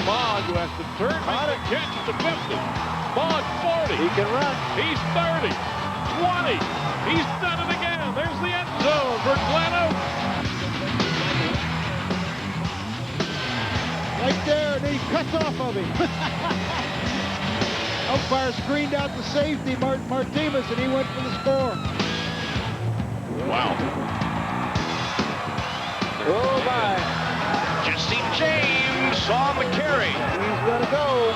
Maud, who has to turn, makes the catch at the 50. Maud, 40. He can run. He's 30. 20. He's done it again. There's the end zone for Glen Oak. Right there, and he cuts off of him. Umpire screened out the safety, Martinez, and he went for the score. Wow. Oh, my. Jesse James on the carry. He's going to go.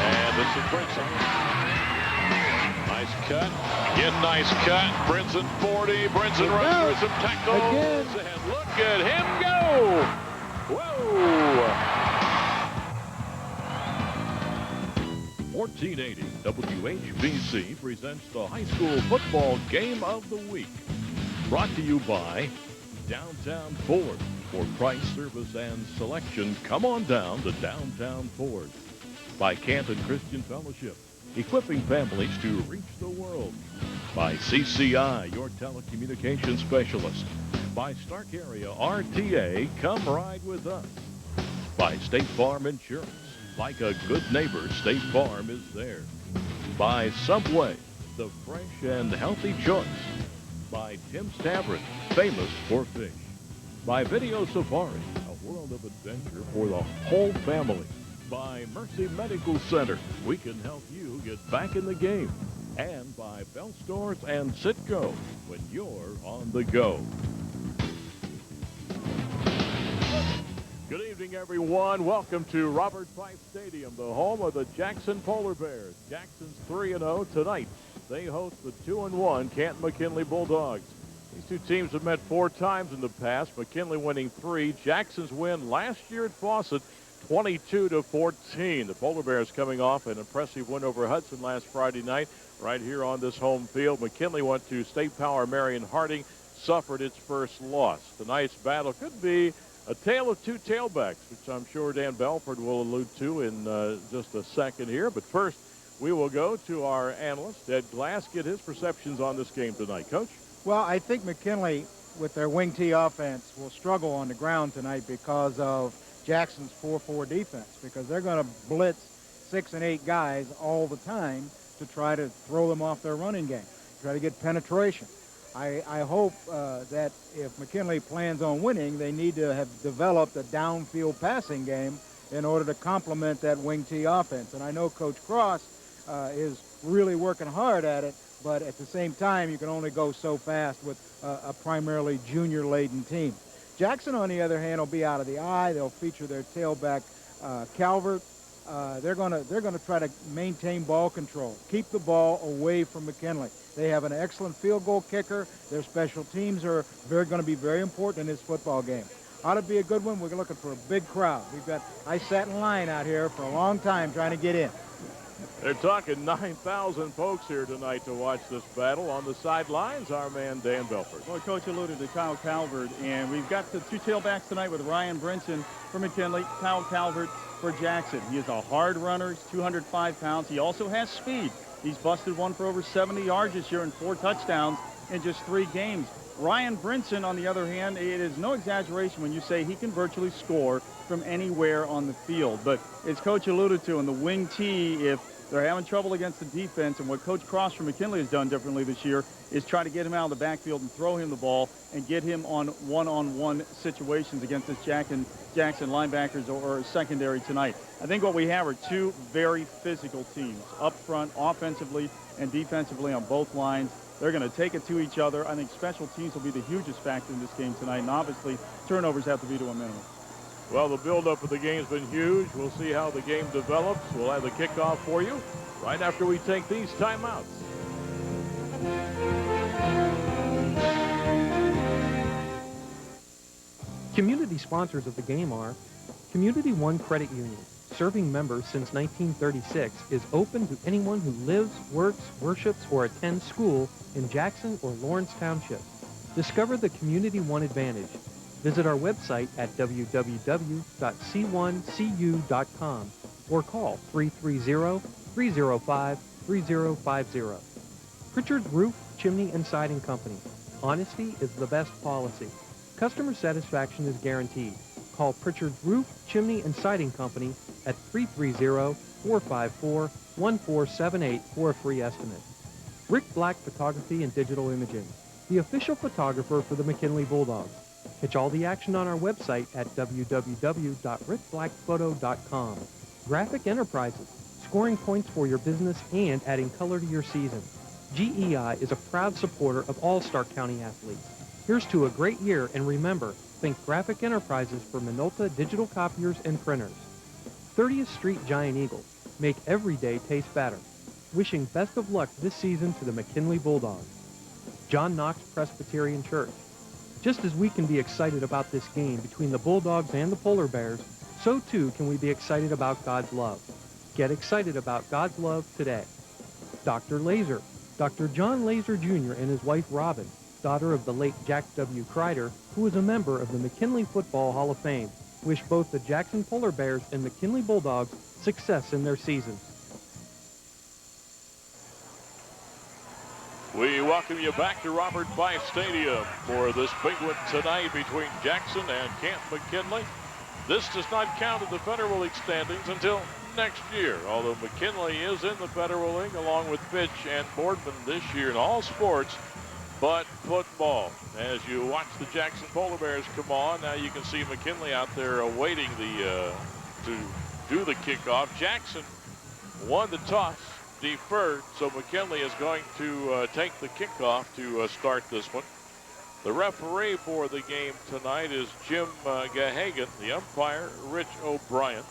And this is Brinson. Nice cut. Again, nice cut. Brinson 40. Brinson runs through some tackles. Again. And look at him go. Whoa. 1480 WHBC presents the high school football game of the week. Brought to you by Downtown Ford. For price, service, and selection, come on down to Downtown Ford. By Canton Christian Fellowship, equipping families to reach the world. By CCI, your telecommunications specialist. By Stark Area RTA, come ride with us. By State Farm Insurance. Like a good neighbor, State Farm is there. By Subway, the fresh and healthy choice. By Tim's Tavern, famous for fish. By Video Safari, a world of adventure for the whole family. By Mercy Medical Center, we can help you get back in the game. And by Bell Stores and Citgo, when you're on the go. Good evening, everyone. Welcome to Robert Fife Stadium, the home of the Jackson Polar Bears. Jackson's 3-0 tonight. They host the 2-1 Canton McKinley Bulldogs. These two teams have met 4 times in the past, McKinley winning 3. Jackson's win last year at Fawcett, 22-14. The Polar Bears coming off an impressive win over Hudson last Friday night right here on this home field. McKinley went to State Power Marion Harding, suffered its first loss. Tonight's battle could be a tale of two tailbacks, which I'm sure Dan Belford will allude to in just a second here. But first, we will go to our analyst, Ed Glass, get his perceptions on this game tonight. Coach? Well, I think McKinley, with their wing T offense, will struggle on the ground tonight because of Jackson's 4-4 defense, because they're going to blitz 6 and 8 guys all the time to try to throw them off their running game, try to get penetration. I hope that if McKinley plans on winning, they need to have developed a downfield passing game in order to complement that wing T offense. And I know Coach Cross is really working hard at it, but at the same time, you can only go so fast with a primarily junior-laden team. Jackson, on the other hand, will be out of the eye. They'll feature their tailback, Calvert. They're going to try to maintain ball control, keep the ball away from McKinley. They have an excellent field goal kicker. Their special teams are going to be very important in this football game. Ought to be a good one. We're looking for a big crowd. I sat in line out here for a long time trying to get in. They're talking 9,000 folks here tonight to watch this battle. On the sidelines, our man Dan Belford. Well, Coach alluded to Kyle Calvert, and we've got the 2 tailbacks tonight with Ryan Brinson for McKinley, Kyle Calvert for Jackson. He is a hard runner. He's 205 pounds. He also has speed. He's busted one for over 70 yards this year and 4 touchdowns in just 3 games. Ryan Brinson, on the other hand, it is no exaggeration when you say he can virtually score from anywhere on the field. But as Coach alluded to, in the wing T, if they're having trouble against the defense, and what Coach Cross from McKinley has done differently this year is try to get him out of the backfield and throw him the ball and get him on one-on-one situations against this Jackson linebackers or secondary tonight. I think what we have are 2 very physical teams up front, offensively and defensively on both lines. They're going to take it to each other. I think special teams will be the hugest factor in this game tonight, and obviously turnovers have to be to a minimum. Well, the build-up of the game's been huge. We'll see how the game develops. We'll have the kickoff for you right after we take these timeouts. Community sponsors of the game are Community One Credit Union, serving members since 1936, is open to anyone who lives, works, worships, or attends school in Jackson or Lawrence Township. Discover the Community One Advantage. Visit our website at www.c1cu.com or call 330-305-3050. Pritchard's Roof, Chimney, and Siding Company. Honesty is the best policy. Customer satisfaction is guaranteed. Call Pritchard's Roof, Chimney, and Siding Company at 330-454-1478 for a free estimate. Rick Black Photography and Digital Imaging, the official photographer for the McKinley Bulldogs. Catch all the action on our website at www.rickblackphoto.com. Graphic Enterprises, scoring points for your business and adding color to your season. GEI is a proud supporter of all Stark County athletes. Here's to a great year, and remember, think Graphic Enterprises for Minolta digital copiers and printers. 30th Street Giant Eagle, make every day taste better. Wishing best of luck this season to the McKinley Bulldogs. John Knox Presbyterian Church. Just as we can be excited about this game between the Bulldogs and the Polar Bears, so too can we be excited about God's love. Get excited about God's love today. Dr. Laser. Dr. John Laser Jr. and his wife Robin, daughter of the late Jack W. Kreider, who is a member of the McKinley Football Hall of Fame, wish both the Jackson Polar Bears and McKinley Bulldogs success in their seasons. We welcome you back to Robert Fife Stadium for this big one tonight between Jackson and Canton McKinley. This does not count in the Federal League standings until next year, although McKinley is in the Federal League along with Fitch and Boardman this year in all sports but football. As you watch the Jackson Polar Bears come on, now you can see McKinley out there awaiting to do the kickoff. Jackson won the toss, deferred, so McKinley is going to take the kickoff to start this one. The referee for the game tonight is Jim Gahagan, the umpire Rich O'Brien,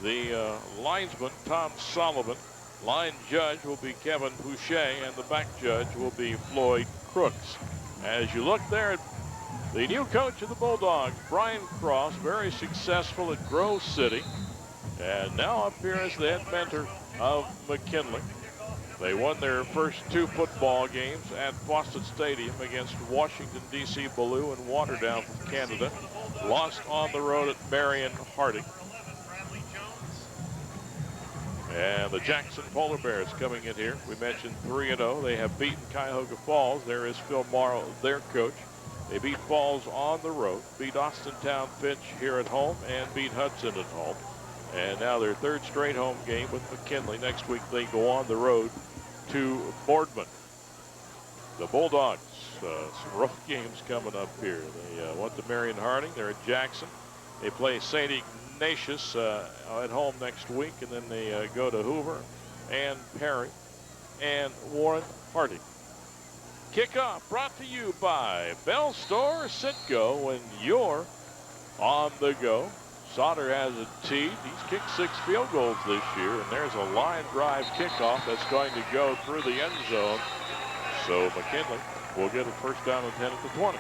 the linesman Tom Sullivan, line judge will be Kevin Boucher, and the back judge will be Floyd Crooks. As you look there at the new coach of the Bulldogs, Brian Cross, very successful at Grove City, and now up here as the head mentor of McKinley. They won their first two football games at Fawcett Stadium against Washington, D.C. Ballou and Waterdown from Canada. Lost on the road at Marion Harding. And the Jackson Polar Bears coming in here. We mentioned 3-0. They have beaten Cuyahoga Falls. There is Phil Morrow, their coach. They beat Falls on the road, beat Austintown Finch here at home, and beat Hudson at home. And now their third straight home game with McKinley. Next week they go on the road to Boardman. The Bulldogs, some rough games coming up here. They went to Marion Harding. They're at Jackson. They play St. Ignatius at home next week, and then they go to Hoover and Perry and Warren Harding. Kickoff brought to you by Bell Store Citgo when you're on the go. Sauter has it teed. He's kicked 6 field goals this year, and there's a line drive kickoff that's going to go through the end zone. So McKinley will get a first down and 10 at the 20.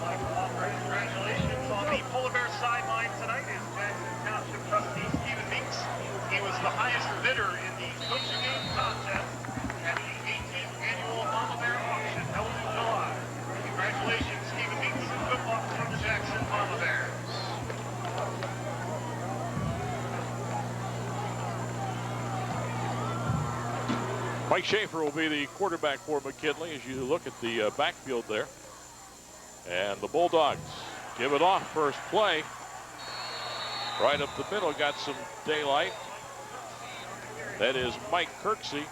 Congratulations on the Polar Bear sideline tonight is Jackson Township trustee Stephen Meeks. He was the highest bidder in the coaching game contest at the 18th annual Mama Bear auction held in July. Congratulations, Stephen Meeks, and good luck from the Jackson Mama Bears. Mike Schaefer will be the quarterback for McKinley as you look at the backfield there. And the Bulldogs give it off first play. Right up the middle, got some daylight. That is Mike Kirksey,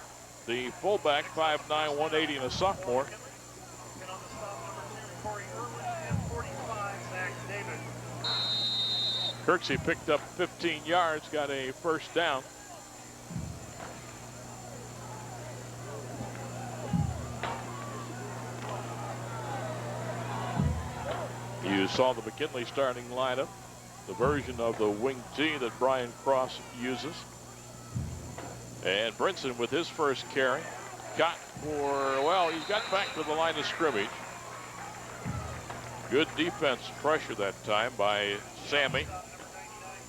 the fullback, 5'9", 180, and a sophomore. Kirksey picked up 15 yards, got a first down. You saw the McKinley starting lineup, the version of the wing T that Brian Cross uses. And Brinson with his first carry got he got back to the line of scrimmage. Good defense pressure that time by Sammy.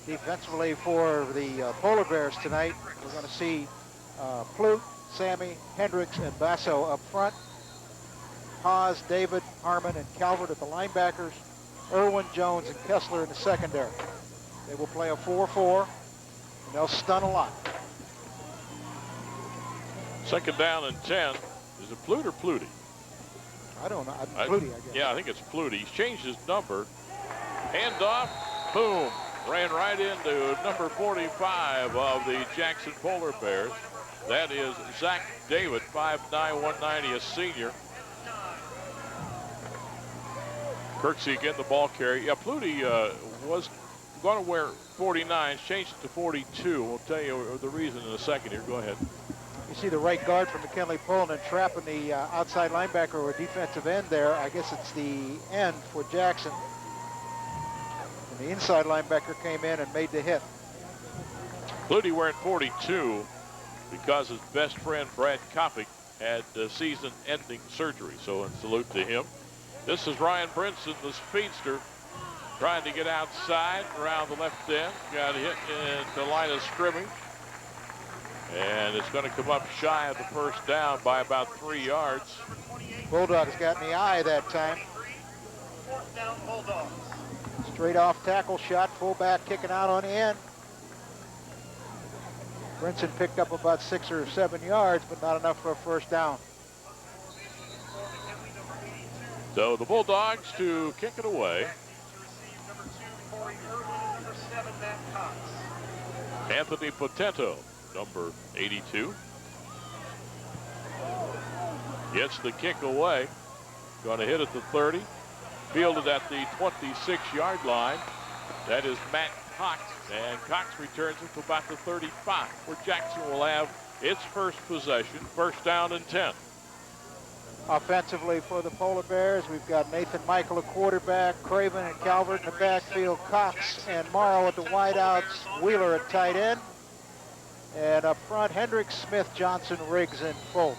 Defensively for the Polar Bears tonight, we're going to see Plute, Sammy, Hendricks, and Basso up front. Haas, David, Harmon, and Calvert at the linebackers. Irwin, Jones, and Kessler in the secondary. They will play a 4-4, and they'll stun a lot. Second down and 10 Is it Plute or Pluty? I don't know. Pluty, I guess. Yeah, I think it's Pluty. He's changed his number. Handoff, boom. Ran right into number 45 of the Jackson Polar Bears. That is Zach David, 5'9", 190, a senior. Kirksey getting the ball carry. Yeah, Pluty was going to wear 49, changed it to 42. We'll tell you the reason in a second here. Go ahead. You see the right guard from McKinley pulling and trapping the outside linebacker or defensive end there. I guess it's the end for Jackson. And the inside linebacker came in and made the hit. Pluty wearing 42 because his best friend Brad Kopic had season-ending surgery. So in salute to him. This is Ryan Brinson, the speedster, trying to get outside around the left end. Got hit in the line of scrimmage. And it's going to come up shy of the first down by about 3 yards. Bulldogs got in the eye that time. Fourth down, Bulldogs. Straight off tackle shot, fullback kicking out on the end. Brinson picked up about 6 or 7 yards, but not enough for a first down. So the Bulldogs to kick it away. Anthony Potento, number 82. Gets the kick away. Going to hit at the 30. Fielded at the 26-yard line. That is Matt Cox. And Cox returns it to about the 35, where Jackson will have its first possession. First down and 10. Offensively for the Polar Bears, we've got Nathan Michael, a quarterback, Craven and Calvert in the backfield, Cox and Morrow at the wideouts, Wheeler at tight end. And up front, Hendricks, Smith, Johnson, Riggs, and Foltz.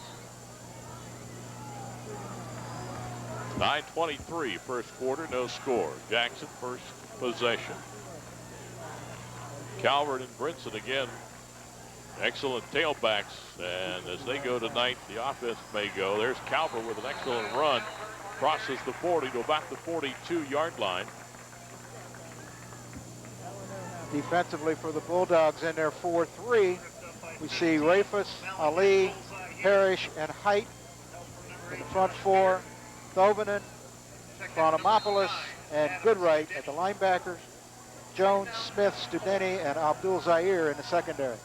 9:23 first quarter, no score. Jackson first possession. Calvert and Brinson again. Excellent tailbacks, and as they go tonight, the offense may go. There's Calvert with an excellent run. Crosses the 40 to about the 42-yard line. Defensively for the Bulldogs in their 4-3, we see Rafus, Ali, Parrish, and Height in the front four. Thovanen, Chronomopoulos, and Goodright at the linebackers. Jones, Smith, Studeni, and Abdul Zaire in the secondary.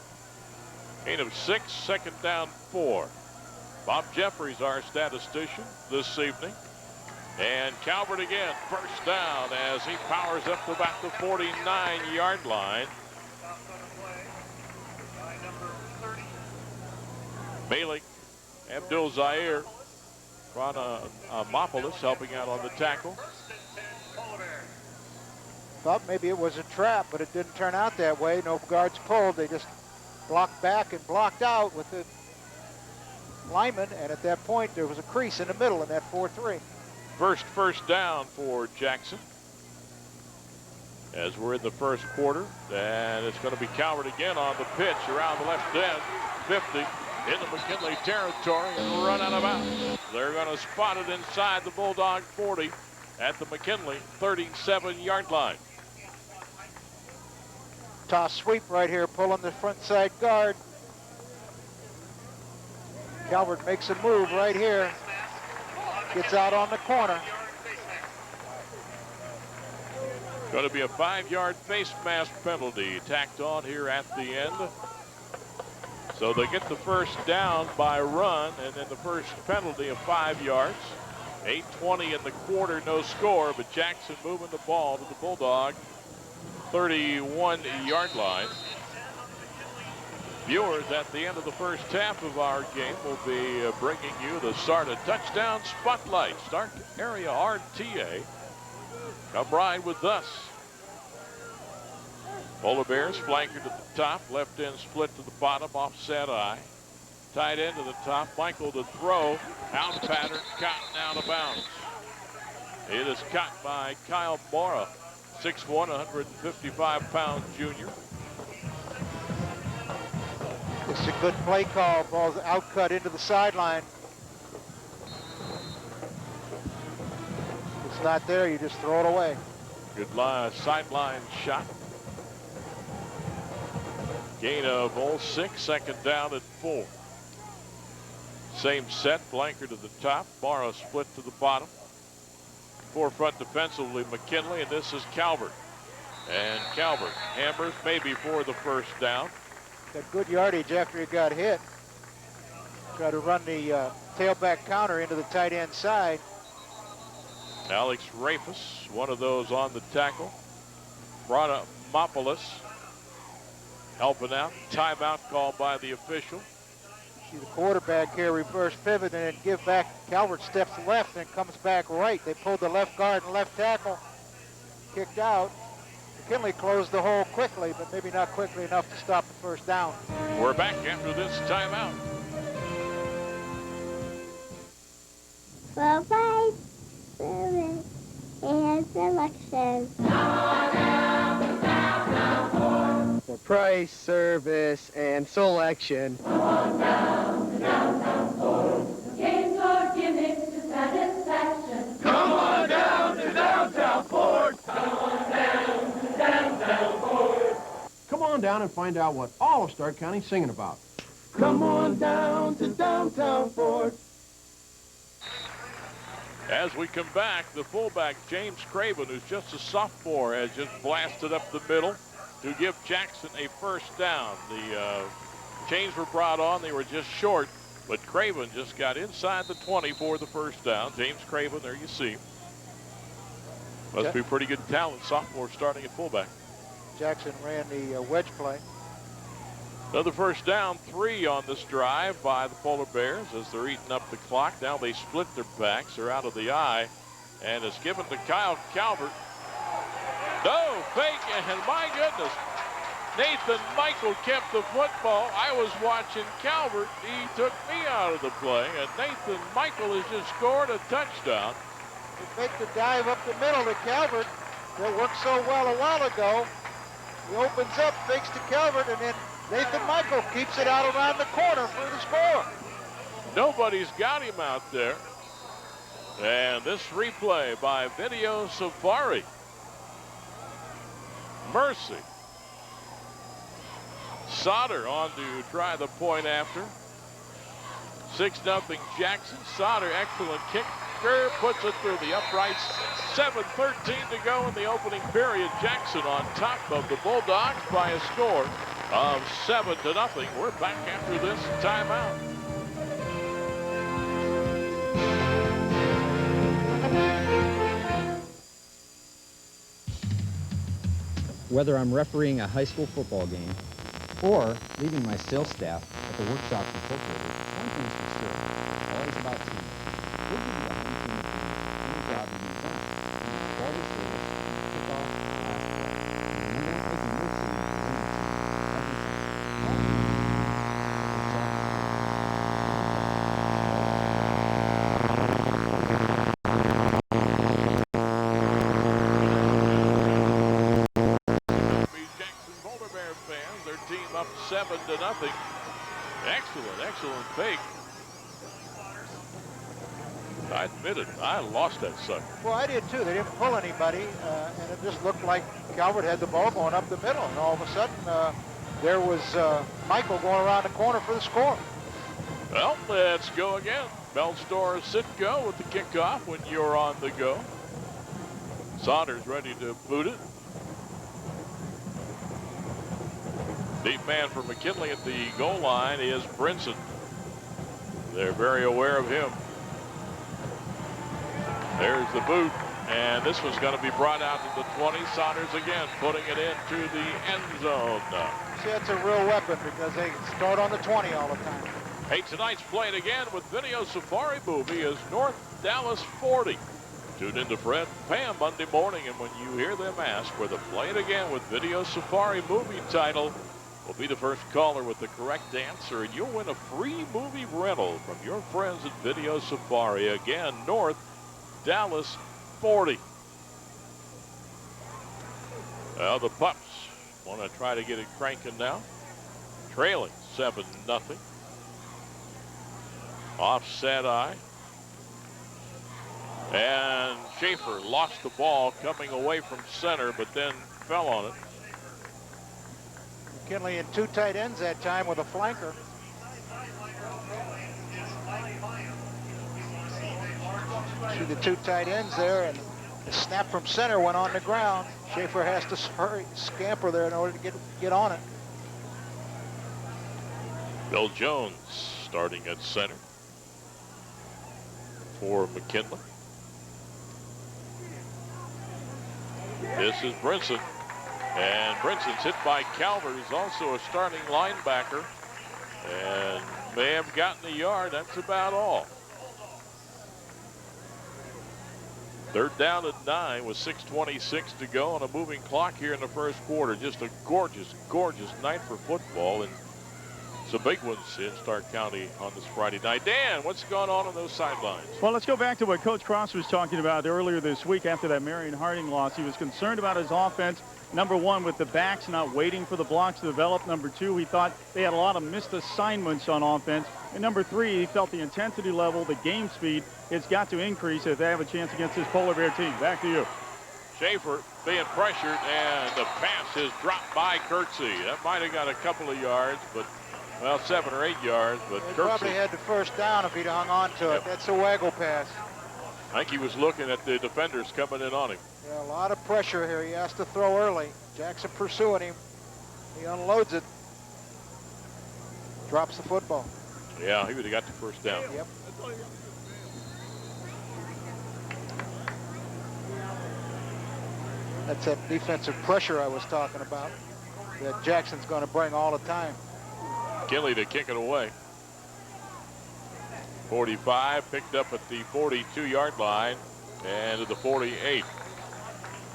Gain of 6, second down 4. Bob Jeffries, our statistician this evening. And Calvert again, first down as he powers up to about the 49-yard line. Malik, Abdul Zaire, Chronomopoulos helping out on the tackle. Thought maybe it was a trap, but it didn't turn out that way. No guards pulled. They just blocked back and blocked out with the lineman, and at that point there was a crease in the middle in that 4-3. First down for Jackson as we're in the first quarter, and it's going to be Calvert again on the pitch around the left end, 50 into McKinley territory and run out of bounds. They're going to spot it inside the Bulldog 40 at the McKinley 37-yard line. Toss sweep right here, pulling the front side guard. Calvert makes a move right here. Gets out on the corner. Going to be a 5-yard face mask penalty tacked on here at the end. So they get the first down by run, and then the first penalty of 5 yards. 8:20 in the quarter, no score, but Jackson moving the ball to the Bulldog 31-yard line. Viewers, at the end of the first half of our game, will be bringing you the start of Touchdown Spotlight. Stark Area RTA. Come ride with us. Polar Bears flankered at the top, left end split to the bottom, offset eye. Tight end to the top, Michael to throw, out pattern, Cotton out of bounds. It is caught by Kyle Mora, 6'1", 155-pound junior. It's a good play call. Ball's out cut into the sideline. If it's not there, you just throw it away. Good sideline shot. Gain of all 6, second down and 4. Same set, flanker to the top, Morrow split to the bottom. Forefront defensively, McKinley, and this is Calvert. And Calvert hammers maybe for the first down. Got good yardage after he got hit. Try to run the tailback counter into the tight end side. Alex Rafus, one of those on the tackle. Bronimopoulos helping out. Timeout called by the official. See the quarterback here reverse pivot and then give back. Calvert steps left and comes back right. They pulled the left guard and left tackle. Kicked out. McKinley closed the hole quickly, but maybe not quickly enough to stop the first down. We're back after this timeout. For price, service, and selection. For price, service, and selection. Games are gimmicks to satisfaction. Come on down to downtown Ford. Come on down to downtown Ford. Come on down and find out what all of Stark County's singing about. Come on down to downtown Ford. As we come back, the fullback, James Craven, who's just a sophomore, has just blasted up the middle to give Jackson a first down. The chains were brought on. They were just short, but Craven just got inside the 20 for the first down. James Craven, there you see. Must be pretty good talent, sophomore starting at fullback. Jackson ran the wedge play. Another first down, 3 on this drive by the Polar Bears as they're eating up the clock. Now they split their backs. They're out of the eye, and it's given to Kyle Calvert. No, fake, and my goodness, Nathan Michael kept the football. I was watching Calvert. He took me out of the play, and Nathan Michael has just scored a touchdown. He faked the dive up the middle to Calvert that worked so well a while ago. He opens up, fakes to Calvert, and then Nathan Michael keeps it out around the corner for the score. Nobody's got him out there. And this replay by Video Safari. Mercy. Sauter on to try the point after. 6-0 Jackson. Sauter, excellent kicker, puts it through the uprights. 7:13 to go in the opening period. Jackson on top of the Bulldogs by a score of 7-0. We're back after this timeout. Whether I'm refereeing a high school football game or leading my sales staff at the workshop for football, one thing's for sure, always about team. We'll give you a home team of any job you need done. Quality service, kickoff, last play. And we're not taking your team to win the team every time. Up 7-0. Excellent fake. I admit it, I lost that sucker. Well, I did too. They didn't pull anybody, and it just looked like Calvert had the ball going up the middle, and all of a sudden there was Michael going around the corner for the score. Well, let's go again. Bellstor Sitco with the kickoff when you're on the go. Saunders ready to boot it. Deep man for McKinley at the goal line is Brinson. They're very aware of him. There's the boot, and this was going to be brought out to the 20. Saunders again putting it into the end zone. See, that's a real weapon because they start on the 20 all the time. Hey, tonight's playing again with Video Safari Movie is North Dallas 40. Tune in to Fred and Pam Monday morning, and when you hear them ask for the Play It Again with Video Safari Movie title, will be the first caller with the correct answer, and you'll win a free movie rental from your friends at Video Safari. Again, North Dallas 40. Well, the Pups want to try to get it cranking now. Trailing 7-0. Offset eye. And Schaefer lost the ball coming away from center, but then fell on it. McKinley in 2 tight ends that time with a flanker. See the two tight ends there, and the snap from center went on the ground. Schaefer has to hurry, scamper there in order to get on it. Bill Jones starting at center for McKinley. This is Brinson. And Brinson's hit by Calvert, who's also a starting linebacker. And may have gotten a yard. That's about all. 3rd down at 9 with 6:26 to go on a moving clock here in the first quarter. Just a gorgeous, gorgeous night for football. And some big ones in Stark County on this Friday night. Dan, what's going on those sidelines? Well, let's go back to what Coach Cross was talking about earlier this week after that Marion Harding loss. He was concerned about his offense. Number one, with the backs not waiting for the blocks to develop. Number two, he thought they had a lot of missed assignments on offense. And number three, he felt the intensity level, the game speed, it's got to increase if they have a chance against this Polar Bear team. Back to you. Schaefer being pressured, and the pass is dropped by Kirksey. That might have got a couple of yards, but, well, 7 or 8 yards. But he Kirksey probably had the first down if he'd hung on to it. That's a waggle pass. I think he was looking at the defenders coming in on him. Yeah, a lot of pressure here. He has to throw early. Jackson pursuing him. He unloads it. Drops the football. Yeah, he would have got the first down. Yep. That's that defensive pressure I was talking about that Jackson's going to bring all the time. Kinley to kick it away. 45 picked up at the 42-yard line and to the 48.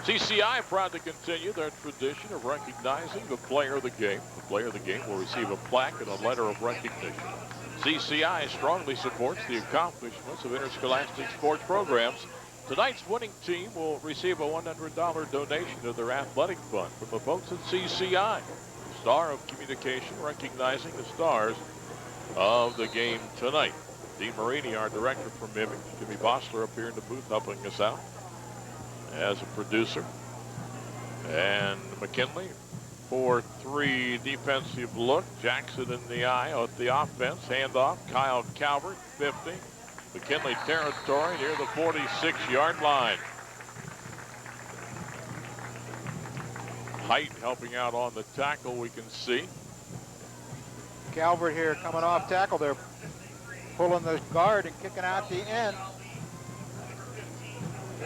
CCI proud to continue their tradition of recognizing the player of the game. The player of the game will receive a plaque and a letter of recognition. CCI strongly supports the accomplishments of interscholastic sports programs. Tonight's winning team will receive a $100 donation to their athletic fund from the folks at CCI. Star of Communication, recognizing the stars of the game tonight. Dean Marini, our director from Image. Jimmy Bossler up here in the booth helping us out as a producer. And McKinley, 4-3 defensive look. Jackson in the eye at the offense. Handoff. Kyle Calvert, 50. McKinley territory near the 46-yard line. Height helping out on the tackle, we can see. Calvert here coming off tackle. They're pulling the guard and kicking out the end.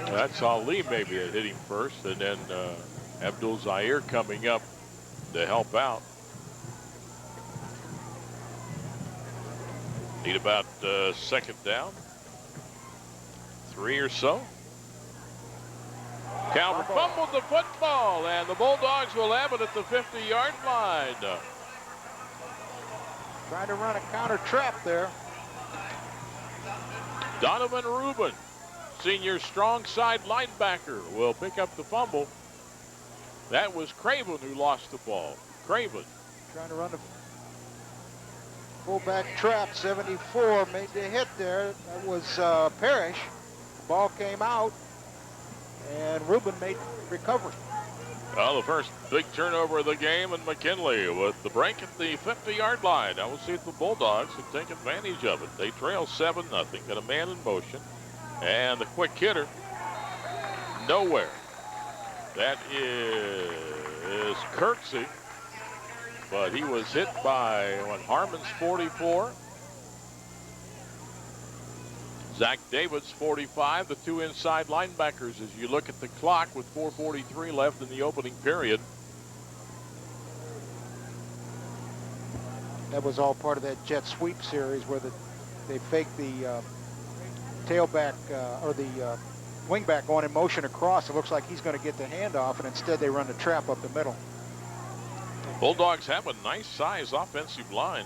That's Ali maybe that hit him first, and then Abdul Zaire coming up to help out. Need about 2nd down. 3 or so. Calvert fumbled the football, and the Bulldogs will have it at the 50-yard line. Trying to run a counter trap there. Donovan Rubin, senior strong side linebacker, will pick up the fumble. That was Craven who lost the ball. Craven. Trying to run the fullback trap. 74 made the hit there. That was Parrish. Ball came out, and Rubin made recovery. Well, the first big turnover of the game, and McKinley with the break at the 50-yard line. Now we'll see if the Bulldogs can take advantage of it. They trail 7-0. Got a man in motion, and the quick hitter nowhere. That is Kirksey, but he was hit by Harmon's 44. Zach David's 45, the 2 inside linebackers as you look at the clock with 4:43 left in the opening period. That was all part of that jet sweep series where they faked the tailback or the wingback going in motion across. It looks like he's going to get the handoff, and instead they run the trap up the middle. Bulldogs have a nice size offensive line.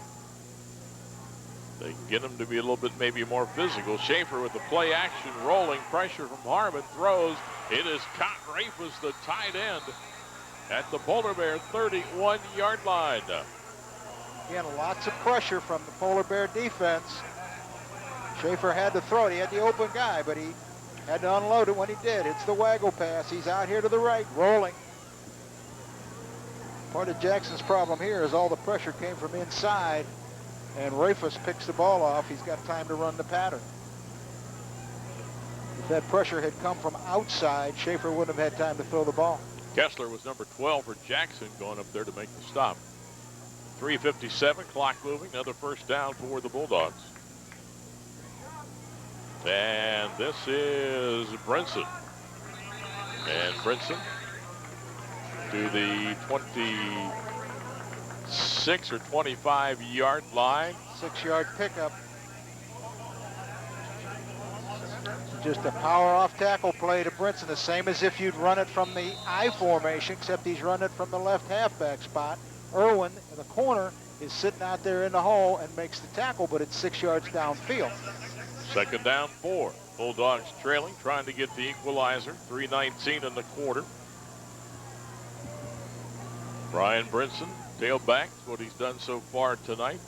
They can get them to be a little bit maybe more physical. Schaefer with the play action, rolling pressure from Harmon, throws. It is caught. Rafus, the tight end, at the Polar Bear 31-yard line. Again, lots of pressure from the Polar Bear defense. Schaefer had to throw it. He had the open guy, but he had to unload it when he did. It's the waggle pass. He's out here to the right, rolling. Part of Jackson's problem here is all the pressure came from inside, and Rafus picks the ball off. He's got time to run the pattern. If that pressure had come from outside, Schaefer wouldn't have had time to throw the ball. Kessler was number 12 for Jackson, going up there to make the stop. 3:57, clock moving, another first down for the Bulldogs. And this is Brinson. And Brinson to the 26 or 25-yard line. 6-yard pickup. Just a power-off tackle play to Brinson, the same as if you'd run it from the I formation, except he's running it from the left halfback spot. Irwin, in the corner, is sitting out there in the hole and makes the tackle, but it's 6 yards downfield. Second down 4. Bulldogs trailing, trying to get the equalizer. 3:19 in the quarter. Brian Brinson, tailback, what he's done so far tonight.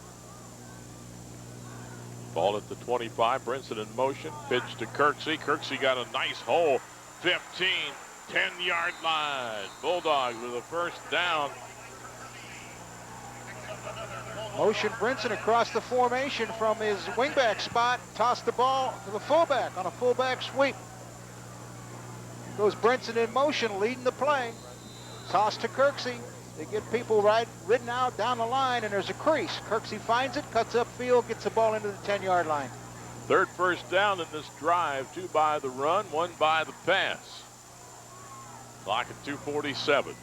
Ball at the 25, Brinson in motion, pitch to Kirksey. Kirksey got a nice hole, 15, 10-yard line. Bulldogs with a first down. Motion Brinson across the formation from his wingback spot. Toss the ball to the fullback on a fullback sweep. Goes Brinson in motion, leading the play. Toss to Kirksey. They get people ridden out down the line, and there's a crease. Kirksey finds it, cuts upfield, gets the ball into the 10-yard line. Third first down in this drive, 2 by the run, 1 by the pass. Clock at 2:47.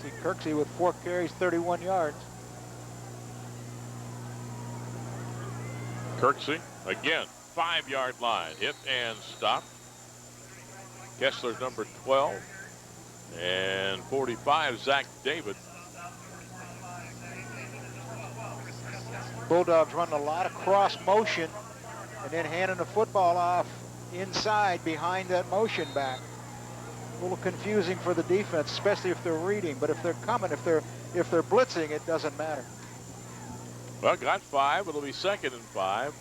See Kirksey with 4 carries, 31 yards. Kirksey, again, 5-yard line, hit and stop. Kessler, number 12. And 45, Zach David. Bulldogs running a lot of cross motion and then handing the football off inside behind that motion back. A little confusing for the defense, especially if they're reading. But if they're coming, if they're blitzing, it doesn't matter. Well, got 5. It'll be 2nd and 5.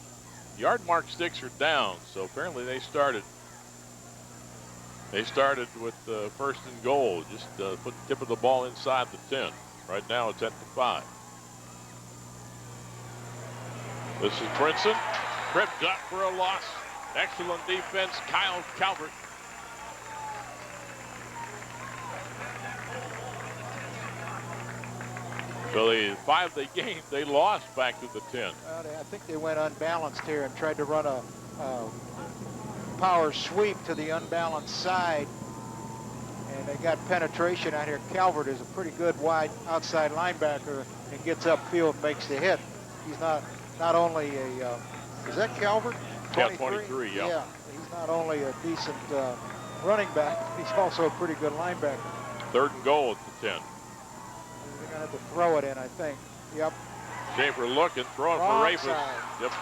Yard mark sticks are down, so apparently they started with first and goal. Just put the tip of the ball inside the 10. Right now it's at the 5. This is Brinson. Tripped up for a loss. Excellent defense, Kyle Calvert. So the 5 they gained, they lost back to the 10. I think they went unbalanced here and tried to run a power sweep to the unbalanced side, and they got penetration out here. Calvert is a pretty good wide outside linebacker and gets upfield, makes the hit. He's not only a is that Calvert? 23? Yeah, 23, yeah. Yeah, he's not only a decent running back, he's also a pretty good linebacker. 3rd and goal at the 10. They're gonna have to throw it in, I think. Yep. Schaefer looking, throwing Wrong for Rafus. side. Yep.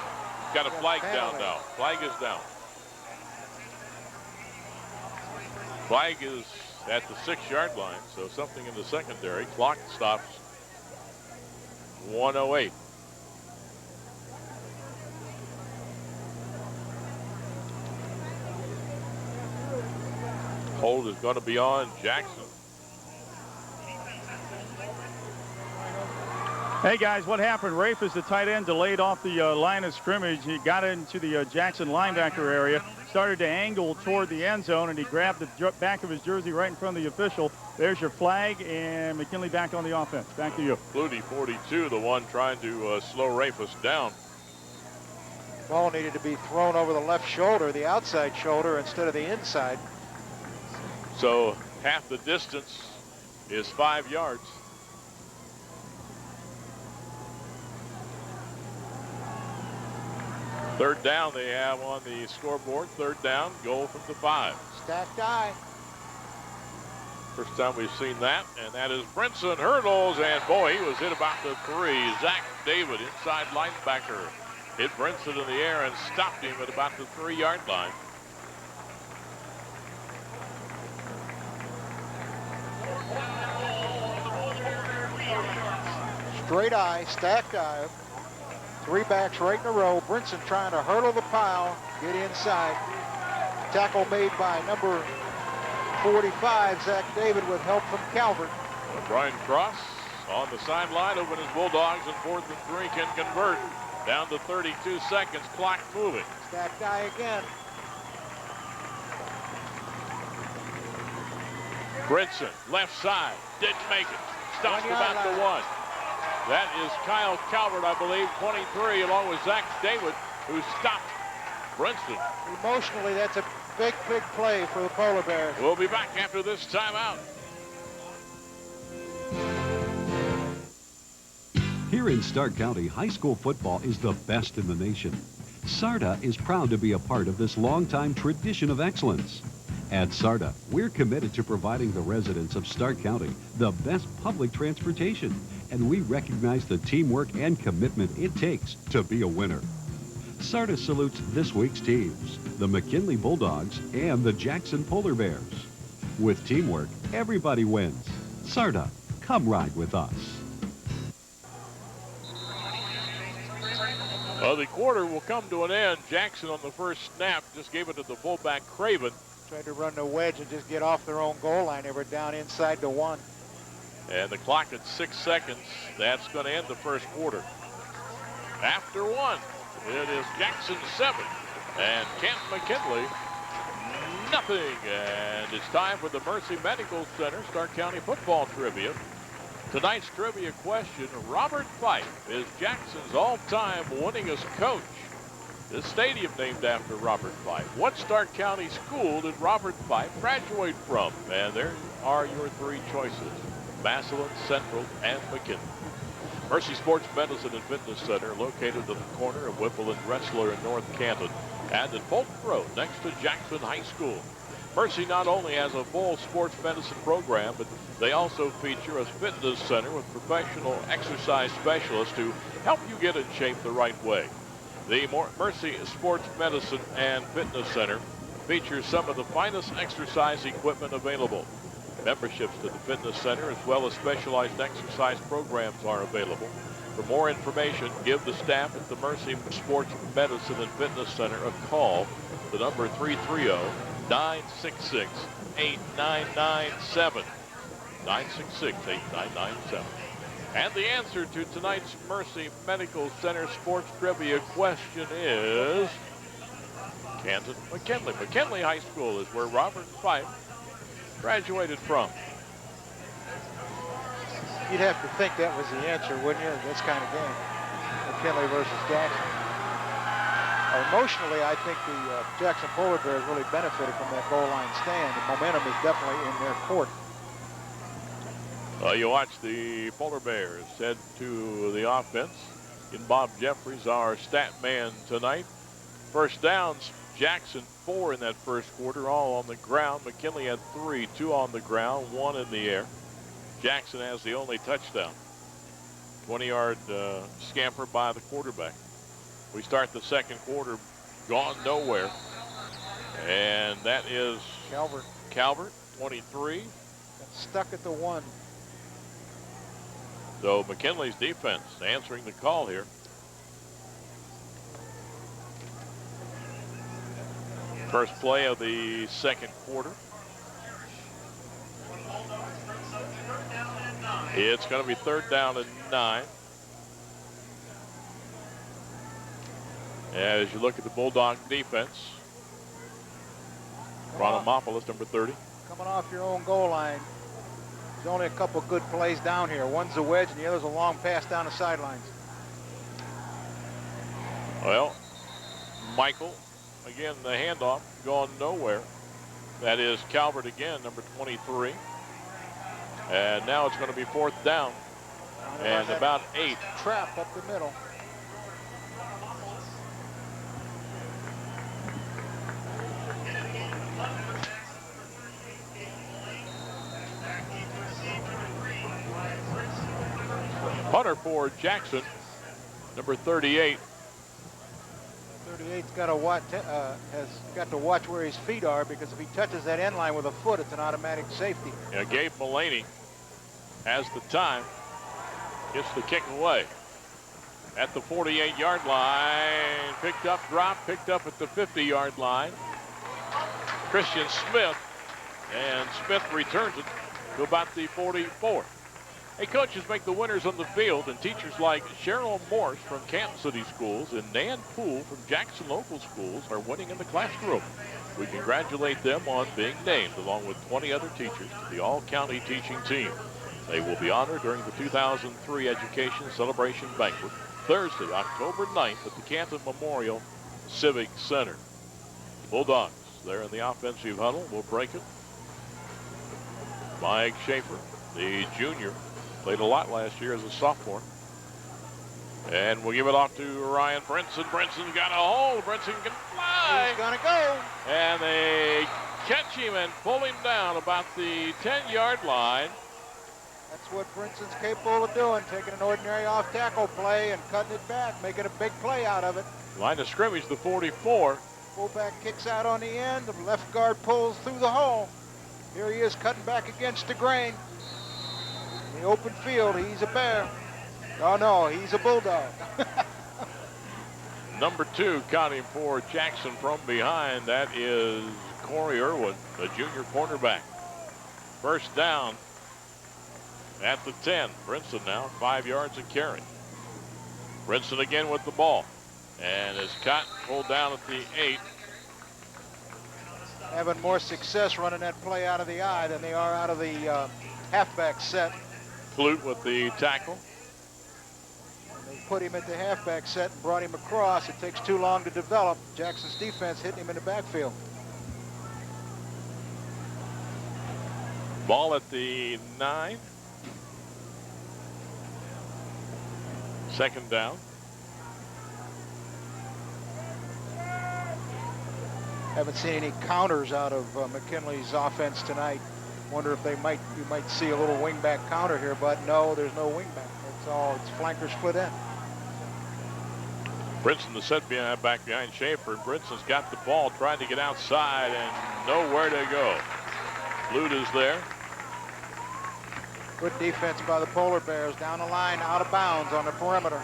Got a flag down now. Flag is down. Flag is at the 6-yard line, so something in the secondary. Clock stops. 1:08. Hold is going to be on Jackson. Hey guys, what happened? Rafus, the tight end, delayed off the line of scrimmage. He got into the Jackson linebacker area, started to angle toward the end zone, and he grabbed the back of his jersey right in front of the official. There's your flag, and McKinley back on the offense. Back to you. Flutie, 42, the one trying to slow Rafus down. Ball needed to be thrown over the left shoulder, the outside shoulder, instead of the inside. So half the distance is 5 yards. Third down they have on the scoreboard. 3rd down, goal from the 5. Stacked eye. First time we've seen that, and that is Brinson hurdles, and boy, he was hit about the 3. Zach David, inside linebacker, hit Brinson in the air and stopped him at about the 3-yard line. Straight eye, stacked eye. 3 backs right in a row. Brinson trying to hurdle the pile, get inside. Tackle made by number 45, Zach David, with help from Calvert. Brian Cross on the sideline, hoping his Bulldogs in 4th and 3 can convert. Down to 32 seconds, clock moving. It's that guy again. Brinson, left side, didn't make it. Stopped 1 yard about the line. 1. That is Kyle Calvert, I believe, 23, along with Zach David, who stopped Brinson. Emotionally, that's a big, big play for the Polar Bears. We'll be back after this timeout. Here in Stark County, high school football is the best in the nation. SARTA is proud to be a part of this longtime tradition of excellence. At SARTA, we're committed to providing the residents of Stark County the best public transportation, and we recognize the teamwork and commitment it takes to be a winner. SARTA salutes this week's teams, the McKinley Bulldogs and the Jackson Polar Bears. With teamwork, everybody wins. SARTA, come ride with us. The quarter will come to an end. Jackson on the first snap just gave it to the fullback Craven. Tried to run the wedge and just get off their own goal line. They were down inside the 1. And the clock at 6 seconds. That's going to end the first quarter. After 1, it is Jackson 7 and Canton McKinley nothing. And it's time for the Mercy Medical Center Stark County football trivia. Tonight's trivia question, Robert Fife is Jackson's all-time winningest coach. This stadium named after Robert Fife. What Stark County school did Robert Fife graduate from? And there are your 3 choices: Massillon, Central, and McKinley. Mercy Sports Medicine and Fitness Center, located at the corner of Whipple and Dressler in North Canton, and at Fulton Road next to Jackson High School. Mercy not only has a full sports medicine program, but they also feature a fitness center with professional exercise specialists to help you get in shape the right way. The Mercy Sports Medicine and Fitness Center features some of the finest exercise equipment available. Memberships to the fitness center as well as specialized exercise programs are available. For more information, give the staff at the Mercy Sports Medicine and Fitness Center a call. The number 330-966-8997. 966-8997. And the answer to tonight's Mercy Medical Center sports trivia question is Canton McKinley. McKinley High School is where Robert Fife graduated from. You'd have to think that was the answer, wouldn't you, in this kind of game? McKinley versus Jackson. Emotionally, I think the Jackson Polar Bears really benefited from that goal line stand. The momentum is definitely in their court. You watch the Polar Bears head to the offense. And Bob Jeffries, our stat man tonight. First downs, Jackson 4 in that first quarter, all on the ground. McKinley had 3, 2 on the ground, 1 in the air. Jackson has the only touchdown. 20-yard scamper by the quarterback. We start the second quarter, gone nowhere. And that is Calvert, 23. Stuck at the 1. So McKinley's defense answering the call here. First play of the second quarter. It's going to be 3rd down and 9. As you look at the Bulldog defense, Ronomopoulos, number 30. Coming off your own goal line. There's only a couple good plays down here. One's a wedge and the other's a long pass down the sidelines. Well, Michael, again, the handoff going nowhere. That is Calvert again, number 23. And now it's going to be 4th down and about 8. Trap up the middle. Punter for Jackson, number 38. 38's got to watch, has got to watch where his feet are, because if he touches that end line with a foot, it's an automatic safety. Yeah, Gabe Mullaney has the time, gets the kick away at the 48-yard line. Picked up, dropped, picked up at the 50-yard line. Christian Smith, and Smith returns it to about the 44. Hey, coaches make the winners on the field, and teachers like Cheryl Morse from Canton City Schools and Nan Poole from Jackson Local Schools are winning in the classroom. We congratulate them on being named, along with 20 other teachers, to the All-County Teaching Team. They will be honored during the 2003 Education Celebration Banquet, Thursday, October 9th at the Canton Memorial Civic Center. Bulldogs, they're in the offensive huddle. We'll break it. Mike Schaefer, the junior, played a lot last year as a sophomore. And we'll give it off to Ryan Brinson. Brinson's got a hold. Brinson can fly. He's going to go. And they catch him and pull him down about the 10-yard line. That's what Brinson's capable of doing, taking an ordinary off-tackle play and cutting it back, making a big play out of it. Line of scrimmage, the 44. Fullback kicks out on the end. The left guard pulls through the hole. Here he is cutting back against the grain. In the open field, he's a Bear. Oh, no, he's a Bulldog. Number 2 counting for Jackson from behind. That is Corey Irwin, the junior cornerback. First down at the 10. Brinson now 5 yards a carry. Brinson again with the ball. And is caught, pulled down at the 8. Having more success running that play out of the eye than they are out of the halfback set. Flute with the tackle. They put him at the halfback set and brought him across. It takes too long to develop. Jackson's defense hitting him in the backfield. Ball at the 9. Second down. Haven't seen any counters out of McKinley's offense tonight. Wonder if you might see a little wingback counter here, but no, there's no wingback. It's flanker split end. Brinson, the set back behind Schaefer. Brinson's got the ball, trying to get outside and nowhere to go. Flute is there. Good defense by the Polar Bears. Down the line, out of bounds on the perimeter.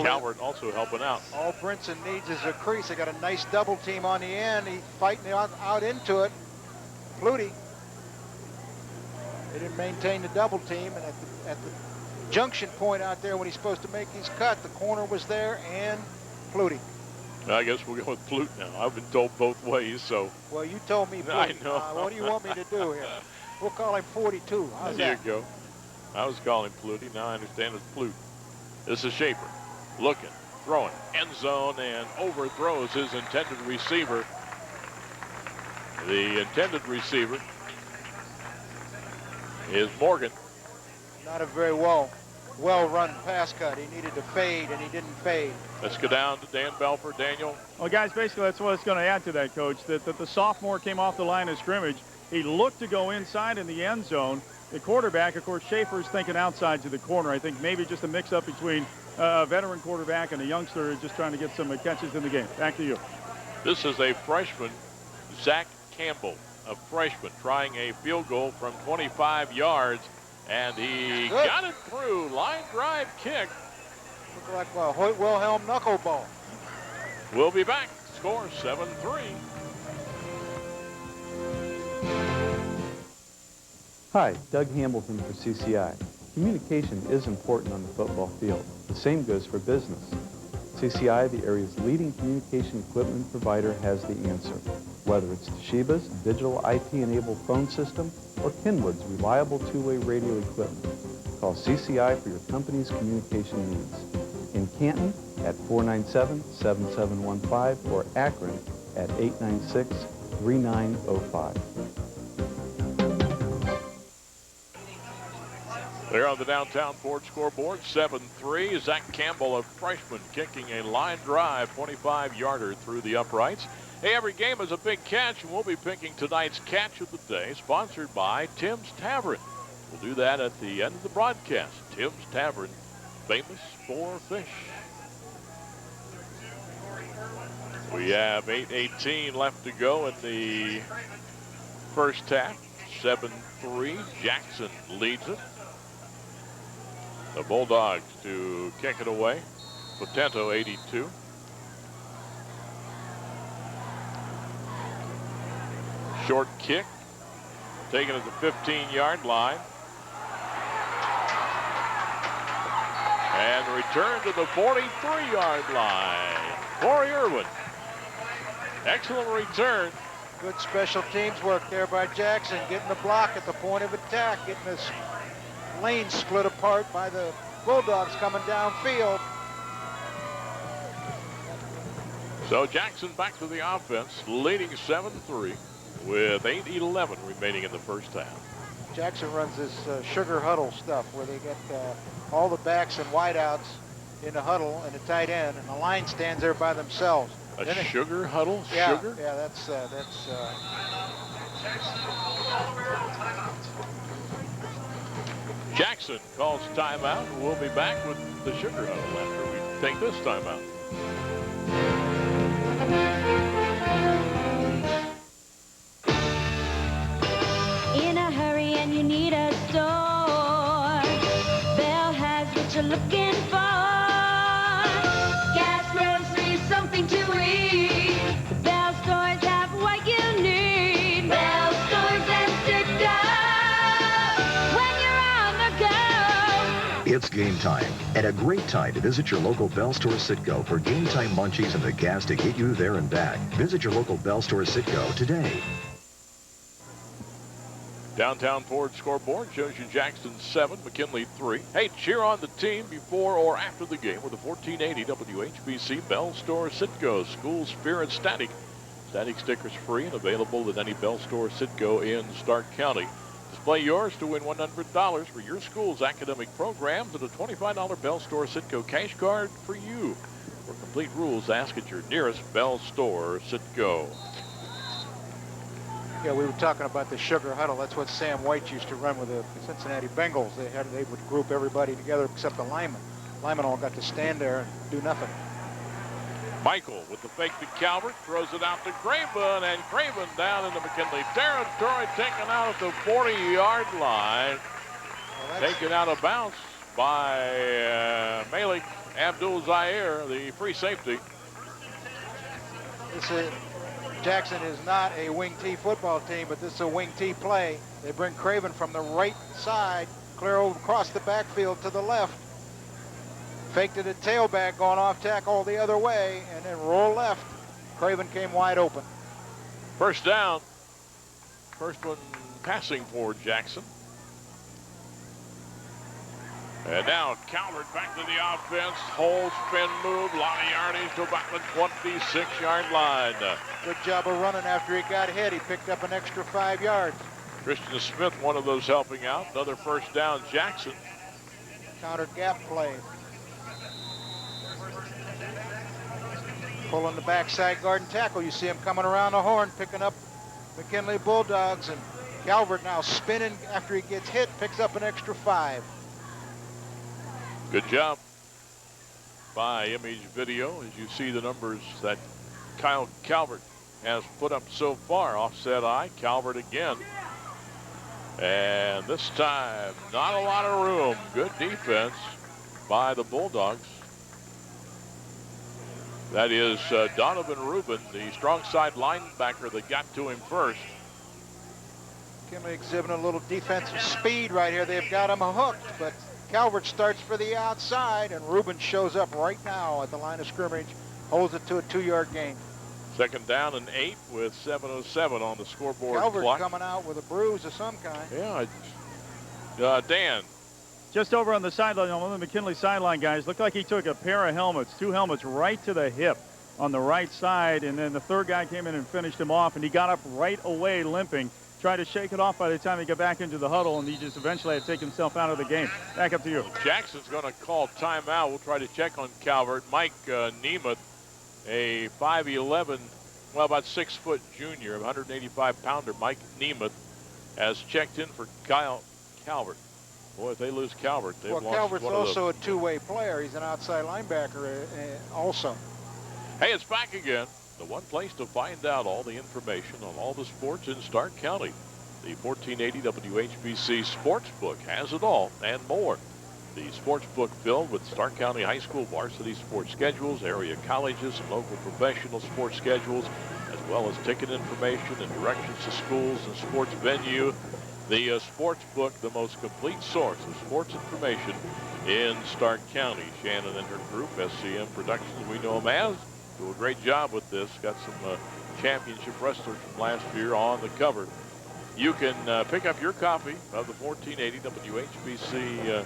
Calvert also helping out. All Brinson needs is a crease. They got a nice double team on the end. He's fighting out into it. Flutie. They didn't maintain the double team, and at the junction point out there when he's supposed to make his cut, the corner was there and Flutie. I guess we'll go with Flute now. I've been told both ways, so. Well, you told me Flute. I know. What do you want me to do here? We'll call him 42. How's there that? you go. I was calling Flutie. Now I understand it's Flute. This is Schaefer. Looking, throwing, end zone, and overthrows his intended receiver. The intended receiver is Morgan. Not a very well-run pass cut. He needed to fade, and he didn't fade. Let's go down to Dan Belford. Daniel. Well, guys, basically that's what it's going to add to that, Coach, that the sophomore came off the line of scrimmage. He looked to go inside in the end zone. The quarterback, of course, Schaefer's thinking outside to the corner. I think maybe just a mix-up between a veteran quarterback and a youngster just trying to get some catches in the game. Back to you. This is a freshman, Zach Campbell, a freshman, trying a field goal from 25 yards, and he got it through. Line drive kick. Looked like a Hoyt Wilhelm knuckleball. We'll be back. Score 7-3. Hi, Doug Hamilton for CCI. Communication is important on the football field. The same goes for business. CCI, the area's leading communication equipment provider, has the answer. Whether it's Toshiba's digital IP-enabled phone system or Kenwood's reliable two-way radio equipment, call CCI for your company's communication needs. In Canton at 497-7715 or Akron at 896-3905. There on the downtown Ford scoreboard, 7-3. Zach Campbell, a freshman, kicking a line drive 25-yarder through the uprights. Hey, every game is a big catch, and we'll be picking tonight's catch of the day, sponsored by Tim's Tavern. We'll do that at the end of the broadcast. Tim's Tavern, famous for fish. We have 8:18 left to go in the first half. 7-3. Jackson leads it. The Bulldogs to kick it away. Potento 82. Short kick. taken at the 15-yard line. And return to the 43-yard line. Corey Irwin. Excellent return. Good special teams work there by Jackson, getting the block at the point of attack, getting this lane split apart by the Bulldogs coming downfield. So Jackson back to the offense, leading 7-3 with 8:11 remaining in the first half. Jackson runs this sugar huddle stuff where they get all the backs and wideouts in the huddle and the tight end, and the line stands there by themselves. A sugar huddle? Yeah, sugar? Yeah, that's Jackson calls timeout. We'll be back with the sugar huddle after we take this timeout. In a hurry and you need a store, Bell has what you're looking for. Gas, groceries, something to eat. The Bell stores have what you need. Bell stores and Citgo. When you're on the go. It's game time, and a great time to visit your local Bell Store Citgo for game time munchies and the gas to get you there and back. Visit your local Bell Store Citgo today. Downtown Ford scoreboard shows you Jackson 7, McKinley 3. Hey, cheer on the team before or after the game with the 1480 WHBC Bell Store Citgo School Spirit Static. Static stickers free and available at any Bell Store Citgo in Stark County. Display yours to win $100 for your school's academic programs and a $25 Bell Store Citgo cash card for you. For complete rules, ask at your nearest Bell Store Citgo. Yeah, we were talking about the sugar huddle. That's what Sam White used to run with the Cincinnati Bengals. They would group everybody together except the linemen. Linemen all got to stand there and do nothing. Michael with the fake to Calvert, throws it out to Craven, and Craven down into McKinley territory, taken out at the 40-yard line. Well, taken out of bounds by Malik Abdul-Zaire, the free safety. Jackson is not a wing T football team, but this is a wing T play. They bring Craven from the right side, clear over across the backfield to the left. Faked it at tailback, going off tackle the other way, and then roll left. Craven came wide open. First down. First one passing for Jackson. And now Calvert back to the offense. Whole spin move. A lot of yardage to about the 26-yard line. Good job of running after he got hit. He picked up an extra 5 yards. Christian Smith, one of those helping out. Another first down, Jackson. Counter gap play. Pulling the backside guard and tackle. You see him coming around the horn, picking up McKinley Bulldogs. And Calvert now spinning after he gets hit, picks up an extra 5. Good job by Image Video as you see the numbers that Kyle Calvert has put up so far. Offset eye, Calvert again. And this time, not a lot of room. Good defense by the Bulldogs. That is Donovan Rubin, the strong side linebacker that got to him first. McKinley exhibiting a little defensive speed right here. They've got him hooked, but Calvert starts for the outside, and Rubin shows up right now at the line of scrimmage, holds it to a 2-yard gain. Second down and 8 with 7:07 on the scoreboard Calvert clock. coming out with a bruise of some kind. Yeah, Dan. Just over on the sideline, on one of the McKinley sideline guys, looked like he took a pair of helmets, 2 helmets right to the hip on the right side, and then the third guy came in and finished him off, and he got up right away limping. Tried to shake it off by the time he got back into the huddle, and he just eventually had to take himself out of the game. Back up to you. Jackson's going to call timeout. We'll try to check on Calvert. Mike Nemeth, a 5'11", well, about 6-foot junior, 185-pounder. Mike Nemeth has checked in for Kyle Calvert. Boy, if they lose Calvert, they've lost Calvert's one of also a two-way player. He's an outside linebacker also. Hey, it's back again. The one place to find out all the information on all the sports in Stark County. The 1480 WHBC Sportsbook has it all and more. The Sportsbook filled with Stark County High School varsity sports schedules, area colleges, and local professional sports schedules, as well as ticket information and directions to schools and sports venue. The sports book, the most complete source of sports information in Stark County. Shannon and her group, SCM Productions, we know them as, do a great job with this. Got some championship wrestlers from last year on the cover. You can pick up your copy of the 1480 WHBC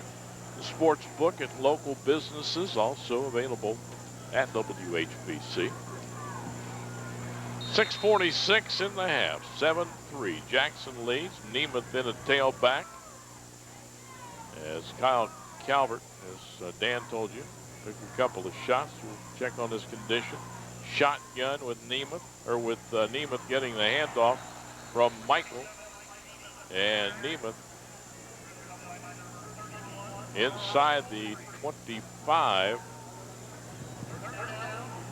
sports book at local businesses, also available at WHBC. 6:46 in the half, 7-3. Jackson leads. Nemeth in a tailback. As Kyle Calvert, as Dan told you, took a couple of shots. We'll check on his condition. Shotgun with Nemeth, or with Nemeth getting the handoff from Michael. And Nemeth inside the 25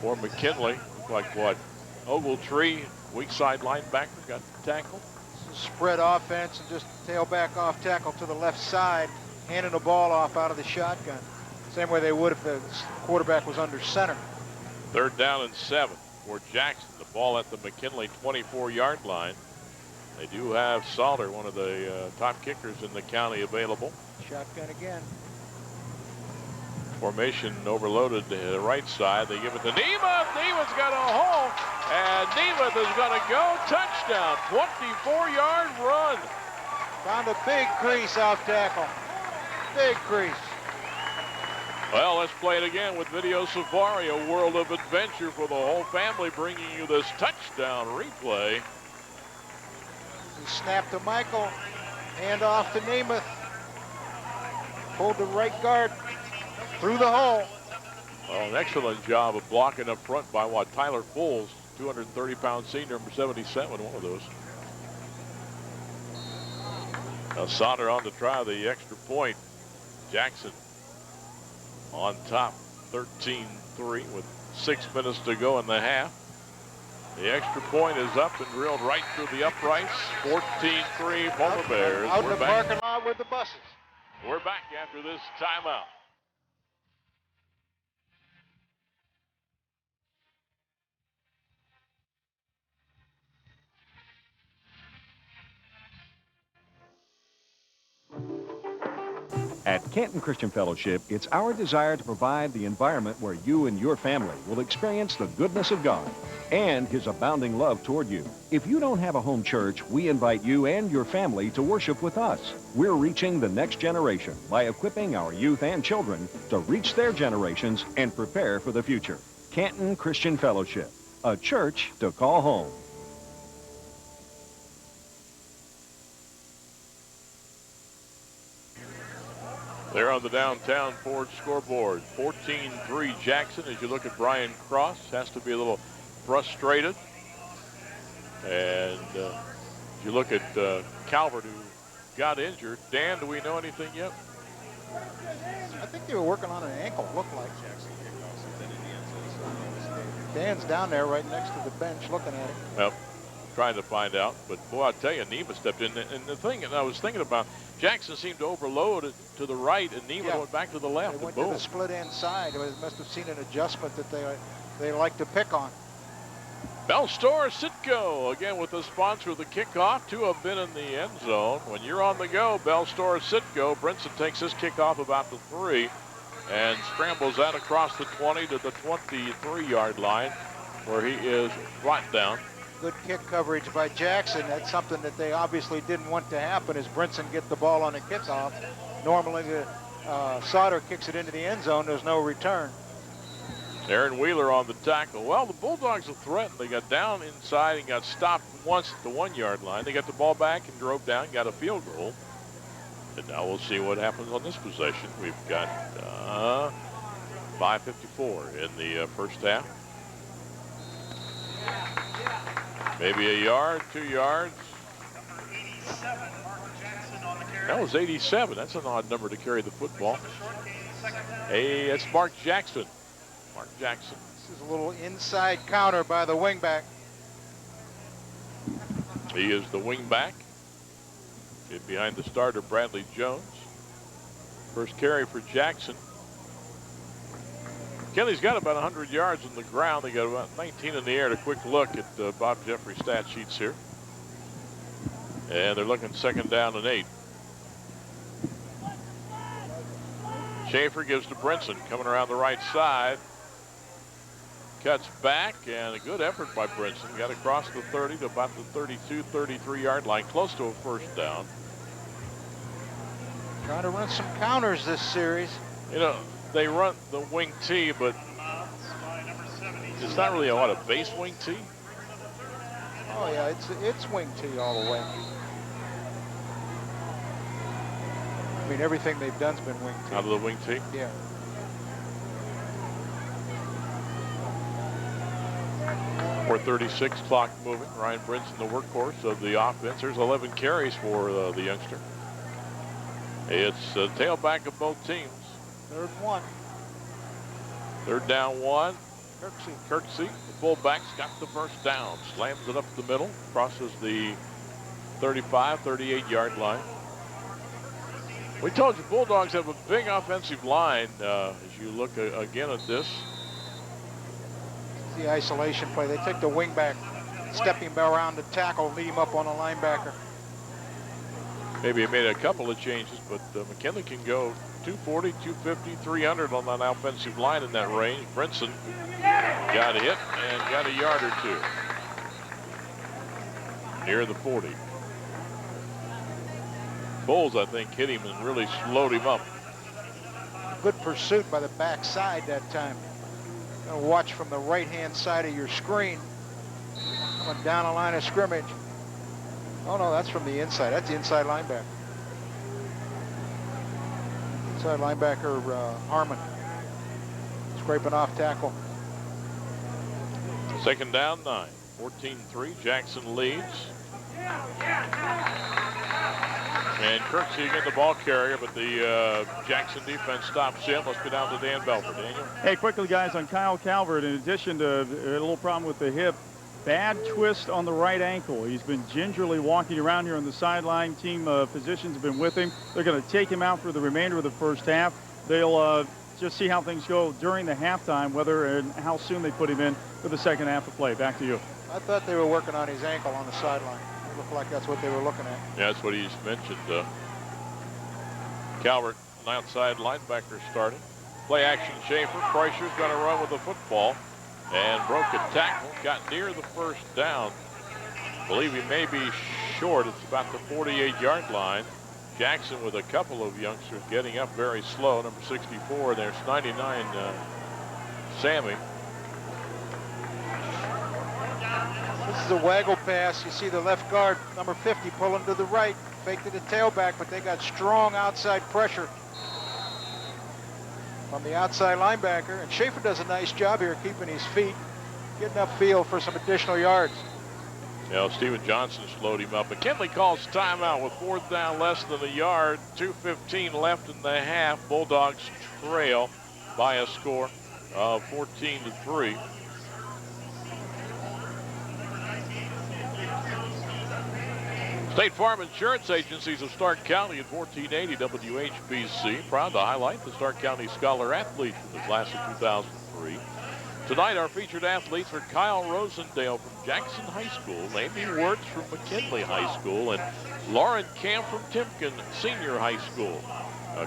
for McKinley. Looked like what? Ogletree, weak side linebacker, got the tackle. Spread offense and just tailback off tackle to the left side, handing the ball off out of the shotgun. Same way they would if the quarterback was under center. 3rd down and 7 for Jackson. The ball at the McKinley 24-yard line. They do have Salter, one of the top kickers in the county, available. Shotgun again. Formation overloaded to the right side. They give it to Nemeth. Nemeth's got a hole, and Nemeth is going to go. Touchdown, 24-yard run. Found a big crease off tackle. Big crease. Well, let's play it again with Video Safari, a world of adventure for the whole family, bringing you this touchdown replay. He snapped to Michael, hand off to Nemeth. Pulled the right guard through the hole. Well, an excellent job of blocking up front by what? Tyler Foles, 230-pound senior, number 77, one of those. Now Sauter on to try the extra point. Jackson on top, 13-3 with 6 minutes to go in the half. The extra point is up and drilled right through the uprights. 14-3 Polar Bears. Out in the parking lot with the buses. We're back after this timeout. At Canton Christian Fellowship, it's our desire to provide the environment where you and your family will experience the goodness of God and His abounding love toward you. If you don't have a home church, we invite you and your family to worship with us. We're reaching the next generation by equipping our youth and children to reach their generations and prepare for the future. Canton Christian Fellowship, a church to call home. There on the downtown Ford scoreboard, 14-3 Jackson. As you look at Brian Cross, has to be a little frustrated. And as you look at Calvert, who got injured. Dan, do we know anything yet? I think they were working on an ankle, looked like. Dan's down there right next to the bench looking at it. Well, trying to find out. But, boy, I tell you, Nemeth stepped in. And the thing that I was thinking about, Jackson seemed to overload it to the right, and Nemeth went back to the left. They went boom. to the split inside. They must have seen an adjustment that they like to pick on. Bell Store Citgo, again with the sponsor of the kickoff. 2 have been in the end zone. When you're on the go, Bell Store Citgo. Brinson takes his kickoff about the 3 and scrambles that across the 20 to the 23-yard line where he is brought down. Good kick coverage by Jackson. That's something that they obviously didn't want to happen as Brinson get the ball on the kickoff. Normally the Sauter kicks it into the end zone. There's no return. Aaron Wheeler on the tackle. Well, the Bulldogs are threatened. They got down inside and got stopped once at the 1-yard line. They got the ball back and drove down, got a field goal. And now we'll see what happens on this possession. We've got 5:54 in the first half. Maybe a yard, 2 yards. 87, Mark Jackson on the carry. That was 87. That's an odd number to carry the football. Hey, that's Mark Jackson. Mark Jackson. This is a little inside counter by the wingback. He is the wingback. Behind the starter, Bradley Jones. First carry for Jackson. Kelly's got about 100 yards on the ground. They got about 19 in the air. A quick look at Bob Jeffrey stat sheets here. And they're looking 2nd down and 8. Schaefer gives to Brinson, coming around the right side. Cuts back, and a good effort by Brinson. Got across the 30 to about the 32, 33-yard line, close to a 1st down. Trying to run some counters this series. You know, they run the wing T, but it's not really a base wing T. Oh yeah, it's wing T all the way. I mean, everything they've done's been wing T. Out of the wing T? Yeah. .436, clock moving. Ryan Brinson, the workhorse of the offense. There's 11 carries for the youngster. It's a tailback of both teams. 3rd and 1. 3rd down 1. Kirksey. The fullback's got the 1st down. Slams it up the middle. Crosses the 35, 38-yard line. We told you Bulldogs have a big offensive line. As you look again at this. The isolation play. They take the wing back, step him around the tackle, lead him up on a linebacker. Maybe he made a couple of changes, but McKinley can go 240, 250, 300 on that offensive line in that range. Brinson got hit and got a yard or 2. Near the 40. Bulls, I think, hit him and really slowed him up. Good pursuit by the backside that time. Watch from the right-hand side of your screen. Coming down a line of scrimmage. Oh, no, that's from the inside. That's the inside linebacker. Inside linebacker, Harmon. Scraping off tackle. 2nd down 9. 14-3. Jackson leads. And Kirksey again, the ball carrier, but the Jackson defense stops him. Let's go down to Dan Belford. Daniel? Hey, quickly, guys, on Kyle Calvert, in addition to a little problem with the hip, bad twist on the right ankle. He's been gingerly walking around here on the sideline. Team physicians have been with him. They're going to take him out for the remainder of the 1st half. They'll just see how things go during the halftime, whether and how soon they put him in for the 2nd half of play. Back to you. I thought they were working on his ankle on the sideline. It looked like that's what they were looking at. Yeah, that's what he's mentioned. Calvert, an outside linebacker starting. Play action Schaefer. Kreischer's going to run with the football and broke a tackle. Got near the 1st down. Believe he may be short. It's about the 48-yard line. Jackson with a couple of youngsters getting up very slow. Number 64, there's 99, Sammy. This is a waggle pass. You see the left guard, number 50, pulling to the right. Fake to the tailback, but they got strong outside pressure from the outside linebacker. And Schaefer does a nice job here keeping his feet, getting upfield for some additional yards. You know, Steven Johnson slowed him up. McKinley calls timeout with 4th down, less than a yard. 2:15 left in the half. Bulldogs trail by a score of 14-3. State Farm Insurance Agencies of Stark County at 1480 WHBC. Proud to highlight the Stark County Scholar Athlete from the class of 2003. Tonight, our featured athletes are Kyle Rosendale from Jackson High School, Amy Wirtz from McKinley High School, and Lauren Camp from Timken Senior High School.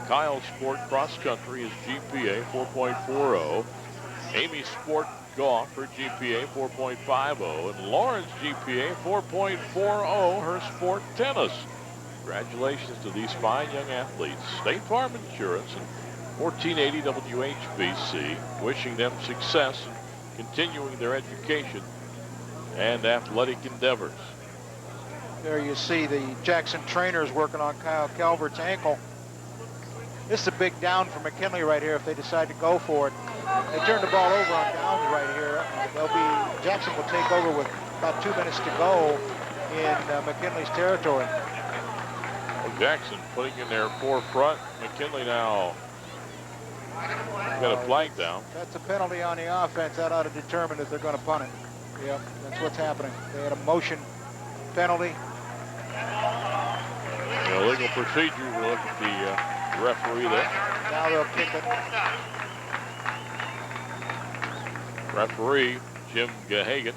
Kyle's sport cross country is GPA 4.40. Amy's sport golf, her GPA 4.50, and Lauren's GPA 4.40, her sport tennis. Congratulations to these fine young athletes. State Farm Insurance and 1480 WHBC, wishing them success in continuing their education and athletic endeavors. There you see the Jackson trainers working on Kyle Calvert's ankle. This is a big down for McKinley right here if they decide to go for it. They turn the ball over on downs right here. Jackson will take over with about 2 minutes to go in McKinley's territory. Well, Jackson putting in their forefront. McKinley now got a flag down. That's a penalty on the offense. That ought to determine if they're going to punt it. Yep, that's what's happening. They had a motion penalty. Illegal procedure. We'll look at the referee there. Now they'll kick it. Referee Jim Gahagan.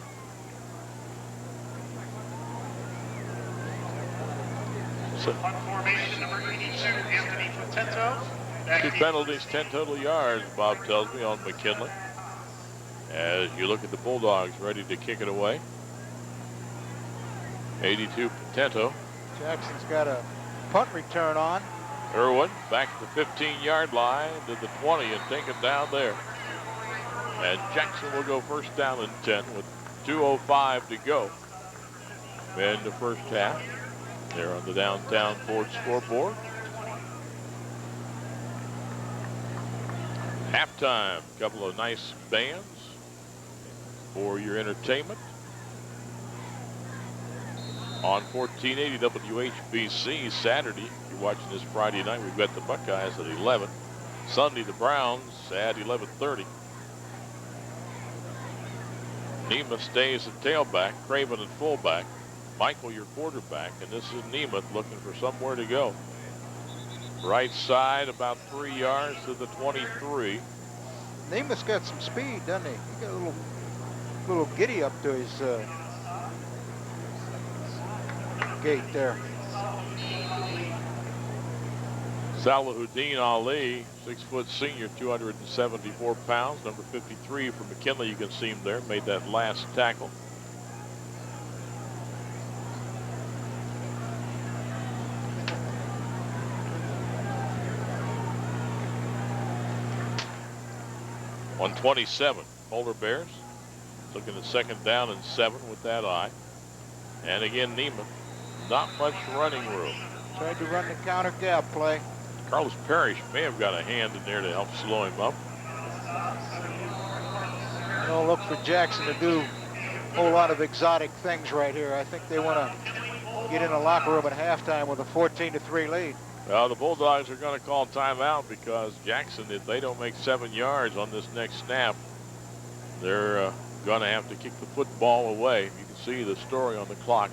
So, Punt formation, number 82, Anthony Potento. 2 penalties, 10 total yards, Bob tells me, on McKinley. As you look at the Bulldogs ready to kick it away. 82 Potento. Jackson's got a punt return on. Irwin back to the 15-yard line to the 20 and take it down there. And Jackson will go first down and 10 with 2:05 to go in the first half. There on the downtown Ford scoreboard. Halftime, a couple of nice bands for your entertainment. On 1480 WHBC Saturday, if you're watching this Friday night, we've got the Buckeyes at 11. Sunday, the Browns at 11:30. Nemeth stays at tailback, Craven at fullback, Michael your quarterback, and this is Nemeth looking for somewhere to go. Right side, about 3 yards to the 23. Nemeth's got some speed, doesn't he? He got a little giddy up to his gate there. Salahuddin Ali, 6-foot senior, 274 pounds. Number 53 for McKinley, you can see him there, made that last tackle. On 27, Polar Bears looking at 2nd down and 7 with that eye. And again, Nemeth, not much running room. Tried to run the counter gap play. Carlos Parrish may have got a hand in there to help slow him up. Don't look for Jackson to do a whole lot of exotic things right here. I think they want to get in the locker room at halftime with a 14-3 lead. Well, the Bulldogs are going to call timeout because Jackson, if they don't make 7 yards on this next snap, they're going to have to kick the football away. You can see the story on the clock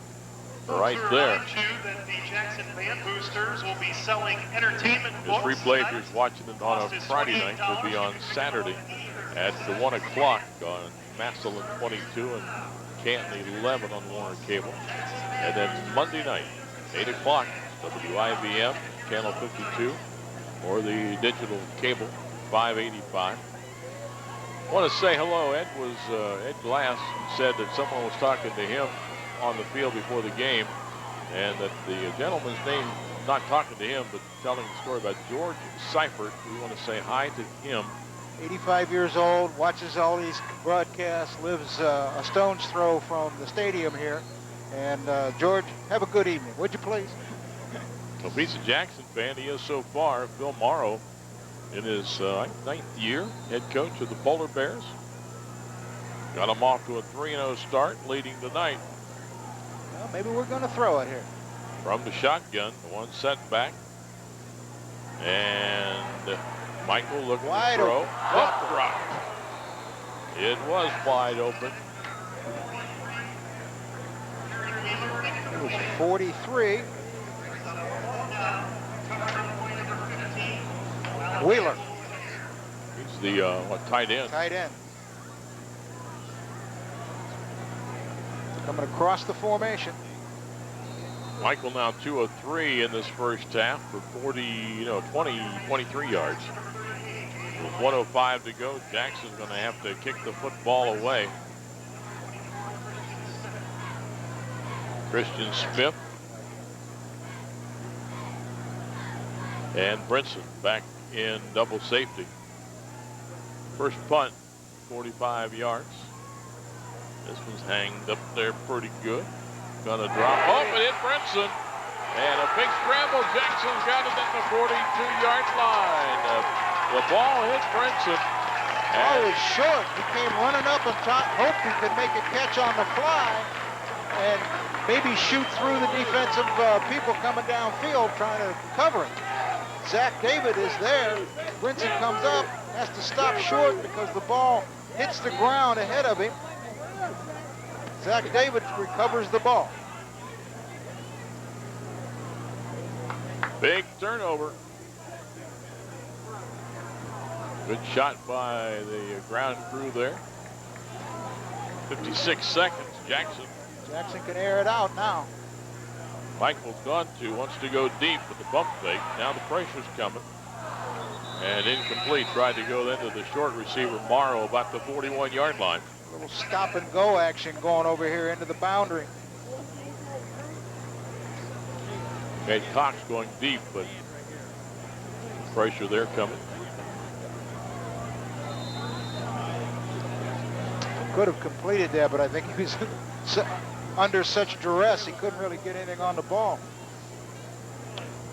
right there. That the Jackson Band Boosters will be selling entertainment books. This replay, if you're watching it on a Friday night, will be on Saturday at the 1 o'clock on Massillon 22 and Canton 11 on Warner Cable. And then Monday night, 8 o'clock, WIVM, Channel 52, or the digital cable 585. I want to say hello. Ed Glass said that someone was talking to him on the field before the game, and that the gentleman's name, not talking to him, but telling the story about George Seifert. We want to say hi to him. 85 years old, watches all these broadcasts, lives a stone's throw from the stadium here. And George, have a good evening, would you please? Well, if he's a Jackson fan, he is so far. Phil Morrow, in his 9th year, head coach of the Polar Bears. Got him off to a 3-0 start, leading tonight. Well, maybe we're going to throw it here. From the shotgun, one setback. And Michael looking wide to throw. Open. Up drop. It was wide open. It was 43. Wheeler. He's the tight end. Tight end. Coming across the formation. Michael now 2 of 3 in this first half for 23 yards. With 1:05 to go, Jackson's going to have to kick the football away. Christian Smith and Brinson back in double safety. First punt, 45 yards. This one's hanged up there pretty good. Gonna drop. Oh, it hit Brinson. And a big scramble. Jackson's got it at the 42-yard line. The ball hit Brinson. Oh, it's short. He came running up and hoped he could make a catch on the fly and maybe shoot through the defensive people coming downfield trying to cover him. Zach David is there. Brinson comes up, has to stop short because the ball hits the ground ahead of him. Zach David recovers the ball. Big turnover. Good shot by the ground crew there. 56 seconds, Jackson. Jackson can air it out now. Michael's wants to go deep with the bump fake. Now the pressure's coming. And incomplete. Tried to go then to the short receiver, Morrow, about the 41-yard line. A little stop and go action going over here into the boundary. Ed Cox going deep, but pressure there coming. Could have completed that, but I think he was under such duress he couldn't really get anything on the ball.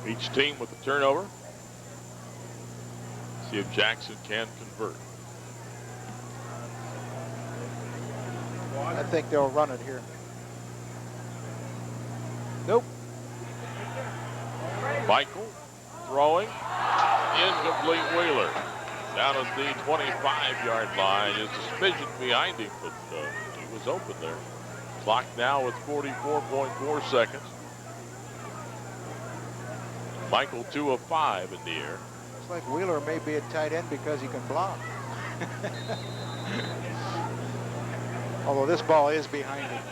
Each team with the turnover. See if Jackson can convert. I think they'll run it here. Nope. Michael throwing. Incomplete. Wheeler down at the 25-yard line. Just a smidgen behind him, but he was open there. Clock now with 44.4 seconds. Michael 2 of 5 in the air. Looks like Wheeler may be a tight end because he can block. Although this ball is behind him.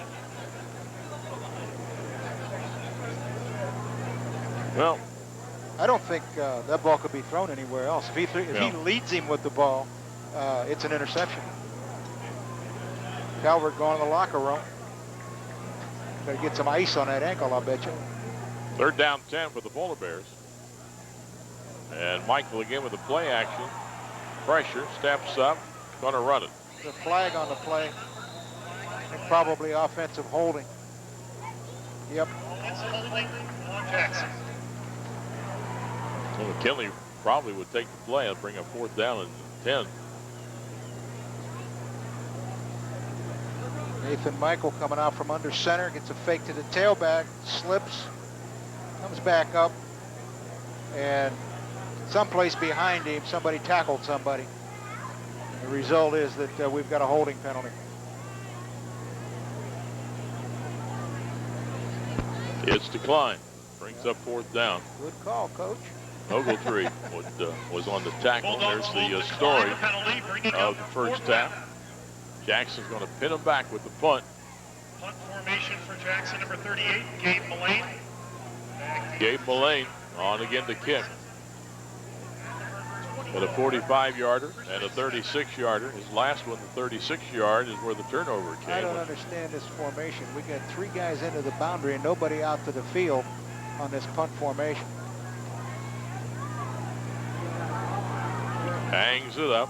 Well, I don't think that ball could be thrown anywhere else. If he leads him with the ball, it's an interception. Calvert going to the locker room. Got to get some ice on that ankle, I'll bet you. 3rd down 10 for the Polar Bears. And Michael again with the play action. Pressure, steps up, going to run it. The flag on the play. And probably offensive holding. Yep. Holding on Jackson. Well, McKinley probably would take the play and bring a 4th down and 10. Nathan Michael coming out from under center, gets a fake to the tailback, slips, comes back up, and someplace behind him, somebody tackled somebody. The result is that we've got a holding penalty. It's declined. Brings up 4th down. Good call, Coach. Ogletree was on the tackle. There's the story of the first half. Jackson's going to pin him back with the punt. Punt formation for Jackson, number 38, Gabe Mullane. Gabe Mullane on again to kick. With a 45-yarder and a 36-yarder. His last one, the 36-yard, is where the turnover came. I don't understand this formation. We got 3 guys into the boundary and nobody out to the field on this punt formation. Hangs it up.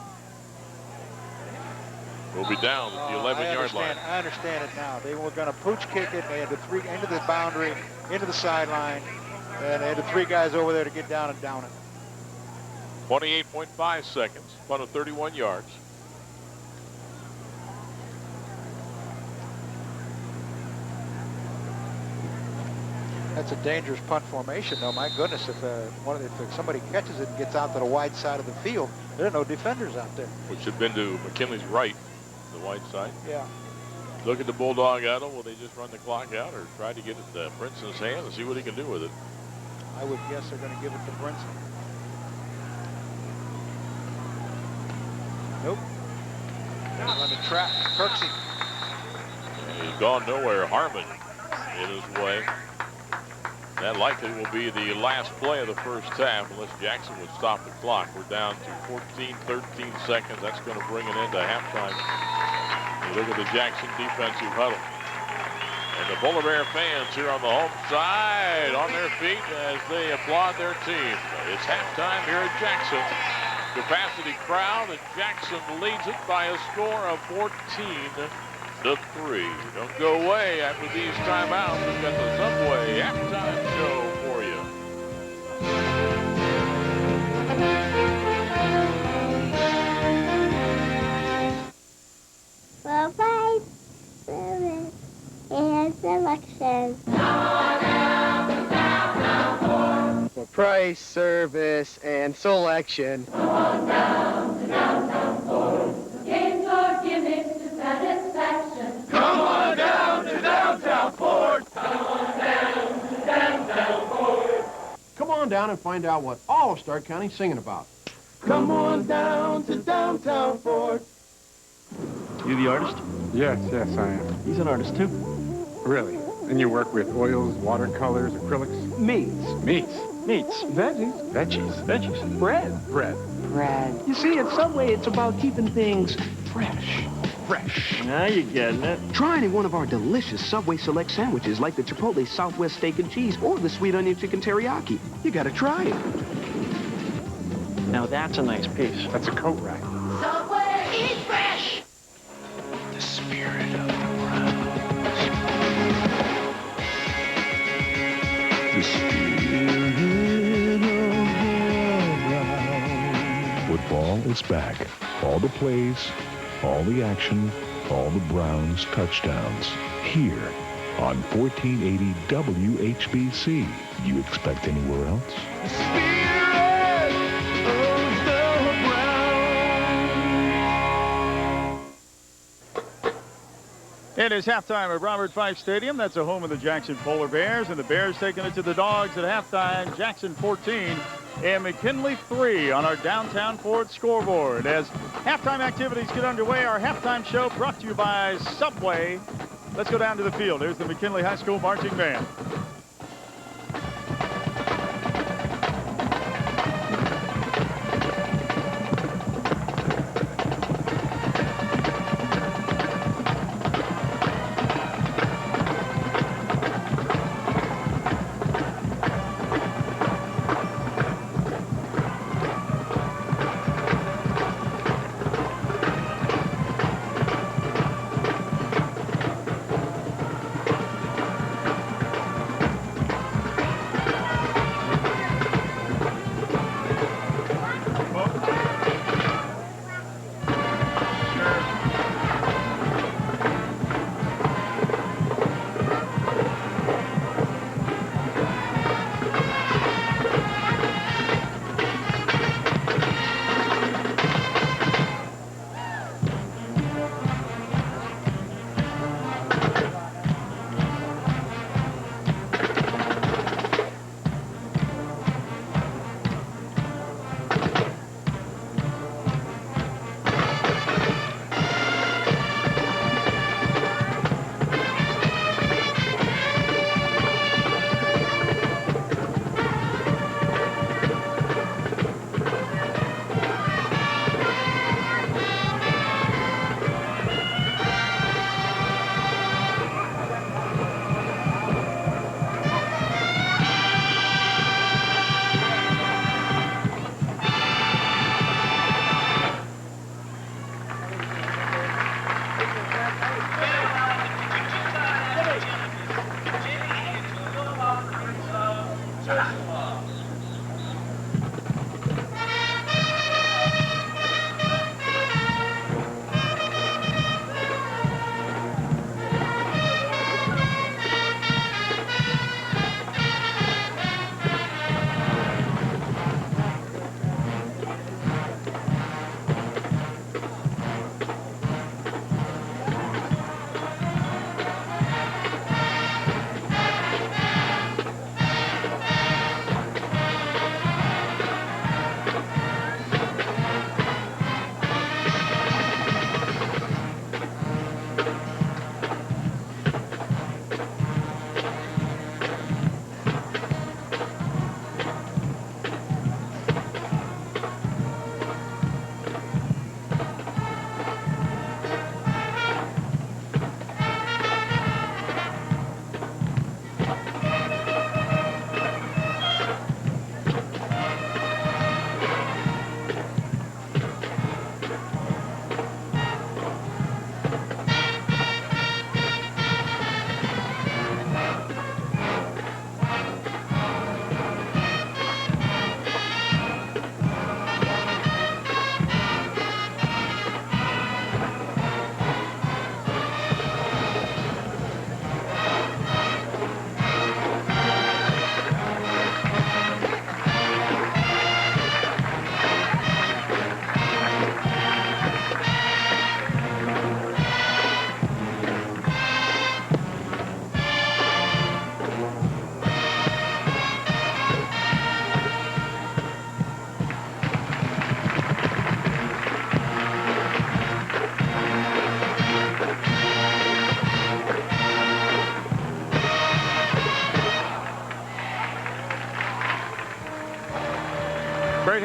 We'll be down at the 11-yard line. I understand it now. They were going to pooch kick it. They had the 3 into the boundary, into the sideline, and they had the 3 guys over there to get down and down it. 28.5 seconds. Punt of 31 yards. That's a dangerous punt formation, though. My goodness, if somebody catches it and gets out to the wide side of the field, there are no defenders out there. Which had been to McKinley's right, the wide side. Yeah. Look at the Bulldog idle. Will they just run the clock out or try to get it to Brinson's hand and see what he can do with it? I would guess they're going to give it to Brinson. Nope. On the trap, Kirksey. He's gone nowhere. Harmon in his way. That likely will be the last play of the first half unless Jackson would stop the clock. We're down to 13 seconds. That's going to bring it into halftime. You look at the Jackson defensive huddle. And the Polar Bear fans here on the home side on their feet as they applaud their team. It's halftime here at Jackson. Capacity crowd, and Jackson leads it by a score of 14-3. Don't go away after these timeouts. We've got the Subway halftime show for you. For price, service, and selection. For price, service, and selection. Come on down to downtown Ford. Games or gimmicks to satisfaction. Come on down to downtown Ford. Come on down to downtown Ford. Come on down and find out what all of Stark County's singing about. Come on down to downtown Ford. You the artist? Yes, I am. He's an artist too. Really? And you work with oils, watercolors, acrylics? Meats. Meats. Meats. Veggies. Veggies. Veggies. Bread. Bread. Bread. You see, at Subway, it's about keeping things fresh. Fresh. Now you're getting it. Try any one of our delicious Subway Select sandwiches like the Chipotle Southwest Steak and Cheese or the Sweet Onion Chicken Teriyaki. You gotta try it. Now that's a nice piece. That's a coat rack. Subway, eat fresh. The spirit of the Browns. The spirit of the Browns. Football is back. All the plays, all the action, all the Browns touchdowns. Here on 1480 WHBC. You expect anywhere else? It is halftime at Robert Fife Stadium. That's the home of the Jackson Polar Bears, and the Bears taking it to the Dogs at halftime. Jackson 14 and McKinley 3 on our Downtown Ford scoreboard. As halftime activities get underway, our halftime show brought to you by Subway. Let's go down to the field. Here's the McKinley High School marching band.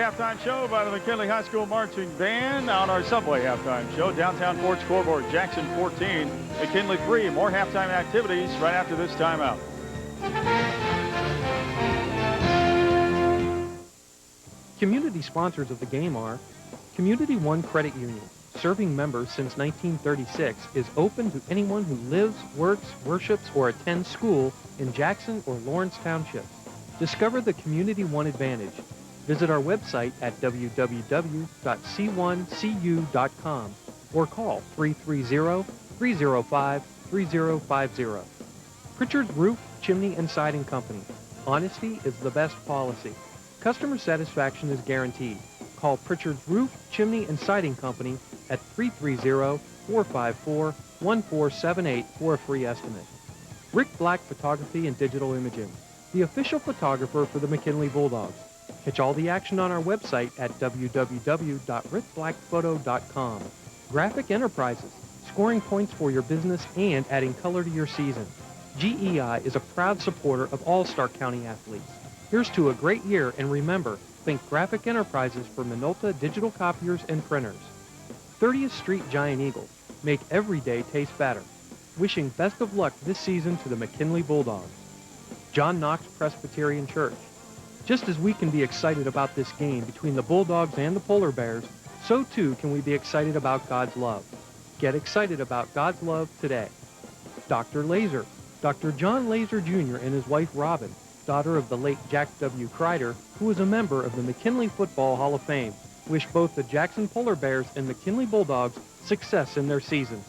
halftime show by the McKinley High School Marching Band on our Subway halftime show. Downtown Ford scoreboard, Jackson 14, McKinley 3. More halftime activities right after this timeout. Community sponsors of the game are Community One Credit Union, serving members since 1936, is open to anyone who lives, works, worships, or attends school in Jackson or Lawrence Townships. Discover the Community One Advantage. Visit our website at www.c1cu.com or call 330-305-3050. Pritchard's Roof, Chimney, and Siding Company. Honesty is the best policy. Customer satisfaction is guaranteed. Call Pritchard's Roof, Chimney, and Siding Company at 330-454-1478 for a free estimate. Rick Black Photography and Digital Imaging, the official photographer for the McKinley Bulldogs. Catch all the action on our website at www.rickblackphoto.com. Graphic Enterprises, scoring points for your business and adding color to your season. GEI is a proud supporter of all Stark County athletes. Here's to a great year, and remember, think Graphic Enterprises for Minolta digital copiers and printers. 30th Street Giant Eagles, make every day taste better. Wishing best of luck this season to the McKinley Bulldogs. John Knox Presbyterian Church. Just as we can be excited about this game between the Bulldogs and the Polar Bears, so too can we be excited about God's love. Get excited about God's love today. Dr. Laser. Dr. John Laser Jr. and his wife Robin, daughter of the late Jack W. Kreider, who is a member of the McKinley Football Hall of Fame, wish both the Jackson Polar Bears and McKinley Bulldogs success in their seasons.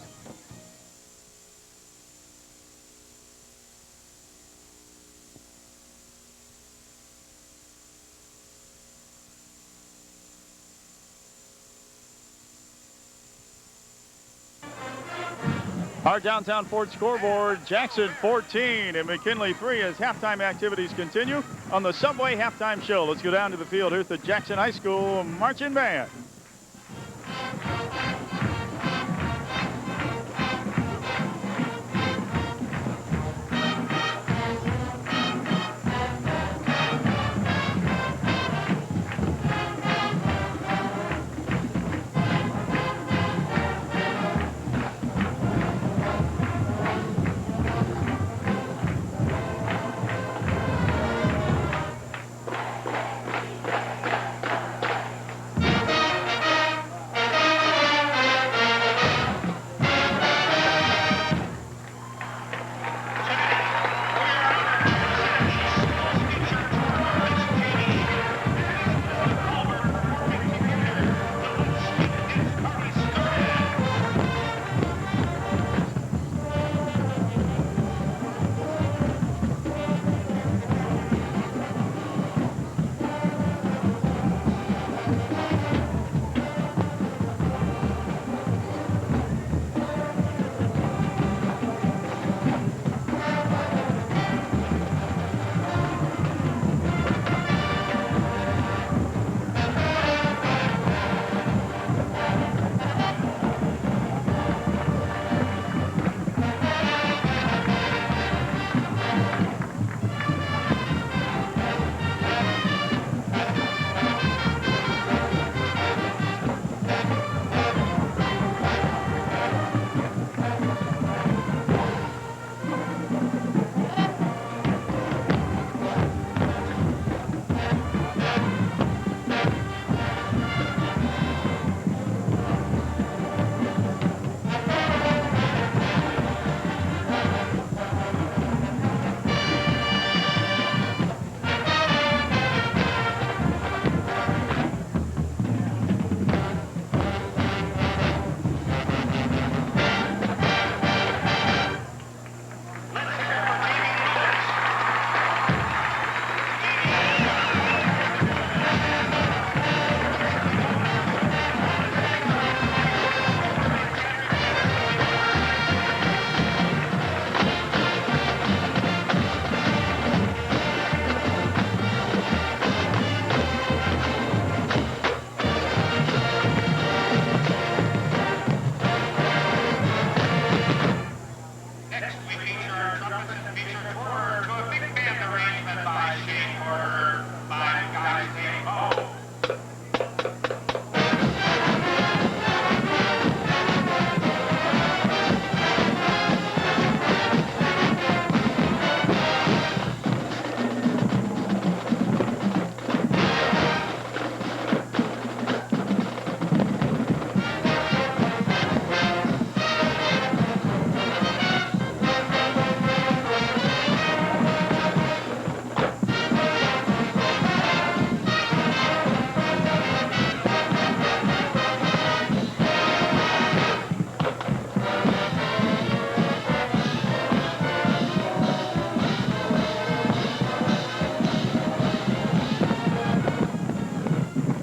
Our downtown Ford scoreboard, Jackson 14 and McKinley 3 as halftime activities continue on the Subway halftime show. Let's go down to the field. Here's the Jackson High School Marching Band.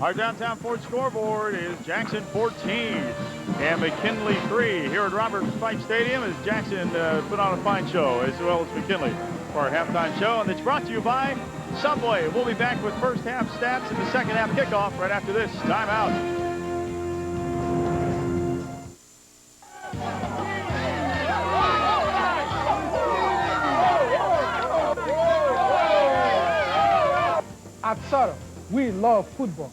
Our downtown Ford scoreboard is Jackson 14 and McKinley 3. Here at Robert Fife Stadium as Jackson put on a fine show, as well as McKinley, for our halftime show. And it's brought to you by Subway. We'll be back with first half stats and the second half kickoff right after this timeout. At Sutter, we love football.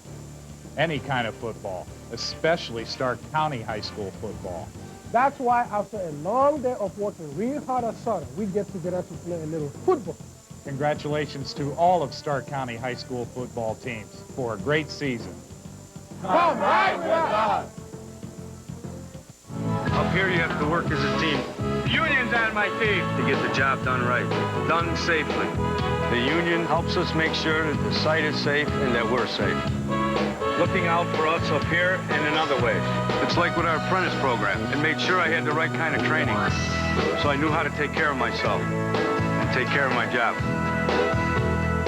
Any kind of football, especially Stark County High School football. That's why after a long day of working real hard at Sutter, we get together to play a little football. Congratulations to all of Stark County High School football teams for a great season. Come right with us. Up here, you have to work as a team. The union's on my team to get the job done right, done safely. The union helps us make sure that the site is safe and that we're safe. Looking out for us up here and in other ways. It's like with our apprentice program. It made sure I had the right kind of training, so I knew how to take care of myself and take care of my job.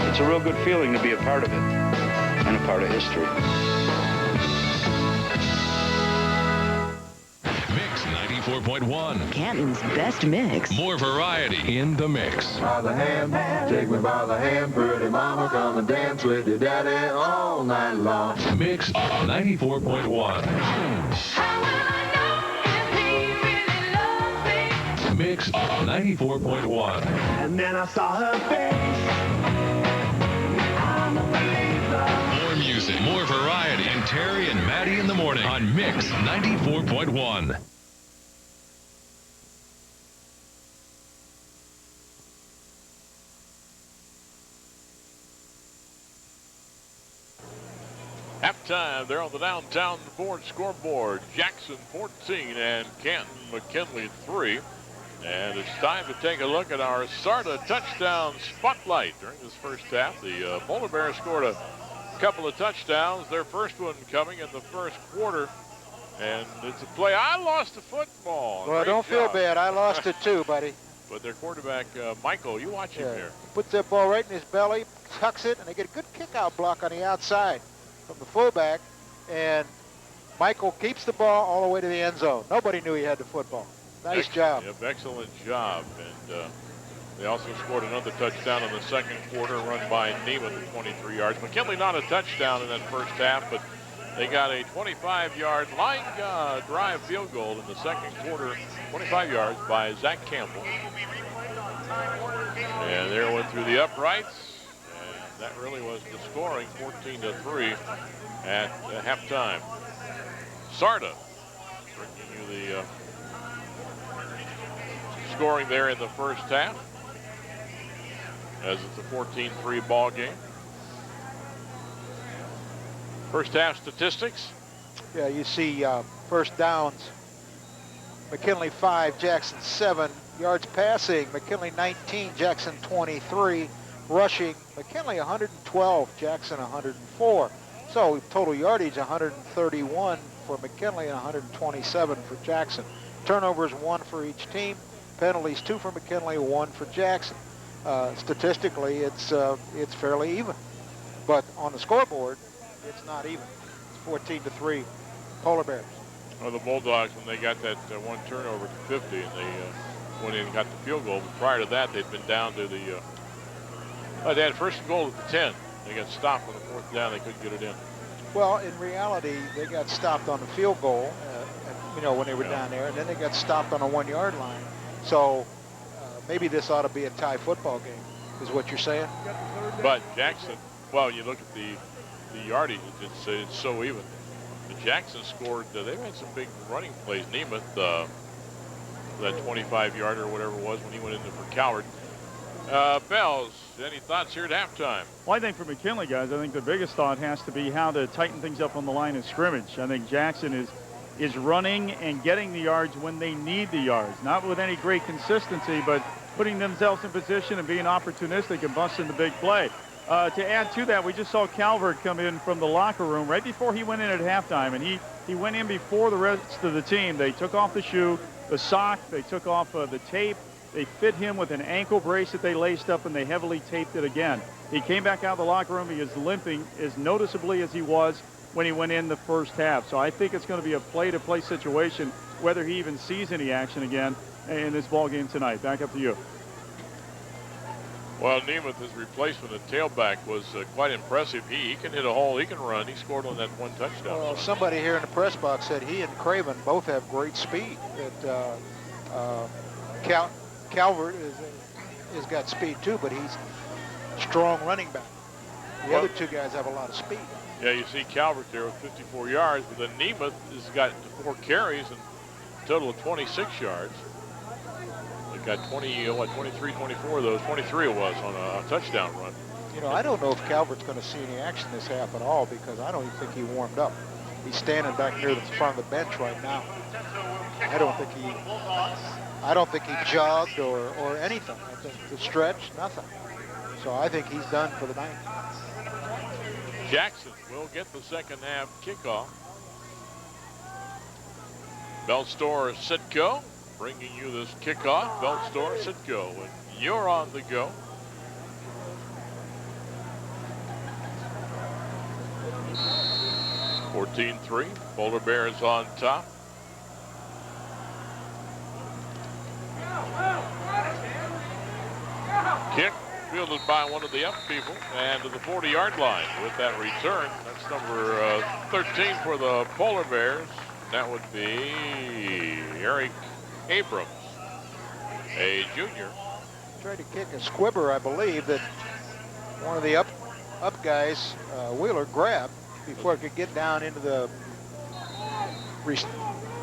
It's a real good feeling to be a part of it and a part of history. Mix 94.1. Canton's best mix. More variety in the mix. By the hand, take me by the hand, pretty mama, come and dance with your daddy all night long. Mix 94.1. Mix 94.1. And then I saw her face. I'm a believer. More music, more variety, and Terry and Maddie in the morning on Mix 94.1. Halftime, they're on the downtown Ford scoreboard. Jackson 14 and Canton McKinley 3. And it's time to take a look at our SARTA touchdown spotlight during this first half. The Polar Bears scored a couple of touchdowns, their first one coming in the first quarter. And it's a play. I lost the football. Well, don't feel bad. I lost it too, buddy. But their quarterback, Michael, you watch him there. Puts that ball right in his belly, tucks it, and they get a good kick-out block on the outside from the fullback. And Michael keeps the ball all the way to the end zone. Nobody knew he had the football. Nice job. Yep, excellent job. And they also scored another touchdown in the second quarter, run by Neiman at 23 yards. McKinley not a touchdown in that first half, but they got a 25-yard line drive field goal in the second quarter, 25 yards by Zach Campbell. And there went through the uprights, and that really was the scoring, 14-3 at halftime. SARTA bringing you the scoring there in the first half, as it's a 14-3 ball game. First half statistics. Yeah, you see first downs. McKinley 5, Jackson 7. Yards passing, McKinley 19, Jackson 23. Rushing, McKinley 112, Jackson 104. So total yardage 131 for McKinley and 127 for Jackson. Turnovers 1 for each team. Penalties 2 for McKinley, 1 for Jackson. Statistically, it's fairly even. But on the scoreboard, it's not even. It's 14-3 Polar Bears. Well, the Bulldogs, when they got that one turnover to 50, and they went in and got the field goal. But prior to that, they'd been down to the, they had first and goal at the 10. They got stopped on the fourth down. They couldn't get it in. Well, in reality, they got stopped on the field goal, when they were down there, and then they got stopped on a 1-yard line. So maybe this ought to be a tie football game, is what you're saying? But Jackson, well, you look at the yardage, it's so even. The Jackson scored, they've had some big running plays. Nemeth, that 25-yarder or whatever it was when he went in there for Coward. Bells, any thoughts here at halftime? Well, I think for McKinley, guys, I think the biggest thought has to be how to tighten things up on the line of scrimmage. I think Jackson is running and getting the yards when they need the yards. Not with any great consistency, but putting themselves in position and being opportunistic and busting the big play. To add to that, we just saw Calvert come in from the locker room right before he went in at halftime, and he went in before the rest of the team. They took off the shoe, the sock, they took off the tape. They fit him with an ankle brace that they laced up, and they heavily taped it again. He came back out of the locker room. He is limping as noticeably as he was when he went in the first half. So I think it's going to be a play-to-play situation, whether he even sees any action again in this ball game tonight. Back up to you. Well, Nemeth, his replacement at tailback, was quite impressive. He can hit a hole, he can run. He scored on that one touchdown. Well, somebody here in the press box said he and Craven both have great speed. That Calvert has got speed too, but he's strong running back. The other two guys have a lot of speed. Yeah, you see Calvert there with 54 yards, but then Nemeth has got 4 carries and a total of 26 yards. They've got 23, 24 of those. 23 it was on a touchdown run. You know, I don't know if Calvert's going to see any action this half at all because I don't even think he warmed up. He's standing back near the front of the bench right now. I don't think he jogged or anything. I think the stretch, nothing. So I think he's done for the night. Jackson will get the second half kickoff. Bell Store Sitco bringing you this kickoff. Bell Store Sitco, and you're on the go. (14-3). Polar Bears on top. Kick fielded by one of the F people and to the 40-yard line with that return. That's number 13 for the Polar Bears. That would be Eric Abrams, a junior. Tried to kick a squibber, I believe, that one of the up guys, Wheeler, grabbed before it could get down into the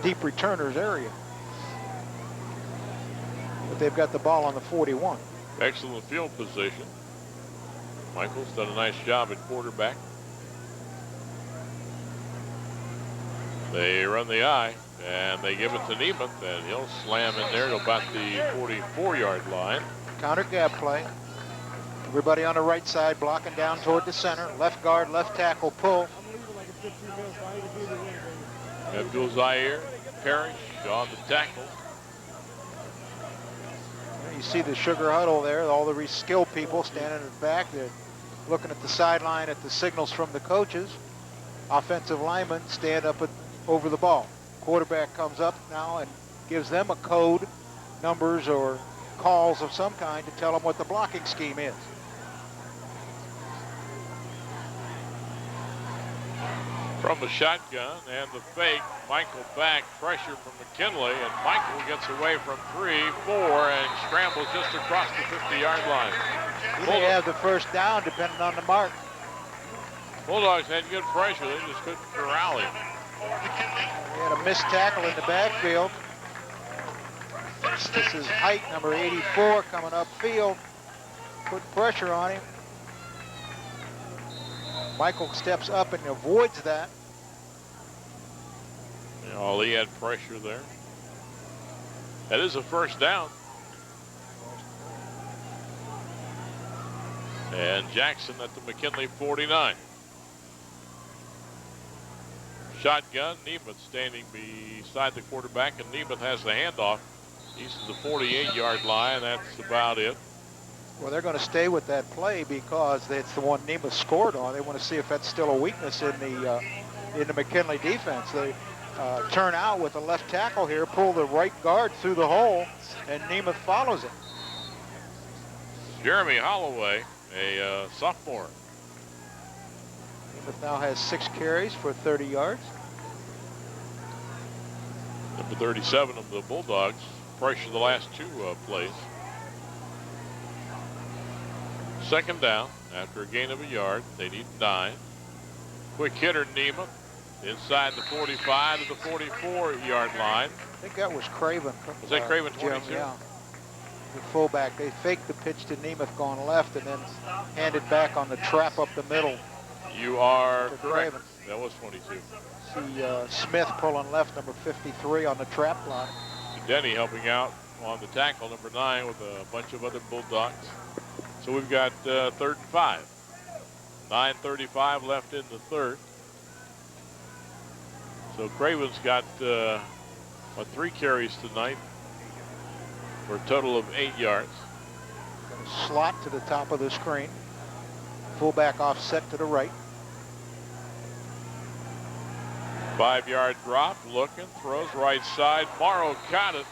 deep returners area. But they've got the ball on the 41. Excellent field position. Michael's done a nice job at quarterback. They run the eye, and they give it to Nemeth, and he'll slam in there to about the 44-yard line. Counter gap play. Everybody on the right side blocking down toward the center. Left guard, left tackle, pull. Abdul Zaire, Parrish on the tackle. You see the sugar huddle there, all the skilled people standing in the back. They're looking at the sideline at the signals from the coaches. Offensive linemen stand up over the ball. Quarterback comes up now and gives them a code, numbers or calls of some kind to tell them what the blocking scheme is. From the shotgun and the fake, Michael back, pressure from McKinley, and Michael gets away from 3, 4, and scrambles just across the 50-yard line. He may have the first down depending on the mark. Bulldogs had good pressure, they just couldn't corral him. He had a missed tackle in the backfield. This is Height, number 84, coming upfield, putting pressure on him. Michael steps up and avoids that. Oh, he had pressure there. That is a first down. And Jackson at the McKinley 49. Shotgun, Nemeth standing beside the quarterback, and Nemeth has the handoff. He's to the 48-yard line. That's about it. Well, they're going to stay with that play because it's the one Nemeth scored on. They want to see if that's still a weakness in the McKinley defense. They turn out with the left tackle here, pull the right guard through the hole, and Nemeth follows it. Jeremy Holloway, a sophomore. Nemeth now has 6 carries for 30 yards. Number 37 of the Bulldogs pressured the last 2 plays. Second down after a gain of a yard. They need 9. Quick hitter Nemeth inside the 45 to the 44-yard line. I think that was Craven. Was that Craven 22? Yeah. The fullback. They faked the pitch to Nemeth going left and then handed back on the trap up the middle. You are correct. Craven. That was 22. See Smith pulling left, number 53 on the trap line. Denny helping out on the tackle, number 9, with a bunch of other Bulldogs. So we've got 3rd and 5. 9:35 left in the third. So Craven's got 3 carries tonight for a total of 8 yards. Slot to the top of the screen. Fullback offset to the right. 5-yard drop, looking, throws right side. Morrow caught it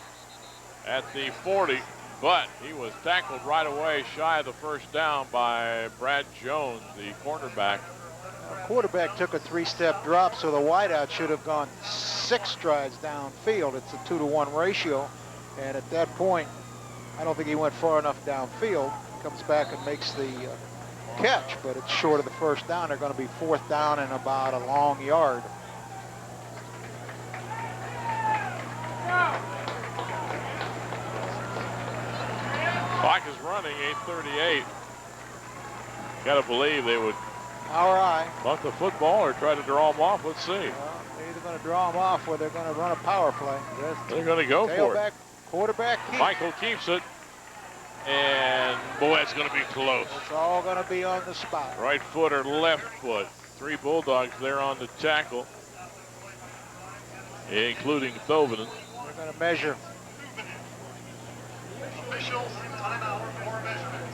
at the 40, but he was tackled right away shy of the first down by Brad Jones, the cornerback. The quarterback took a 3-step drop, so the wideout should have gone 6 strides downfield. It's a 2-to-1 ratio, and at that point, I don't think he went far enough downfield. Comes back and makes the catch, but it's short of the first down. They're going to be 4th down and about a long yard. Clock is running, 8:38. Got to believe they would bunt the football or try to draw them off. Let's see. Well, they're either going to draw them off or they're going to run a power play. They're going to go for it. Quarterback keeps. Michael keeps it. And, boy, it's going to be close. It's all going to be on the spot. Right foot or left foot. 3 Bulldogs there on the tackle, including Thovinen. They're going to measure. Officials, timeout for measurement.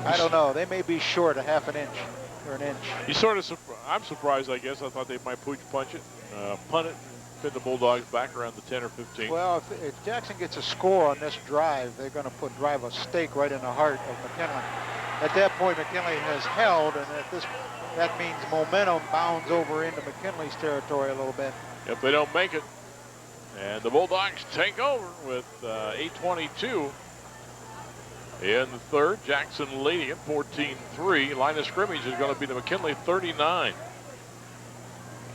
I don't know. They may be short a half an inch or an inch. You sort of, I'm surprised, I guess. I thought they might punch it, punt it, and pin the Bulldogs back around the 10 or 15. Well, if Jackson gets a score on this drive, they're going to drive a stake right in the heart of McKinley. At that point, McKinley has held, and that means momentum bounds over into McKinley's territory a little bit. If they don't make it, and the Bulldogs take over with 8:22 in the third. Jackson leading it 14-3. Line of scrimmage is going to be the McKinley 39.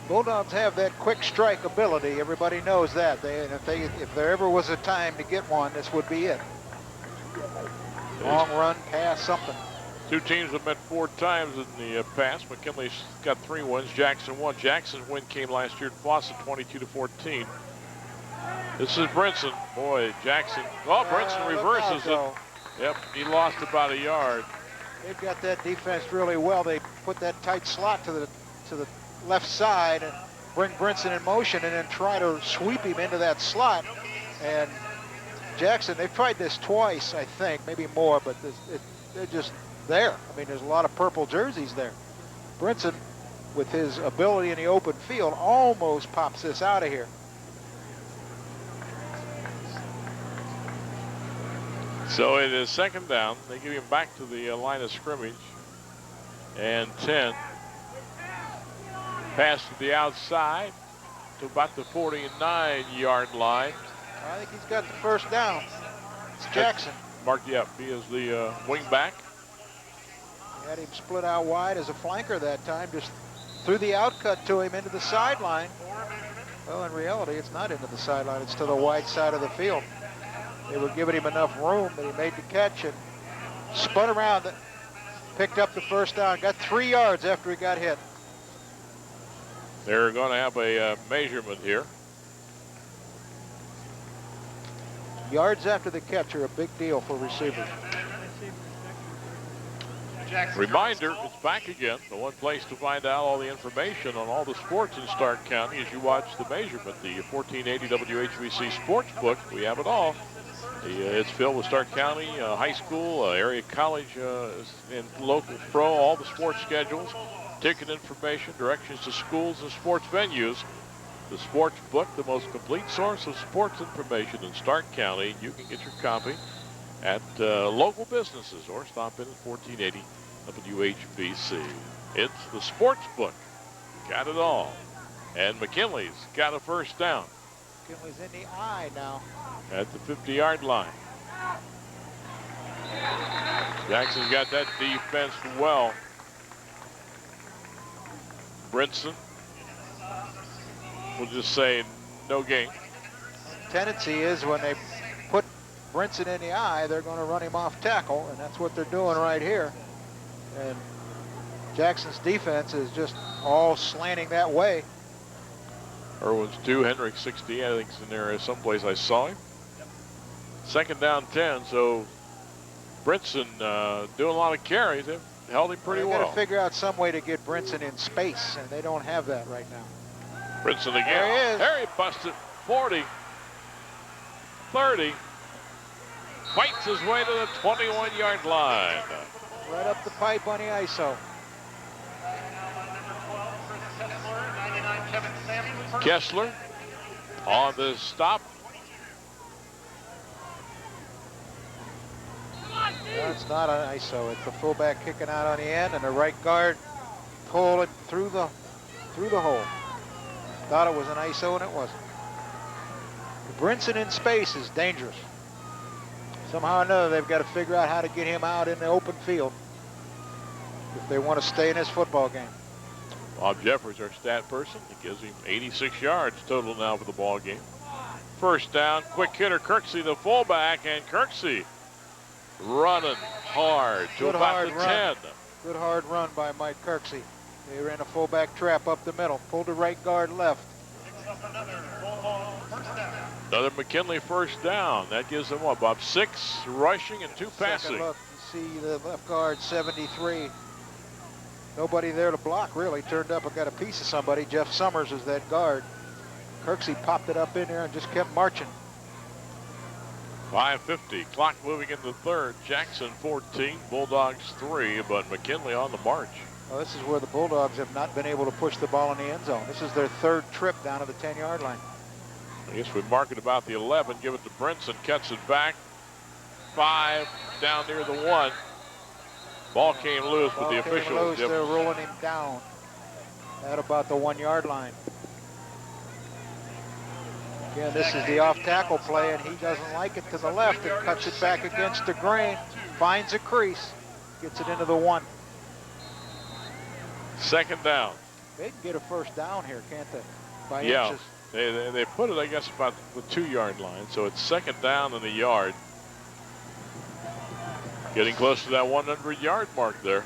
Bulldogs have that quick strike ability. Everybody knows that. If there ever was a time to get one, this would be it. Long run, pass, something. 2 teams have met 4 times in the past. McKinley's got 3 wins. Jackson 1. Jackson's win came last year at Fawcett, 22-14. This is Brinson. Boy, Jackson. Oh, Brinson reverses it. Yep, he lost about a yard. They've got that defense really well. They put that tight slot to the left side and bring Brinson in motion and then try to sweep him into that slot. And Jackson, they've tried this twice, I think, maybe more, but they're just there. I mean, there's a lot of purple jerseys there. Brinson, with his ability in the open field, almost pops this out of here. So it is 2nd down. They give him back to the line of scrimmage. And 10. Pass to the outside to about the 49-yard line. I think he's got the first down. It's Jackson. Mark, yep, he is the wing back. He had him split out wide as a flanker that time, just threw the outcut to him into the sideline. Well, in reality, it's not into the sideline. It's to the wide side of the field. They were giving him enough room, but he made the catch and spun around, picked up the first down, got 3 yards after he got hit. They're going to have a measurement here. Yards after the catch are a big deal for receivers. Reminder, it's back again. The one place to find out all the information on all the sports in Stark County as you watch the measurement, the 1480 WHBC Sports Book. We have it all. It's filled with Stark County, high school, area college, and local pro, all the sports schedules, ticket information, directions to schools and sports venues. The Sports Book, the most complete source of sports information in Stark County. You can get your copy at local businesses or stop in at 1480 WHBC. It's the Sports Book. Got it all. And McKinley's got a first down. McKinley's in the eye now. At the 50-yard line. Jackson's got that defense well. Brinson, we'll just say no gain. Tendency is when they put Brinson in the eye, they're going to run him off tackle, and that's what they're doing right here. And Jackson's defense is just all slanting that way. Irwin's 2, Hendricks 60, I think it's in there someplace I saw him. 2nd down 10, so Brinson doing a lot of carries. They've held him pretty well. They've got to figure out some way to get Brinson in space, and they don't have that right now. Brinson again. There he is. There he busted. 40, 30. Fights his way to the 21-yard line. Right up the pipe on the ISO. Kessler on the stop. That's not an ISO. It's the fullback kicking out on the end, and the right guard pull it through the hole. Thought it was an ISO, and it wasn't. Brinson in space is dangerous. Somehow or another, they've got to figure out how to get him out in the open field if they want to stay in this football game. Bob Jeffers, our stat person, it gives him 86 yards total now for the ball game. First down, quick hitter Kirksey, the fullback, and Kirksey running hard to about the 10. Good hard run by Mike Kirksey. They ran a fullback trap up the middle, pulled the right guard left. Another McKinley first down. That gives them what, Bob? 6 rushing and 2 passing. Second look, you see the left guard, 73. Nobody there to block, really. Turned up and got a piece of somebody. Jeff Summers is that guard. Kirksey popped it up in there and just kept marching. 5:50. Clock moving into the third. Jackson 14, Bulldogs 3, but McKinley on the march. Well, this is where the Bulldogs have not been able to push the ball in the end zone. This is their third trip down to the 10-yard line. I guess we mark it about the 11. Give it to Brinson. Cuts it back. 5 down near the 1. Ball came loose, but the officials. They're rolling him down at about the 1-yard line. Again, this is the off-tackle play, and he doesn't like it to the left and cuts it back against the grain, finds a crease, gets it into the 1. Second down. They can get a first down here, can't they? By yeah, inches. they put it, I guess, about the 2-yard line, so it's second down and a yard. Getting close to that 100-yard mark there.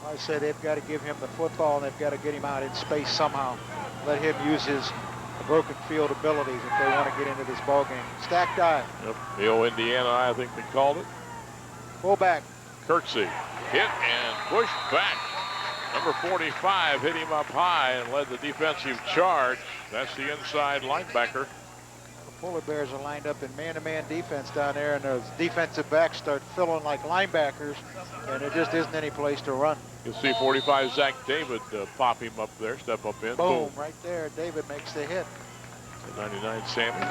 I say they've got to give him the football, and they've got to get him out in space somehow. Let him use his broken field abilities if they want to get into this ball game. Stacked eye. Yep, the old Indiana eye, I think they called it. Fullback. Kirksey hit and pushed back. Number 45 hit him up high and led the defensive charge. That's the inside linebacker. The Polar Bears are lined up in man-to-man defense down there, and those defensive backs start filling like linebackers, and there just isn't any place to run. You'll see 45 Zach David pop him up there, step up in. Boom, right there. David makes the hit. 99 Sammy.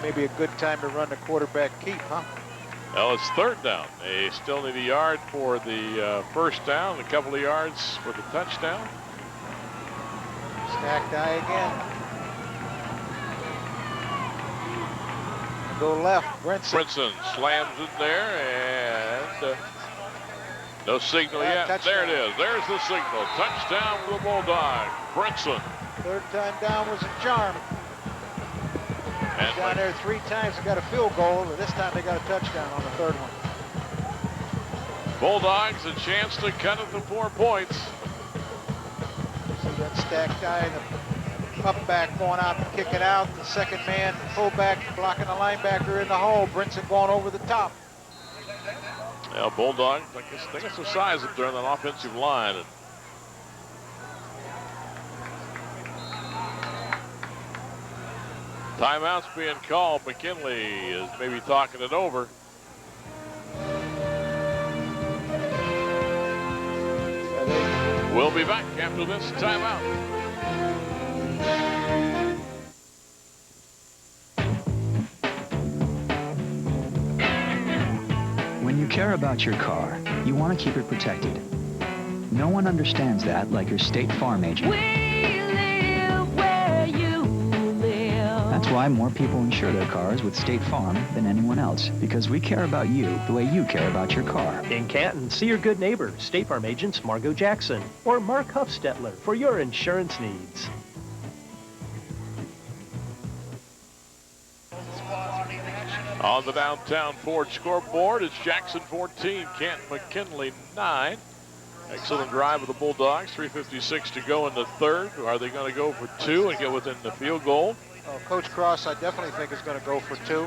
Maybe a good time to run the quarterback keep, huh? Well, it's third down. They still need a yard for the first down, a couple of yards for the touchdown. Stacked eye again. Go left, Brinson. Brinson slams it there, and no signal yet. Touchdown. There it is. There's the signal. Touchdown for the Bulldogs. Brinson. Third time down was a charm. And down there 3 times and got a field goal, but this time they got a touchdown on the third one. Bulldogs a chance to cut it to 4 points. See that stacked eye, the up back going out and kick it out. The second man, fullback, blocking the linebacker in the hole. Brinson going over the top. Yeah, Bulldogs, I guess they got some size up there on that offensive line. And timeout's being called. McKinley is maybe talking it over. We'll be back after this timeout. When you care about your car, you want to keep it protected. No one understands that like your State Farm agent. We live where you live. That's why more people insure their cars with State Farm than anyone else, because we care about you the way you care about your car. In Canton, see your good neighbor, State Farm agents Margot Jackson or Mark Huffstetler for your insurance needs. On the downtown Ford scoreboard, it's Jackson 14, Canton McKinley 9. Excellent drive of the Bulldogs, 3:56 to go in the third. Are they going to go for 2 and get within the field goal? Coach Cross, I definitely think, is going to go for 2.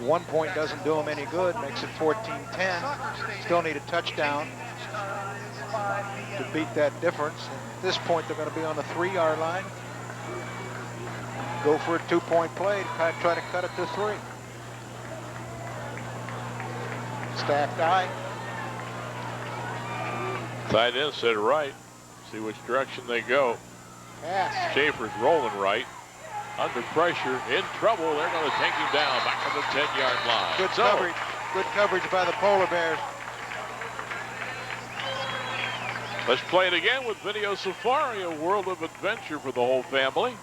1 point doesn't do them any good, makes it 14-10. Still need a touchdown to beat that difference. At this point, they're going to be on the 3-yard line. Go for a 2-point play to try to cut it to 3. Stacked eye. Tight end said right. See which direction they go. Pass. Schaefer's rolling right. Under pressure, in trouble. They're going to take him down back to the 10-yard line. Good coverage. Good coverage by the Polar Bears. Let's play it again with Video Safari, a world of adventure for the whole family.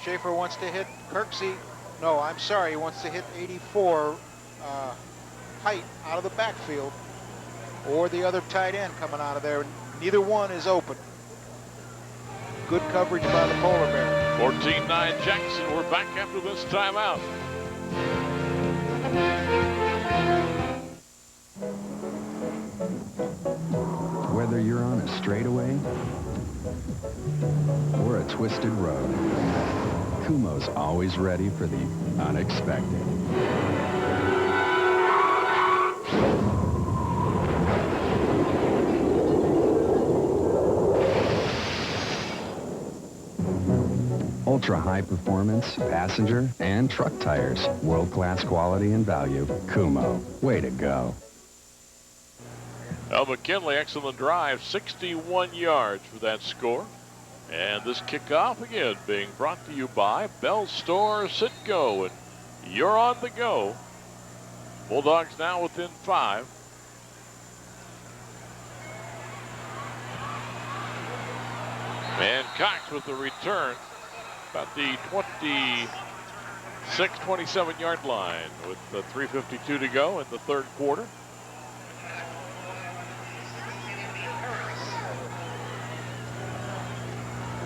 Schaefer wants to hit Kirksey. No, I'm sorry. He wants to hit 84 height out of the backfield, or the other tight end coming out of there. Neither one is open. Good coverage by the Polar Bear. 14-9 Jackson. We're back after this timeout. Whether you're on a straightaway or a twisted road, Kumo's always ready for the unexpected. Ultra-high performance, passenger, and truck tires. World-class quality and value. Kumo. Way to go. McKinley, excellent drive. 61 yards for that score. And this kickoff again being brought to you by Bell Store Citgo. And you're on the go. Bulldogs now within 5. And Cox with the return. About the 26, 27-yard line with 3:52 to go in the third quarter.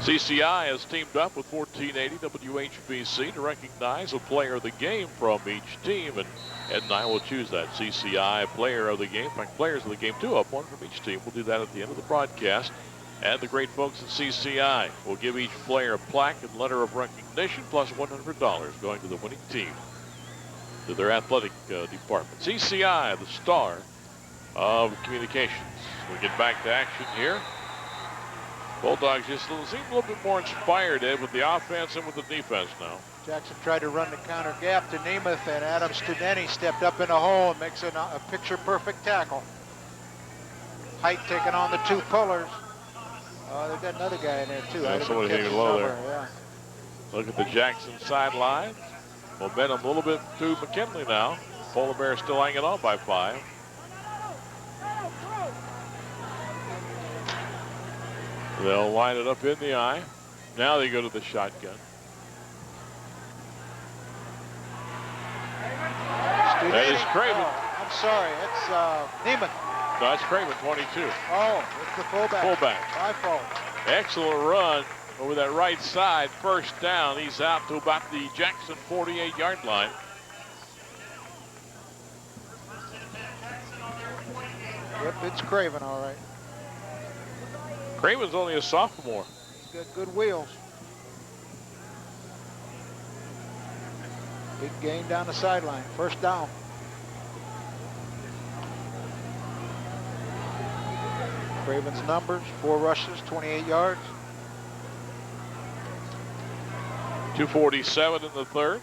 CCI has teamed up with 1480 WHBC to recognize a player of the game from each team, and Ed and I will choose that CCI player of the game. In fact, players of the game, 2 up, 1 from each team. We'll do that at the end of the broadcast. And the great folks at CCI will give each player a plaque and letter of recognition plus $100 going to the winning team, to their athletic department. CCI, the star of communications. We get back to action here. Bulldogs just seem a little bit more inspired, Ed, with the offense and with the defense now. Jackson tried to run the counter gap to Nemeth, and Adam Studeni stepped up in the hole and makes a picture-perfect tackle. Height taking on the 2 pullers. They've got another guy in there, too. Yeah, someone hitting low there. Yeah. Look at the Jackson sideline. Momentum a little bit to McKinley now. Polar Bears still hanging on by 5. They'll line it up in the eye. Now they go to the shotgun. That is Craven. I'm sorry, it's Nemeth. No, that's Craven, 22. Oh, it's the fullback. Fullback. My fault. Excellent run over that right side. First down. He's out to about the Jackson 48-yard line. Yep, it's Craven, all right. Craven's only a sophomore. He's got good wheels. Big gain down the sideline. First down. Craven's numbers, 4 rushes, 28 yards. 2:47 in the third.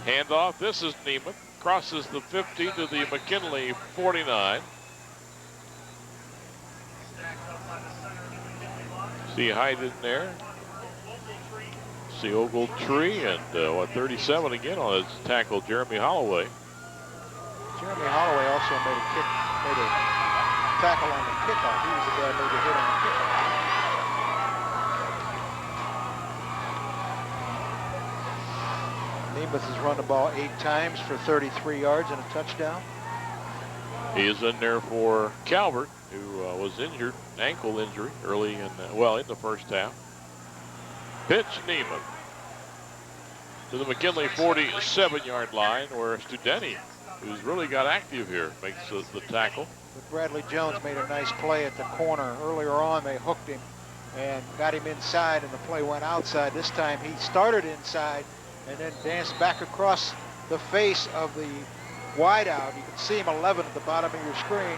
Handoff. This is Nemeth. Crosses the 50 to the McKinley 49. See Hyde in there. See Ogletree and 37 again on his tackle, Jeremy Holloway. Jeremy Holloway also made a tackle on the kickoff. He was the guy who made a hit on the kickoff. Nemeth has run the ball 8 times for 33 yards and a touchdown. He is in there for Calvert, who was injured, ankle injury, early in the first half. Pitch Nemeth to the McKinley 47-yard line, where Studeni, who's really got active here, makes the tackle. But Bradley Jones made a nice play at the corner. Earlier on, they hooked him and got him inside, and the play went outside. This time, he started inside and then danced back across the face of the wideout. You can see him 11 at the bottom of your screen.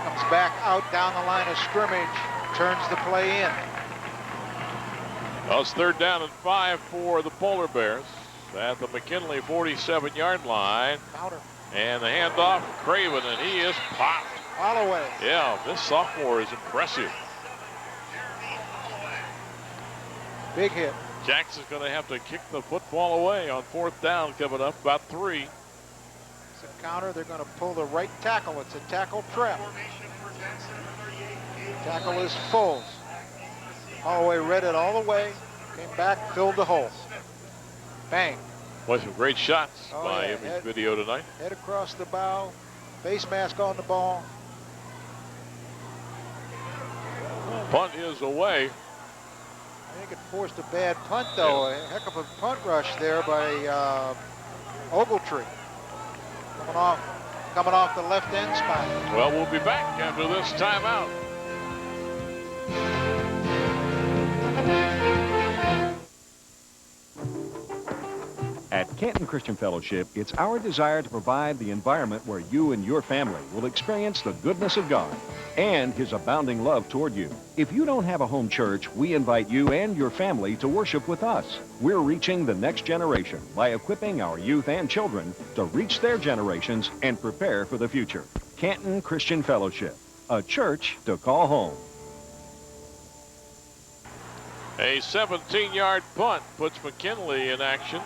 Comes back out down the line of scrimmage, turns the play in. Well, it's 3rd down and 5 for the Polar Bears at the McKinley 47-yard line. Counter. And the handoff, Craven, and he is popped. Holloway. Yeah, this sophomore is impressive. Big hit. Jackson's going to have to kick the football away on 4th down, coming up about 3. It's a counter. They're going to pull the right tackle. It's a tackle trap. Tackle is Foles. Holloway read it all the way, came back, filled the hole. Bang. Boy, some great shots by yeah. Image Video tonight. Head across the bow, face mask on the ball. Punt is away. I think it forced a bad punt, though. Yeah. A heck of a punt rush there by Ogletree. Coming off the left end spot. Well, we'll be back after this timeout. At Canton Christian Fellowship, it's our desire to provide the environment where you and your family will experience the goodness of God and His abounding love toward you. If you don't have a home church, we invite you and your family to worship with us. We're reaching the next generation by equipping our youth and children to reach their generations and prepare for the future. Canton Christian Fellowship, a church to call home. A 17-yard punt puts McKinley in action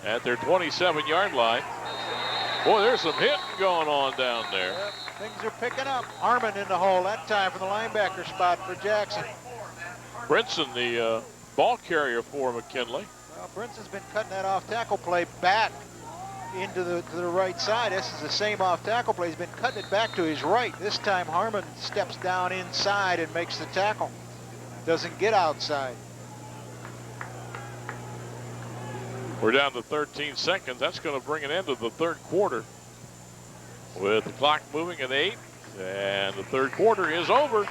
at their 27-yard line. Boy, there's some hitting going on down there. Yep, things are picking up. Harmon in the hole that time for the linebacker spot for Jackson. Brinson, the ball carrier for McKinley. Well, Brinson's been cutting that off tackle play back into to the right side. This is the same off tackle play. He's been cutting it back to his right. This time Harmon steps down inside and makes the tackle. Doesn't get outside. We're down to 13 seconds. That's going to bring an end to the third quarter. With the clock moving at 8, and the third quarter is over.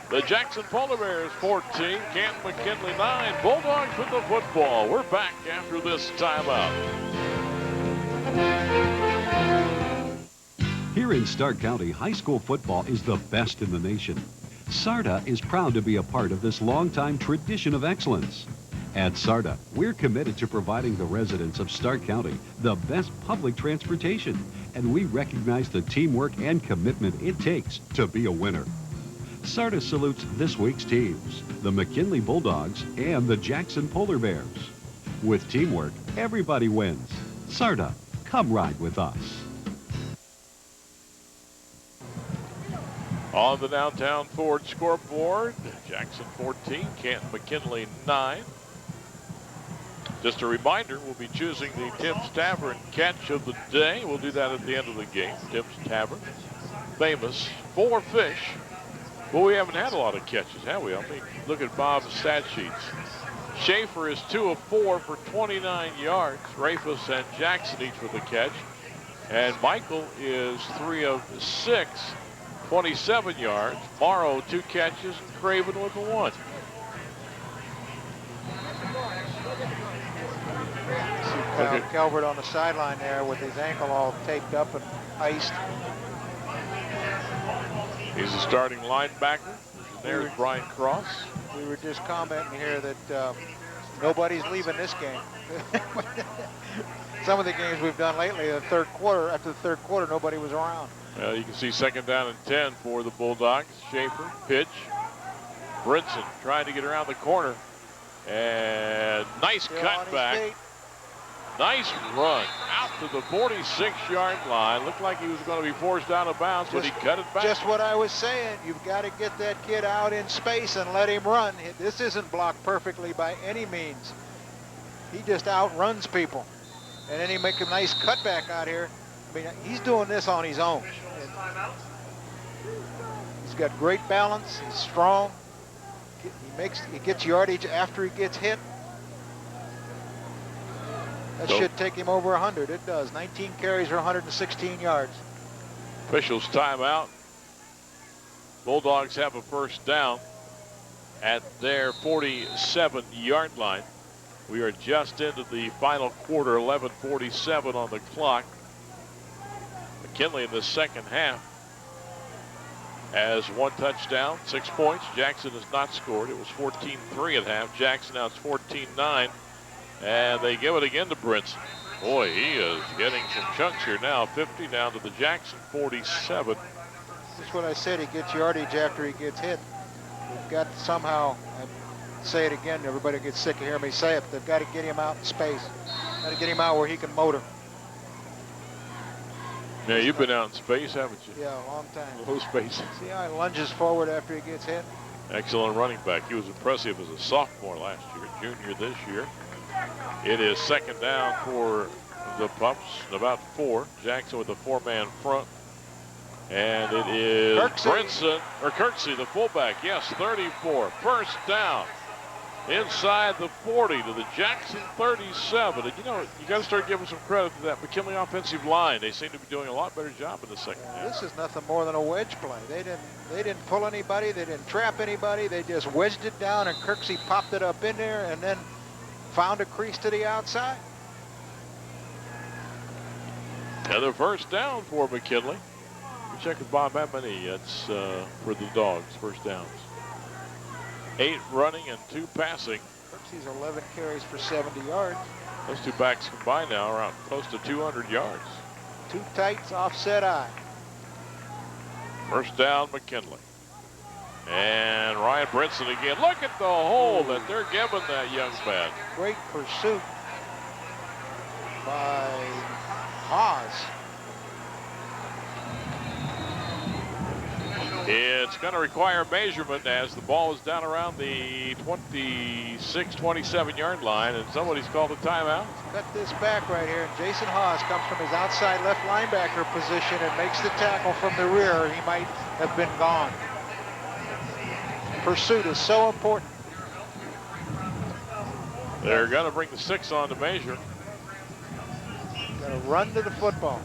The Jackson Polar Bears 14, Canton McKinley 9, Bulldogs with the football. We're back after this timeout. Here in Stark County, high school football is the best in the nation. SARTA is proud to be a part of this longtime tradition of excellence. At SARTA, we're committed to providing the residents of Stark County the best public transportation, and we recognize the teamwork and commitment it takes to be a winner. SARTA salutes this week's teams, the McKinley Bulldogs and the Jackson Polar Bears. With teamwork, everybody wins. SARTA, come ride with us. On the downtown Ford scoreboard, Jackson 14, Canton McKinley 9. Just a reminder, we'll be choosing the Tim's Tavern catch of the day. We'll do that at the end of the game. Tim's Tavern, famous for fish. Well, we haven't had a lot of catches, have we? I mean, look at Bob's stat sheets. Schaefer is 2 of 4 for 29 yards. Rafus and Jackson each with a catch. And Michael is 3 of 6, 27 yards. Morrow 2 catches, and Craven with a 1. Calvert on the sideline there with his ankle all taped up and iced. He's a starting linebacker. There's Brian Cross. We were just commenting here that nobody's leaving this game. Some of the games we've done lately, after the third quarter, nobody was around. Well, you can see 2nd down and 10 for the Bulldogs. Schaefer, pitch. Brinson trying to get around the corner. And nice cutback. Nice run out to the 46-yard line. Looked like he was going to be forced out of bounds, but he cut it back. Just what I was saying. You've got to get that kid out in space and let him run. This isn't blocked perfectly by any means. He just outruns people. And then he makes a nice cutback out here. I mean, he's doing this on his own. He's got great balance. He's strong. He gets yardage after he gets hit. That should take him over 100. It does. 19 carries for 116 yards. Officials timeout. Bulldogs have a first down at their 47-yard line. We are just into the final quarter, 11:47 on the clock. McKinley in the second half has 1 touchdown, 6 points. Jackson has not scored. It was 14-3 at half. Jackson now it's 14-9. And they give it again to Brinson. Boy, he is getting some chunks here now. 50 down to the Jackson 47. That's what I said. He gets yardage after he gets hit. We've got to somehow, I say it again, everybody gets sick of hearing me say it, they've got to get him out in space. Got to get him out where he can motor. Yeah, you've been out in space, haven't you? Yeah, a long time. Low space. See how he lunges forward after he gets hit? Excellent running back. He was impressive as a sophomore last year, junior this year. It is second down for the Pups, about 4. Jackson with a 4-man front. And it is Kirksey, the fullback. Yes, 34. First down. Inside the 40 to the Jackson 37. And you know, you got to start giving some credit to that McKinley offensive line. They seem to be doing a lot better job in the second half. This is nothing more than a wedge play. They didn't pull anybody. They didn't trap anybody. They just wedged it down, and Kirksey popped it up in there and then found a crease to the outside. Another first down for McKinley. We check with Bob how many that's for the Dogs, first downs. 8 running and 2 passing. Kirksey's 11 carries for 70 yards. Those two backs combined now are around close to 200 yards. 2 tights, offset eye. First down, McKinley. And Ryan Brinson again. Look at the hole that they're giving that young man. Great pursuit by Haas. It's going to require measurement as the ball is down around the 26, 27-yard line, and somebody's called a timeout. Cut this back right here, and Jason Haas comes from his outside left linebacker position and makes the tackle from the rear. He might have been gone. Pursuit is so important. They're going to bring the 6 on to measure. Got to run to the football.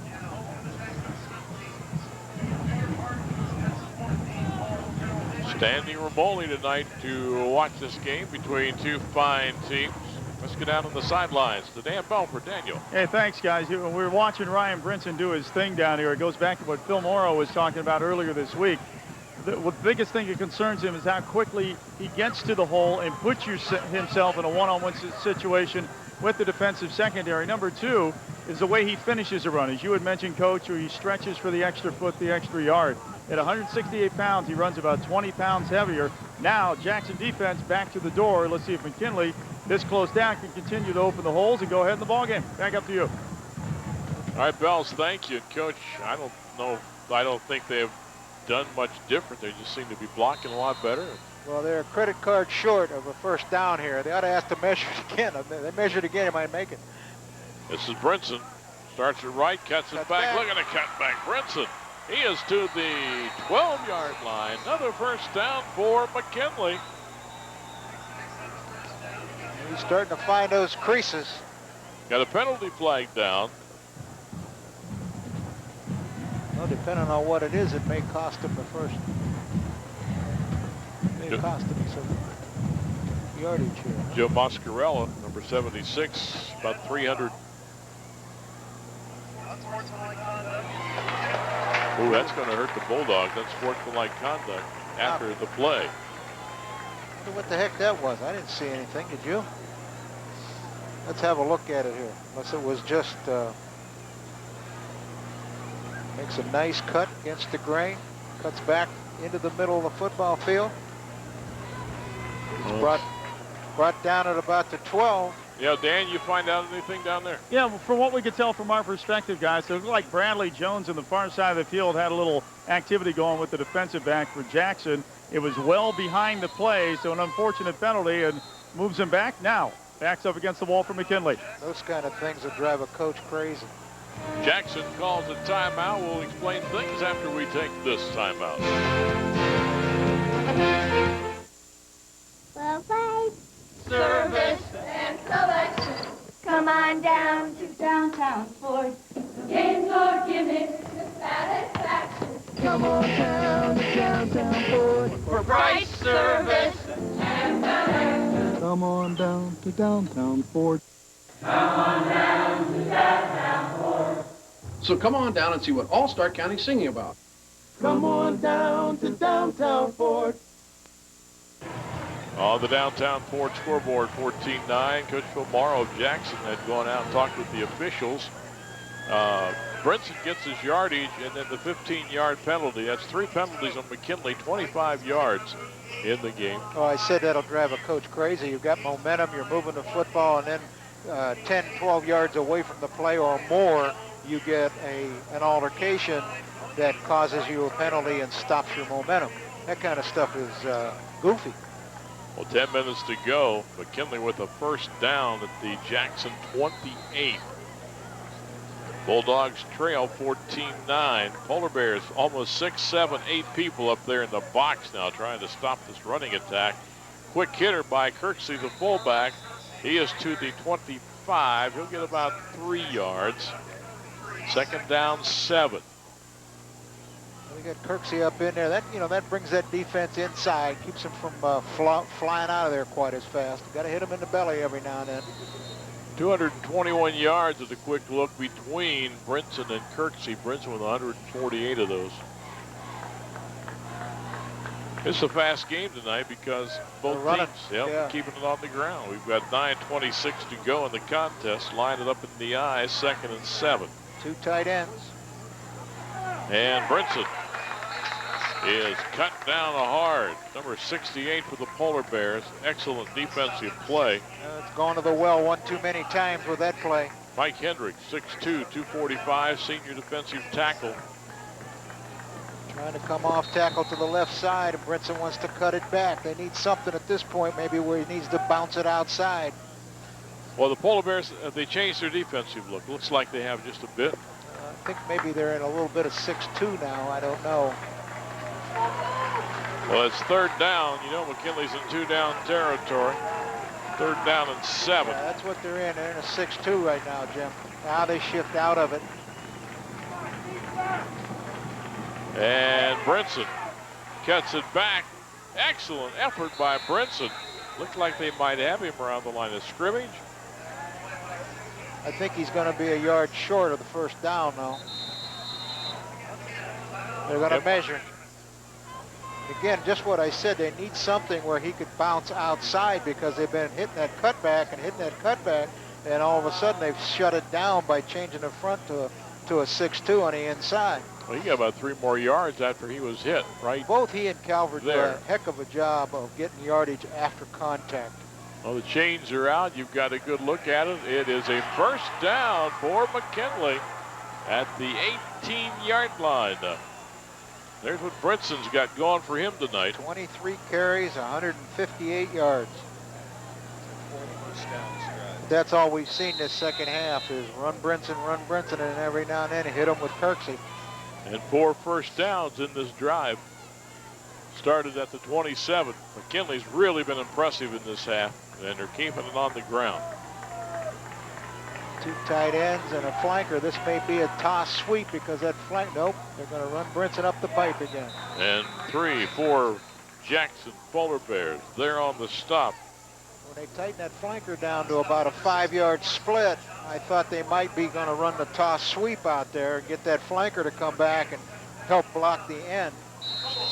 Standing room only tonight to watch this game between two fine teams. Let's get out on the sidelines to Dan Bell for Daniel. Hey, thanks, guys. We're watching Ryan Brinson do his thing down here. It goes back to what Phil Morrow was talking about earlier this week. The biggest thing that concerns him is how quickly he gets to the hole and puts himself in a one-on-one situation with the defensive secondary. Number 2 is the way he finishes a run. As you had mentioned, Coach, where he stretches for the extra foot, the extra yard. At 168 pounds, he runs about 20 pounds heavier. Now, Jackson defense back to the door. Let's see if McKinley, this close down, can continue to open the holes and go ahead in the ball game. Back up to you. All right, Bells, thank you. Coach, I don't think they've done much different. They just seem to be blocking a lot better. Well, they're a credit card short of a first down here. They ought to ask to measure it again. If they measured again, they might make it. This is Brinson. Starts it right, cuts it back. Look at the cut back. Brinson. He is to the 12-yard line. Another first down for McKinley. He's starting to find those creases. Got a penalty flag down. Well, depending on what it is, it may cost him the first. It may cost him some yardage here. Joe Moscarella, number 76, about 300. Ooh, that's going to hurt the Bulldogs. That's sportsmanlike conduct after the play. I wonder what the heck that was. I didn't see anything. Did you? Let's have a look at it here. Unless it was just makes a nice cut against the grain. Cuts back into the middle of the football field. It's brought down at about the 12. Yeah, Dan, you find out anything down there? Yeah, well, from what we could tell from our perspective, guys, it looked like Bradley Jones on the far side of the field had a little activity going with the defensive back for Jackson. It was well behind the play, so an unfortunate penalty, and moves him back now. Backs up against the wall for McKinley. Those kind of things that drive a coach crazy. Jackson calls a timeout. We'll explain things after we take this timeout. Well, five. Service and selection. Come on down to downtown Ford. Games or gimmicks to satisfaction. Come on down to downtown Ford. For price, service, and selection. Come on down to downtown Ford. Come on down to downtown Ford. So come on down and see what all Stark County's singing about. Come on down to downtown Ford. On the downtown Ford scoreboard, 14-9. Coach Phil Morrow of Jackson had gone out and talked with the officials. Brinson gets his yardage, and then the 15-yard penalty. That's 3 penalties on McKinley, 25 yards in the game. Oh, I said that'll drive a coach crazy. You've got momentum, you're moving the football, and then 10, 12 yards away from the play or more, you get an altercation that causes you a penalty and stops your momentum. That kind of stuff is goofy. Well, 10 minutes to go. McKinley with a first down at the Jackson 28. Bulldogs trail 14-9. Polar Bears almost 6, 7, 8 people up there in the box now trying to stop this running attack. Quick hitter by Kirksey, the fullback. He is to the 25. He'll get about 3 yards. Second down, 7. We got Kirksey up in there. That brings that defense inside, keeps him from flying out of there quite as fast. Got to hit him in the belly every now and then. 221 yards at a quick look between Brinson and Kirksey. Brinson with 148 of those. It's a fast game tonight because both teams keeping it on the ground. We've got 9:26 to go in the contest. Line it up in the eye, 2nd and 7. 2 tight ends. And Brinson is cut down hard. Number 68 for the Polar Bears. Excellent defensive play. It's gone to the well one too many times with that play. Mike Hendricks, 6'2", 245, senior defensive tackle. Trying to come off tackle to the left side, and Brinson wants to cut it back. They need something at this point, maybe where he needs to bounce it outside. Well, the Polar Bears, they changed their defensive look. Looks like they have just a bit. I think maybe they're in a little bit of 6-2 now. I don't know. Well, it's 3rd down. You know McKinley's in 2-down territory. 3rd down and 7. Yeah, that's what they're in. They're in a 6-2 right now, Jim. Now they shift out of it. And Brinson cuts it back. Excellent effort by Brinson. Looked like they might have him around the line of scrimmage. I think he's going to be a yard short of the first down now. They're going to measure. Again, just what I said, they need something where he could bounce outside because they've been hitting that cutback and hitting that cutback, and all of a sudden they've shut it down by changing the front to a 6-2 on the inside. Well, he got about 3 more yards after he was hit, right? Both he and Calvert do there. a heck of a job of getting yardage after contact. Well, the chains are out. You've got a good look at it. It is a first down for McKinley at the 18-yard line. There's what Brinson's got going for him tonight. 23 carries, 158 yards. That's all we've seen this second half is run Brinson, and every now and then hit him with Kirksey. And 4 first downs in this drive. Started at the 27. McKinley's really been impressive in this half, and they're keeping it on the ground. 2 tight ends and a flanker. This may be a toss sweep because that flank, nope, they're going to run Brinson up the pipe again. And 3 for Jackson Polar Bears. They're on the stop. When they tighten that flanker down to about a 5-yard split, I thought they might be going to run the toss sweep out there and get that flanker to come back and help block the end.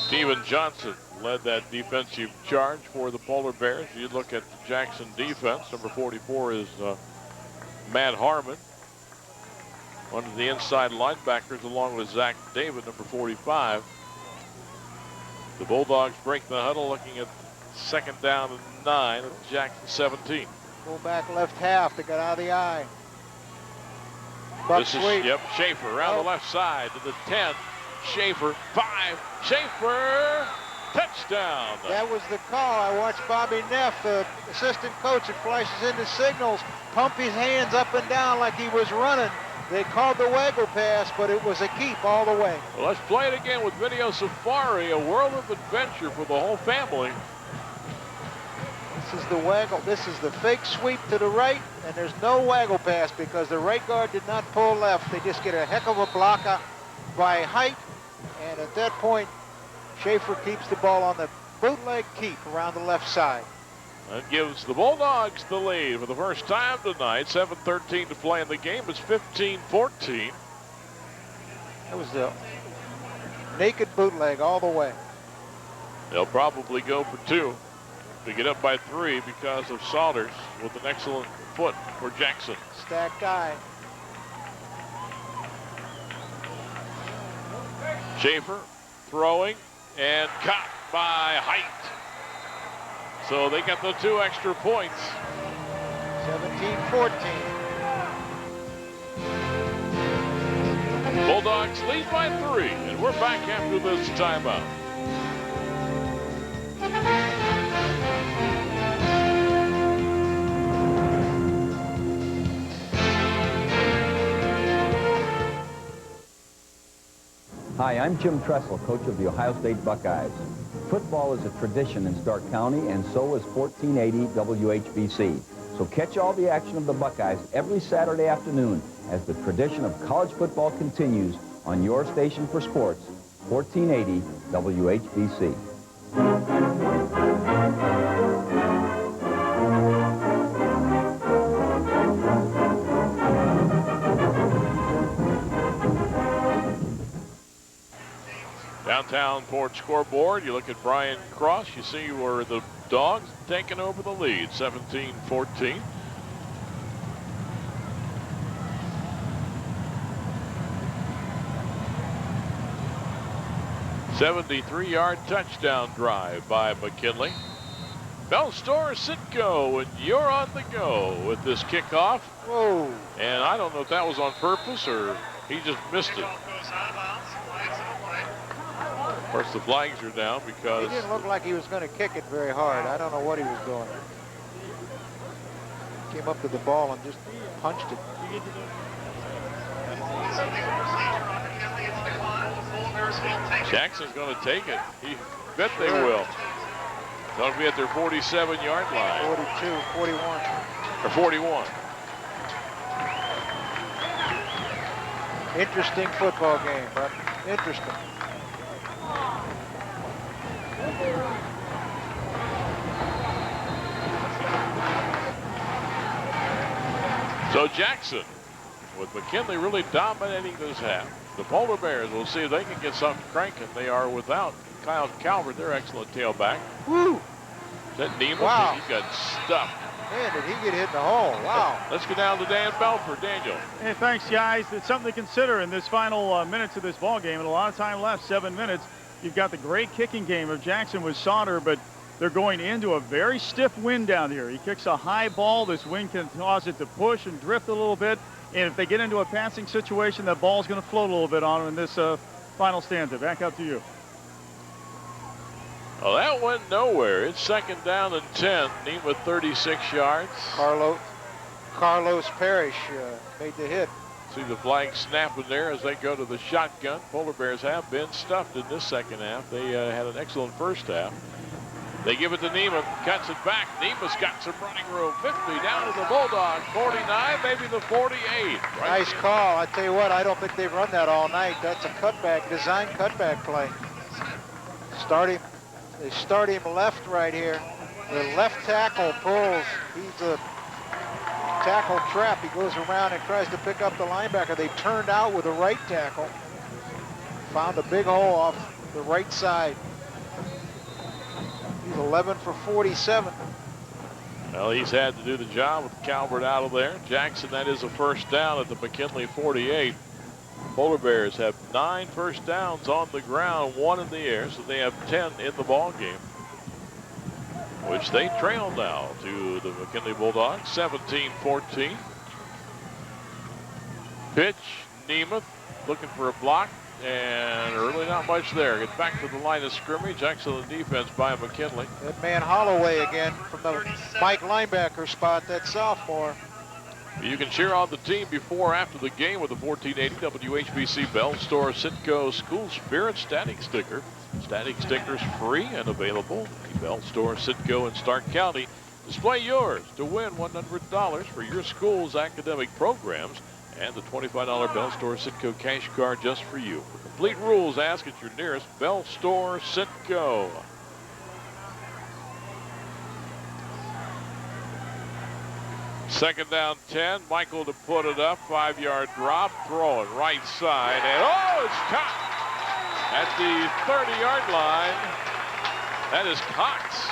Steven Johnson led that defensive charge for the Polar Bears. You look at the Jackson defense. Number 44 is Matt Harmon, one of the inside linebackers, along with Zach David, number 45. The Bulldogs break the huddle, looking at 2nd down and 9 at the Jackson 17. Go back left half to get out of the eye. Buck This is, sweep. yep, Schaefer around the left side to the 10. Schaefer, 5. Schaefer, touchdown. That was the call. I watched Bobby Neff, the assistant coach, that flashes in the signals, pump his hands up and down like he was running. They called the waggle pass, but it was a keep all the way. Well, let's play it again with Video Safari, a world of adventure for the whole family. This is the waggle. This is the fake sweep to the right, and there's no waggle pass because the right guard did not pull left. They just get a heck of a block by height, and at that point, Schaefer keeps the ball on the bootleg keep around the left side. That gives the Bulldogs the lead for the first time tonight. 7:13 to play in the game. It's 15-14. That was the naked bootleg all the way. They'll probably go for 2 to get up by 3 because of Saunders with an excellent foot for Jackson. Stacked eye. Schaefer throwing and caught by Height. So they got the 2 extra points. 17-14. Bulldogs lead by 3, and we're back after this timeout. Hi, I'm Jim Tressel, coach of the Ohio State Buckeyes. Football is a tradition in Stark County, and so is 1480 WHBC. So catch all the action of the Buckeyes every Saturday afternoon as the tradition of college football continues on your station for sports, 1480 WHBC. Downtown Ford scoreboard, you look at Brian Cross, you see where the Dogs taking over the lead, 17-14. '73-yard touchdown drive by McKinley. Bell Store Citgo, and you're on the go with this kickoff. Whoa. And I don't know if that was on purpose or he just missed it. Of course, the flags are down because he didn't look like he was going to kick it very hard. I don't know what he was doing. Came up to the ball and just punched it. Jackson's going to take it. He bet they will. They'll be at their 47-yard line. 42, 41. Or 41. Interesting football game, but interesting. So Jackson, with McKinley really dominating this half. The Polar Bears will see if they can get something cranking. They are without Kyle Calvert, their excellent tailback. Woo! Is that Neiman? Wow. He got stuffed. Man, did he get hit in the hole. Wow. Let's go down to Dan Belford. Daniel. Hey, thanks, guys. It's something to consider in this final minutes of this ball game, and a lot of time left, 7 minutes. You've got the great kicking game of Jackson with Sauter, but they're going into a very stiff wind down here. He kicks a high ball. This wind can cause it to push and drift a little bit. And if they get into a passing situation, that ball's going to float a little bit on them in this final stanza. Back up to you. Well, that went nowhere. It's 2nd down and 10. Neiman 36 yards. Carlos Parrish made the hit. See the flag snapping there as they go to the shotgun. Polar Bears have been stuffed in this second half. They had an excellent first half. They give it to Neiman, cuts it back. Neiman's got some running room. 50 down to the Bulldogs. 49, maybe the 48. Right Nice call. I tell you what, I don't think they've run that all night. That's a cutback, design cutback play. They start him left right here. The left tackle pulls. He's a tackle trap. He goes around and tries to pick up the linebacker. They turned out with a right tackle. Found a big hole off the right side. He's 11 for 47. Well, he's had to do the job with Calvert out of there. Jackson, that is a first down at the McKinley 48. Polar Bears have 9 first downs on the ground, 1 in the air, so they have 10 in the ball game, which they trail now to the McKinley Bulldogs, 17-14. Pitch, Nemeth looking for a block, and early not much there. Get back to the line of scrimmage. Excellent defense by McKinley. That man Holloway again from the Mike linebacker spot, that sophomore. You can cheer on the team before or after the game with the 1480 WHBC Bell Store Citgo School Spirit Static Sticker. Static stickers free and available. The Bell Store Citgo in Stark County. Display yours to win $100 for your school's academic programs and the $25 Bell Store Citgo cash card just for you. For complete rules, ask at your nearest Bell Store Citgo. Second down 10. Michael to put it up. 5-yard drop. Throwing right side. And oh, it's caught at the 30-yard line. That is Cox.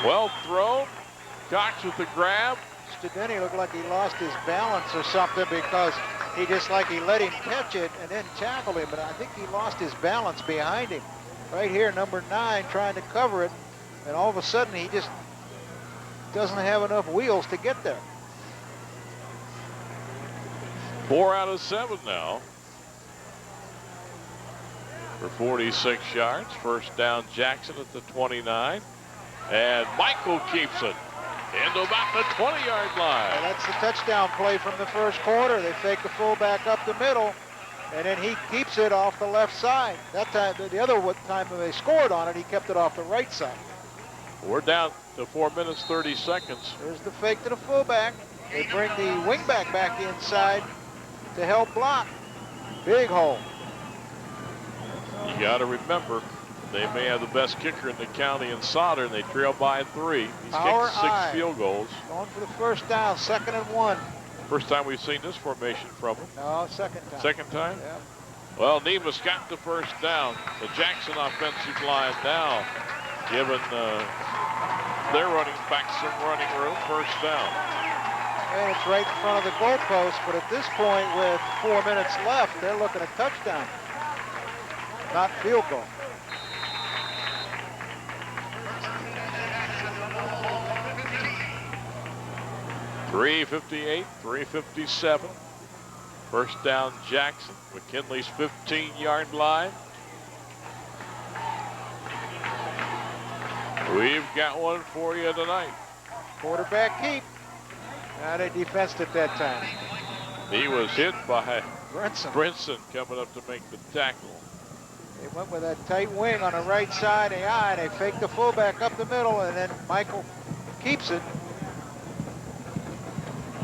Well thrown. Cox with the grab. Mr. Denny looked like he lost his balance or something because he just like he let him catch it and then tackle him, but I think he lost his balance behind him. Right here, number 9 trying to cover it, and all of a sudden he just doesn't have enough wheels to get there. 4 out of 7 now for 46 yards. First down, Jackson at the 29. And Michael keeps it into about the 20-yard line. And that's the touchdown play from the first quarter. They fake the fullback up the middle, and then he keeps it off the left side. That time, the other time they scored on it, he kept it off the right side. We're down to 4 minutes, 30 seconds. There's the fake to the fullback. They bring the wingback back inside to help block. Big hole. You got to remember, they may have the best kicker in the county in Sauter, and they trail by 3. He's Power kicked 6 eye. field goals. Going for the first down, 2nd and 1. First time we've seen this formation from him. No, second time. Second time? Yeah. Well, Nemus got the first down. The Jackson offensive line now giving their running back some running room. First down. And it's right in front of the goalpost, but at this point with 4 minutes left, they're looking at touchdown, not field goal. .358, 357. First down, Jackson. McKinley's 15-yard line. We've got one for you tonight. Quarterback keep. Now they defensed it that time. He was hit by Brinson coming up to make the tackle. They went with that tight wing on the right side of the eye. They faked the fullback up the middle, and then Michael keeps it.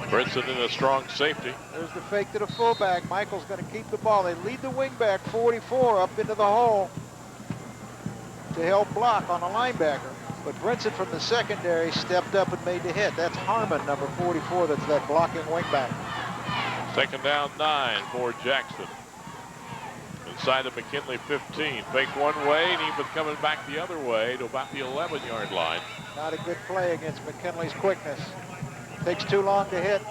Brinson in a strong safety. There's the fake to the fullback. Michael's going to keep the ball. They lead the wingback 44 up into the hole to help block on the linebacker. But Brinson from the secondary stepped up and made the hit. That's Harmon, number 44, that's that blocking wingback. Second down, 9 for Jackson. Inside the McKinley 15. Fake one way, and even coming back the other way to about the 11-yard line. Not a good play against McKinley's quickness. Takes too long to hit.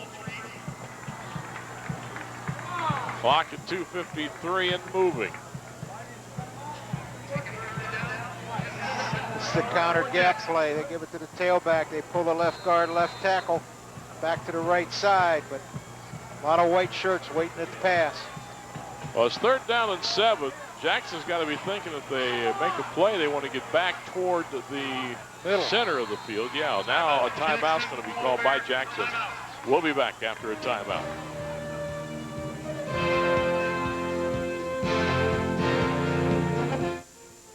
Clock at 2:53 and moving. It's the counter gap play. They give it to the tailback. They pull the left guard, left tackle back to the right side, but a lot of white shirts waiting at the pass. Well, it's 3rd down and 7. Jackson's got to be thinking if they make a play, they want to get back toward the center of the field. Yeah, now a timeout's going to be called by Jackson. We'll be back after a timeout.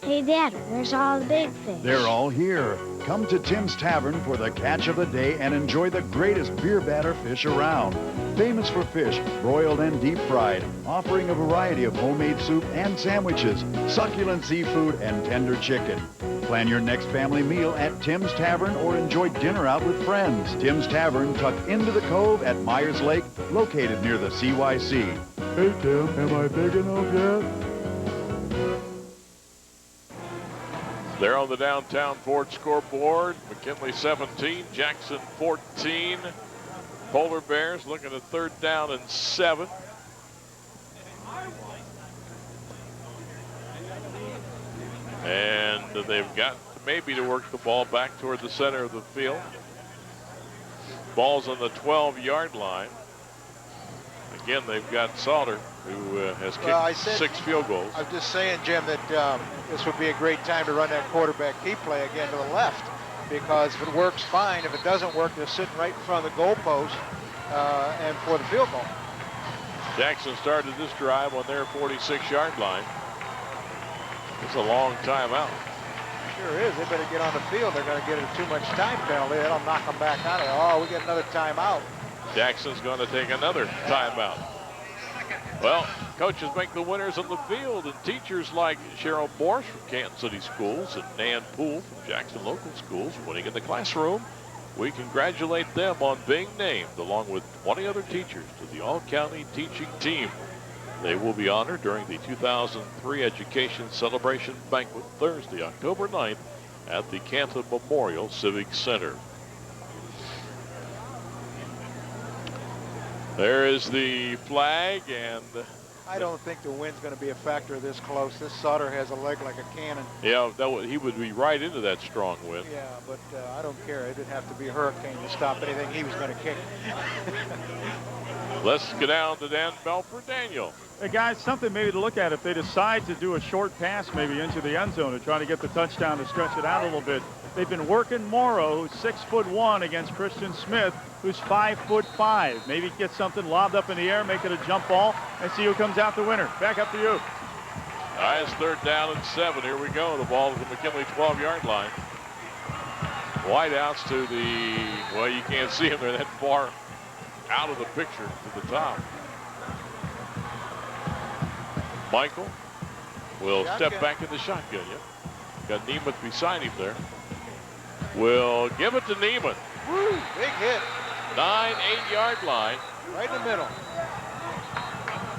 Hey, Dad, where's all the big fish? They're all here. Come to Tim's Tavern for the catch of the day and enjoy the greatest beer batter fish around. Famous for fish, broiled and deep fried, offering a variety of homemade soup and sandwiches, succulent seafood, and tender chicken. Plan your next family meal at Tim's Tavern or enjoy dinner out with friends. Tim's Tavern tucked into the cove at Myers Lake, located near the CYC. Hey, Tim, am I big enough yet? There on the downtown Ford scoreboard, McKinley 17, Jackson 14. Polar Bears looking at 3rd down and 7. And they've got maybe to work the ball back toward the center of the field. Ball's on the 12-yard line. Again, they've got Sauter, who has kicked 6 field goals. I was just saying, Jim, that this would be a great time to run that quarterback keep play again to the left, because if it works, fine. If it doesn't work, they're sitting right in front of the goalpost and for the field goal. Jackson started this drive on their 46-yard line. It's a long timeout. Sure is. They better get on the field. They're going to get a too much time penalty. That'll knock them back out of there. Oh, we get another timeout. Jackson's going to take another timeout. Well, coaches make the winners on the field, and teachers like Cheryl Borsch from Canton City Schools and Nan Poole from Jackson Local Schools winning in the classroom. We congratulate them on being named, along with 20 other teachers, to the All-County Teaching Team. They will be honored during the 2003 Education Celebration Banquet Thursday, October 9th at the Canton Memorial Civic Center. There is the flag, and I don't think the wind's going to be a factor this close. This Sauter has a leg like a cannon. yeah, he would be right into that strong wind. Yeah, but I don't care. It didn't have to be a hurricane to stop anything he was going to kick. Let's go down to Dan Belford. Daniel. Hey, guys, something maybe to look at if they decide to do a short pass maybe into the end zone to try to get the touchdown to stretch it out a little bit. They've been working Morrow, who's 6'1", against Christian Smith, who's 5'5". Maybe get something lobbed up in the air, make it a jump ball, and see who comes out the winner. Back up to you. All right, it's 3rd down and 7. Here we go. The ball to the McKinley 12-yard line. Wideouts to the, well, you can't see him. They're that far out of the picture to the top. Michael will step back in the shotgun. Yep. Got Nemeth beside him there. Will give it to Nemeth. Woo, big hit. 8-yard line. Right in the middle.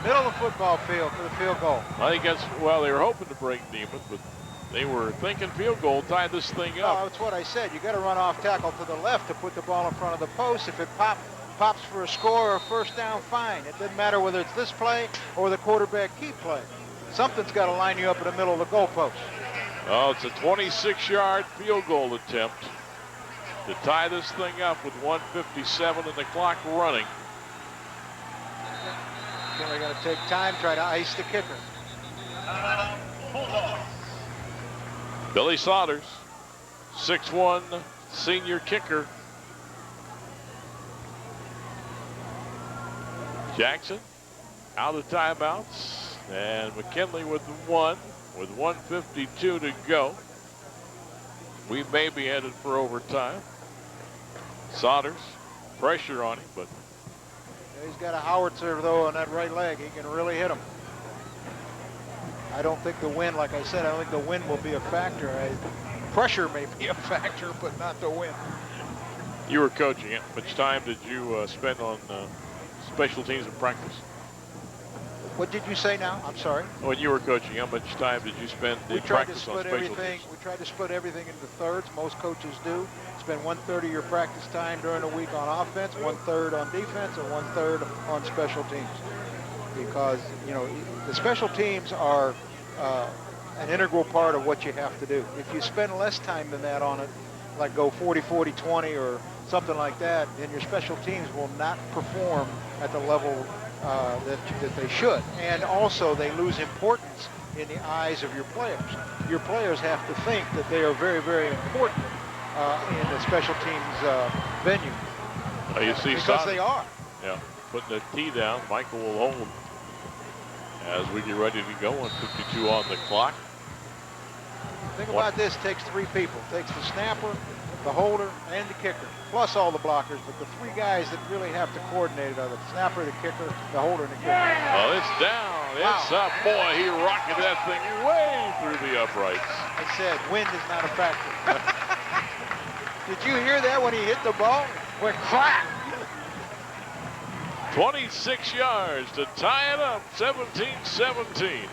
Middle of the football field for the field goal. I think that's, well, they were hoping to break Nemeth, but they were thinking field goal, tie this thing up. No, that's what I said. You got to run off tackle to the left to put the ball in front of the post. If it pops for a score or a first down, fine. It doesn't matter whether it's this play or the quarterback keep play. Something's got to line you up in the middle of the goalpost. Oh, it's a 26-yard field goal attempt to tie this thing up with 1:57 and the clock running. Then we're going to take time, try to ice the kicker. Billy Saunders, 6'1", senior kicker. Jackson out of timeouts, and McKinley with 1 with 1:52 to go. We may be headed for overtime. Saunders, pressure on him, but He's got a howitzer, though, on that right leg. He can really hit him. I don't think the wind, like I said, I don't think the wind will be a factor. Pressure may be a factor, but not the wind. You were coaching it. How much time did you spend on special teams in practice? What did you say now? I'm sorry. When you were coaching, how much time did you spend in practice on special teams? We tried to split everything into thirds. Most coaches do. Spend 1/3 of your practice time during the week on offense, 1/3 on defense, and 1/3 on special teams. Because, you know, the special teams are an integral part of what you have to do. If you spend less time than that on it, like go 40-40-20 or something like that, then your special teams will not perform at the level that they should. And also they lose importance in the eyes of your players. Your players have to think that they are very, very important in the special teams venue. You see, because they are. Yeah, putting the tee down. Michael will hold as we get ready to go. 1:52 on the clock. Think about this, takes 3 people. Takes the snapper, the holder, and the kicker, plus all the blockers. But the 3 guys that really have to coordinate it are the snapper, the kicker, the holder, and the kicker. Oh, it's down. Wow. It's up. Boy, he rocketed that thing way through the uprights. I said, wind is not a factor. Did you hear that when he hit the ball? Went crack. 26 yards to tie it up, 17-17.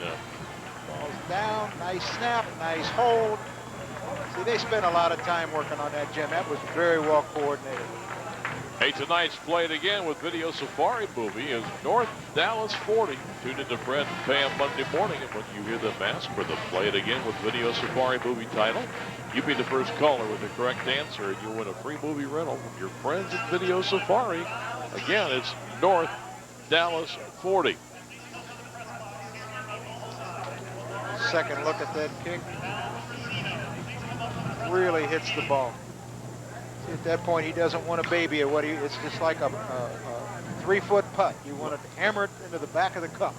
Ball's down, nice snap, nice hold. See, they spent a lot of time working on that, Jim. That was very well coordinated. Hey, tonight's played again with Video Safari movie is North Dallas 40. Tune into Fred and Pam Monday morning, and when you hear them ask for the Play It Again with Video Safari movie title, you be the first caller with the correct answer, and you'll win a free movie rental from your friends at Video Safari. Again, it's North Dallas 40. Second look at that kick. Really hits the ball. See, at that point, he doesn't want to baby it. It's just like a 3-foot putt. You want to hammer it into the back of the cup.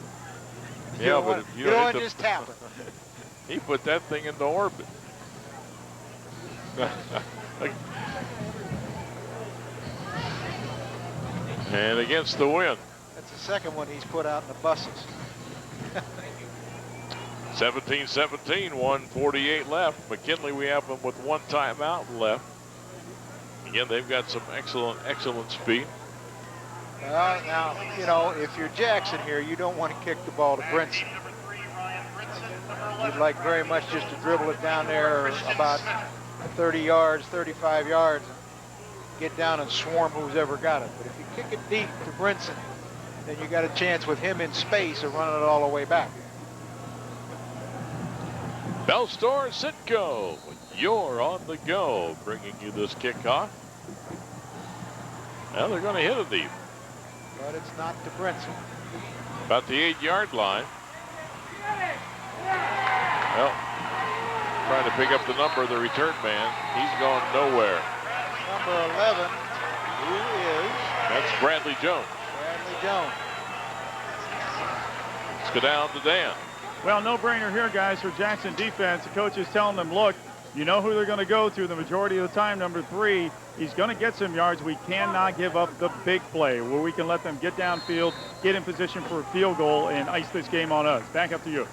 You don't want to just tap it. He put that thing into orbit. And against the wind. That's the second one he's put out in the buses. 17-17, 1:48 left. McKinley, we have them with 1 timeout left. Again, they've got some excellent speed. Now, you know, if you're Jackson here, you don't want to kick the ball to Brinson. You'd like very much just to dribble it down there about 30 yards, 35 yards, and get down and swarm who's ever got it. But if you kick it deep to Brinson, then you got a chance with him in space of running it all the way back. Bell Store Sitco, you're on the go, bringing you this kickoff. Now they're going to hit it deep. But it's not to Brinson. About the 8-yard line. Well, trying to pick up the number of the return man. He's gone nowhere. Number 11, who is? That's Bradley Jones. Bradley Jones. Let's go down to Dan. Well, no-brainer here, guys, for Jackson defense. The coach is telling them, look, you know who they're going to go to the majority of the time, number 3. He's going to get some yards. We cannot give up the big play where we can let them get downfield, get in position for a field goal, and ice this game on us. Back up to you.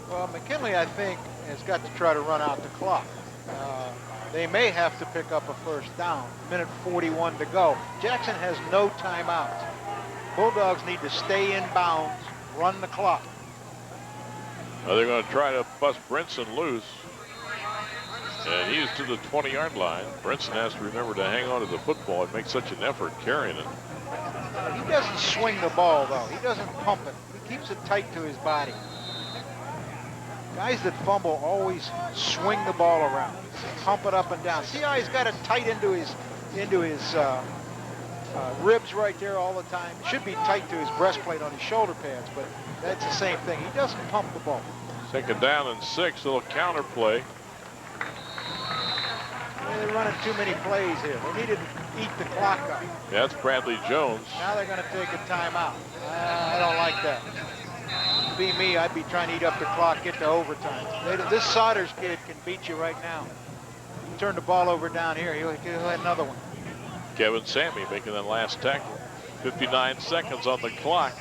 Well, McKinley, I think, has got to try to run out the clock. They may have to pick up a first down. Minute 41 to go. Jackson has no timeouts. Bulldogs need to stay in bounds, run the clock. Well, they're going to try to bust Brinson loose. And he's to the 20-yard line. Brinson has to remember to hang on to the football and make such an effort carrying it. He doesn't swing the ball, though. He doesn't pump it. He keeps it tight to his body. Guys that fumble always swing the ball around, pump it up and down. See how he's got it tight into his ribs right there all the time. It should be tight to his breastplate on his shoulder pads, but that's the same thing. He doesn't pump the ball. 2nd down and 6, little counter play. They're running too many plays here. They needed to eat the clock up. Yeah, that's Bradley Jones. Now they're going to take a timeout. I don't like that. Be me, I'd be trying to eat up the clock, get to overtime. This Sodders kid can beat you right now. You turn the ball over down here, he'll have another one. Kevin Sammy making that last tackle. 59 seconds on the clock.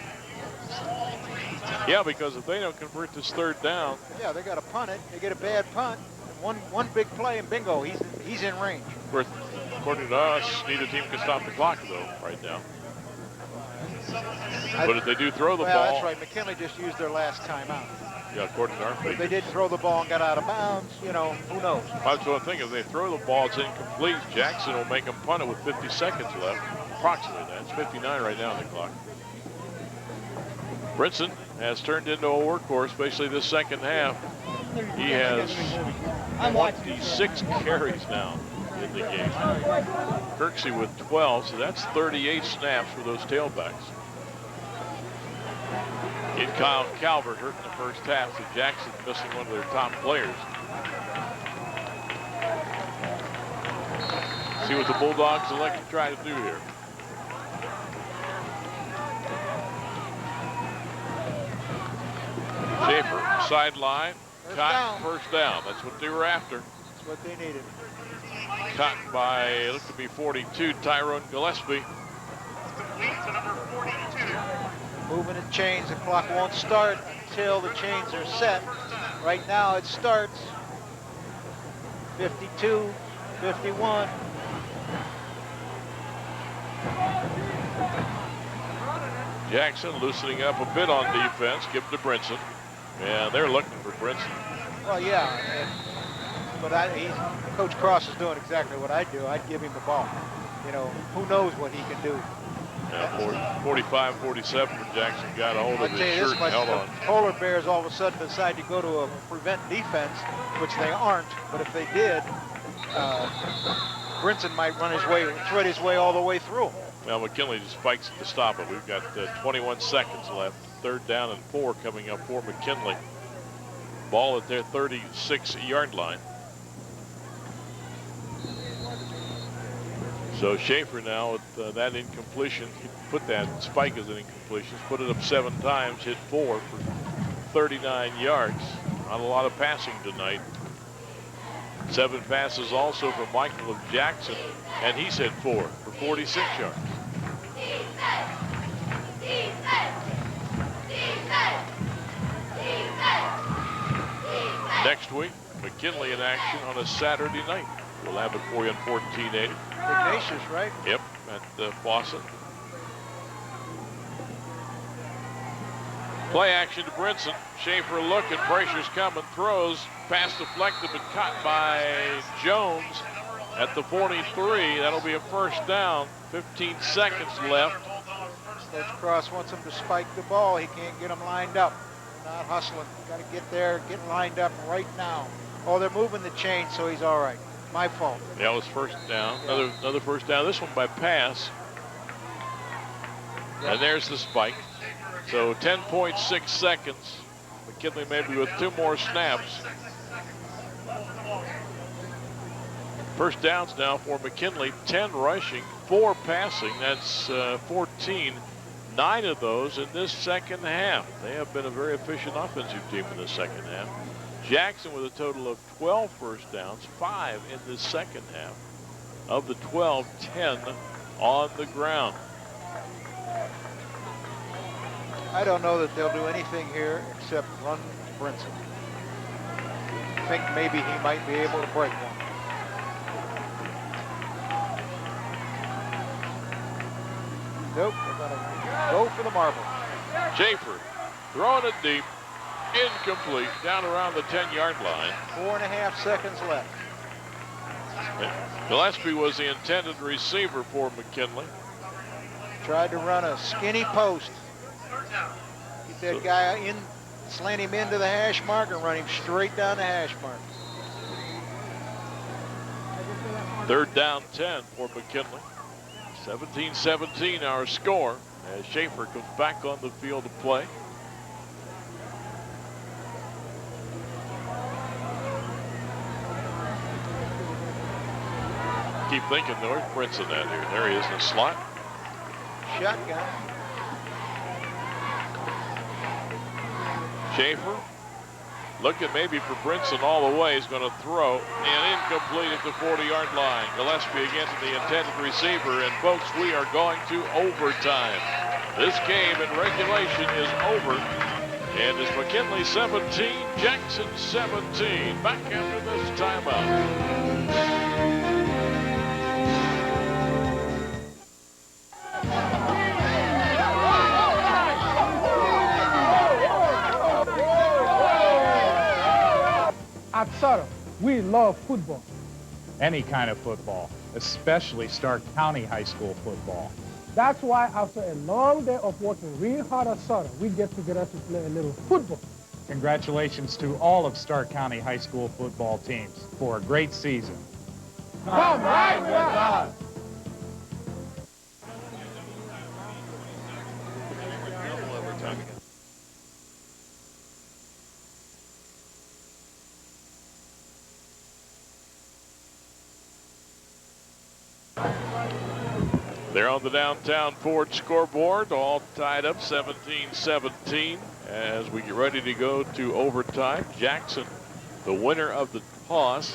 Yeah, because if they don't convert this 3rd down. Yeah, they got to punt it. They get a bad punt. One big play and bingo, he's in range. According to us, neither team can stop the clock though right now. But if they do throw the ball. Well, that's right. McKinley just used their last timeout. Yeah, according to our figures. If they did throw the ball and got out of bounds, you know, who knows? That's one thing. If they throw the ball, it's incomplete. Jackson will make them punt it with 50 seconds left. Approximately that. It's 59 right now on the clock. Brinson has turned into a workhorse, especially this 2nd half. He has 26 carries now in the game. Kirksey with 12, so that's 38 snaps for those tailbacks. Get Kyle Calvert hurt in the 1st half, so Jackson missing one of their top players. See what the Bulldogs elect to try to do here. Schaefer, sideline, caught, first down. That's what they were after. That's what they needed. Caught by, it looked to be 42, Tyrone Gillespie. Moving the chains, the clock won't start until the chains are set. Right now it starts. 52, 51. Jackson loosening up a bit on defense, give it to Brinson. And they're looking for Brinson. Well, yeah, but Coach Cross is doing exactly what I'd do. I'd give him the ball. You know, who knows what he can do. Yeah, 45, 47 when Jackson got a hold of his shirt and held on. The Polar Bears all of a sudden decide to go to a prevent defense, which they aren't. But if they did, Brinson might thread his way all the way through. Now McKinley just spikes it to stop it. We've got 21 seconds left. 3rd down and 4 coming up for McKinley. Ball at their 36-yard line. So Schaefer now with that incompletion, he put that spike as an incompletion, put it up 7 times, hit 4 for 39 yards. Not a lot of passing tonight. 7 passes also from Michael Jackson, and he's hit 4 for 46 yards. Next week, McKinley in action on a Saturday night. We'll have it for you in 1480. Ignatius, right? Yep, at Fawcett. Play action to Brinson. Schaefer looking, pressure's coming, throws, pass deflected but caught by Jones at the 43. That'll be a first down. 15 seconds left. Coach Cross wants him to spike the ball. He can't get them lined up. They're not hustling. Got to get there, get lined up right now. Oh, they're moving the chain, so he's all right. My fault. That was first down. Another first down. This one by pass. And there's the spike. So 10.6 seconds. McKinley maybe with 2 more snaps. First downs now for McKinley. 10 rushing, 4 passing. That's 14. 9 of those in this second half. They have been a very efficient offensive team in the second half. Jackson with a total of 12 first downs, 5 in the second half. Of the 12, 10 on the ground. I don't know that they'll do anything here except run Brinson. I think maybe he might be able to break one. Nope, they're going to go for the marble. Schaefer throwing it deep, incomplete, down around the 10-yard line. 4.5 seconds left. Gillespie was the intended receiver for McKinley. Tried to run a skinny post. Get that guy in, slant him into the hash mark and run him straight down the hash mark. Third down 10 for McKinley. 17-17 our score as Schaefer comes back on the field to play. Keep thinking, where's Brinson at here? There he is in the slot. Shotgun. Schaefer looking maybe for Brinson all the way. He's going to throw and incomplete at the 40-yard line. Gillespie again to the intended receiver. And folks, we are going to overtime. This game in regulation is over. And it's McKinley 17, Jackson 17. Back after this timeout. At Sutter, we love football. Any kind of football, especially Stark County High School football. That's why after a long day of working real hard at Sutter, we get together to play a little football. Congratulations to all of Stark County High School football teams for a great season. Come right with us. They're on the downtown Ford scoreboard, all tied up 17-17 as we get ready to go to overtime. Jackson, the winner of the toss,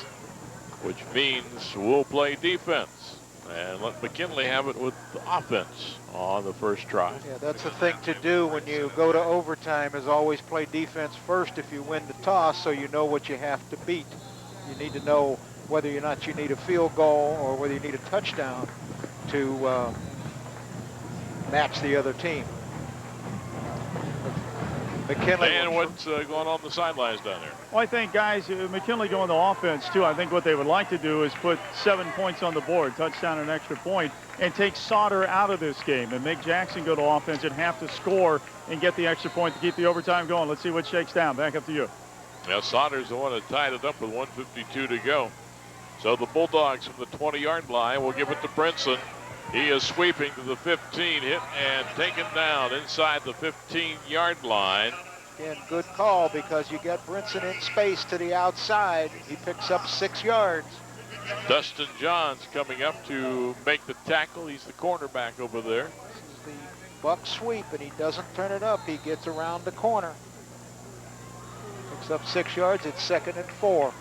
which means we'll play defense and let McKinley have it with the offense on the first try. Yeah, that's the thing to do when you go to overtime is always play defense first if you win the toss so you know what you have to beat. You need to know whether or not you need a field goal or whether you need a touchdown to match the other team. McKinley. And what's going on the sidelines down there? Well, I think, guys, McKinley going to offense, too. I think what they would like to do is put 7 points on the board, touchdown and extra point, and take Sauter out of this game and make Jackson go to offense and have to score and get the extra point to keep the overtime going. Let's see what shakes down. Back up to you. Now, Sauter's the one that tied it up with 1:52 to go. So the Bulldogs from the 20-yard line will give it to Brinson. He is sweeping to the 15, hit and taken down inside the 15-yard line. Again, good call because you get Brinson in space to the outside. He picks up 6 yards. Dustin Johns coming up to make the tackle. He's the cornerback over there. This is the buck sweep, and he doesn't turn it up. He gets around the corner. Picks up 6 yards. It's 2nd and 4.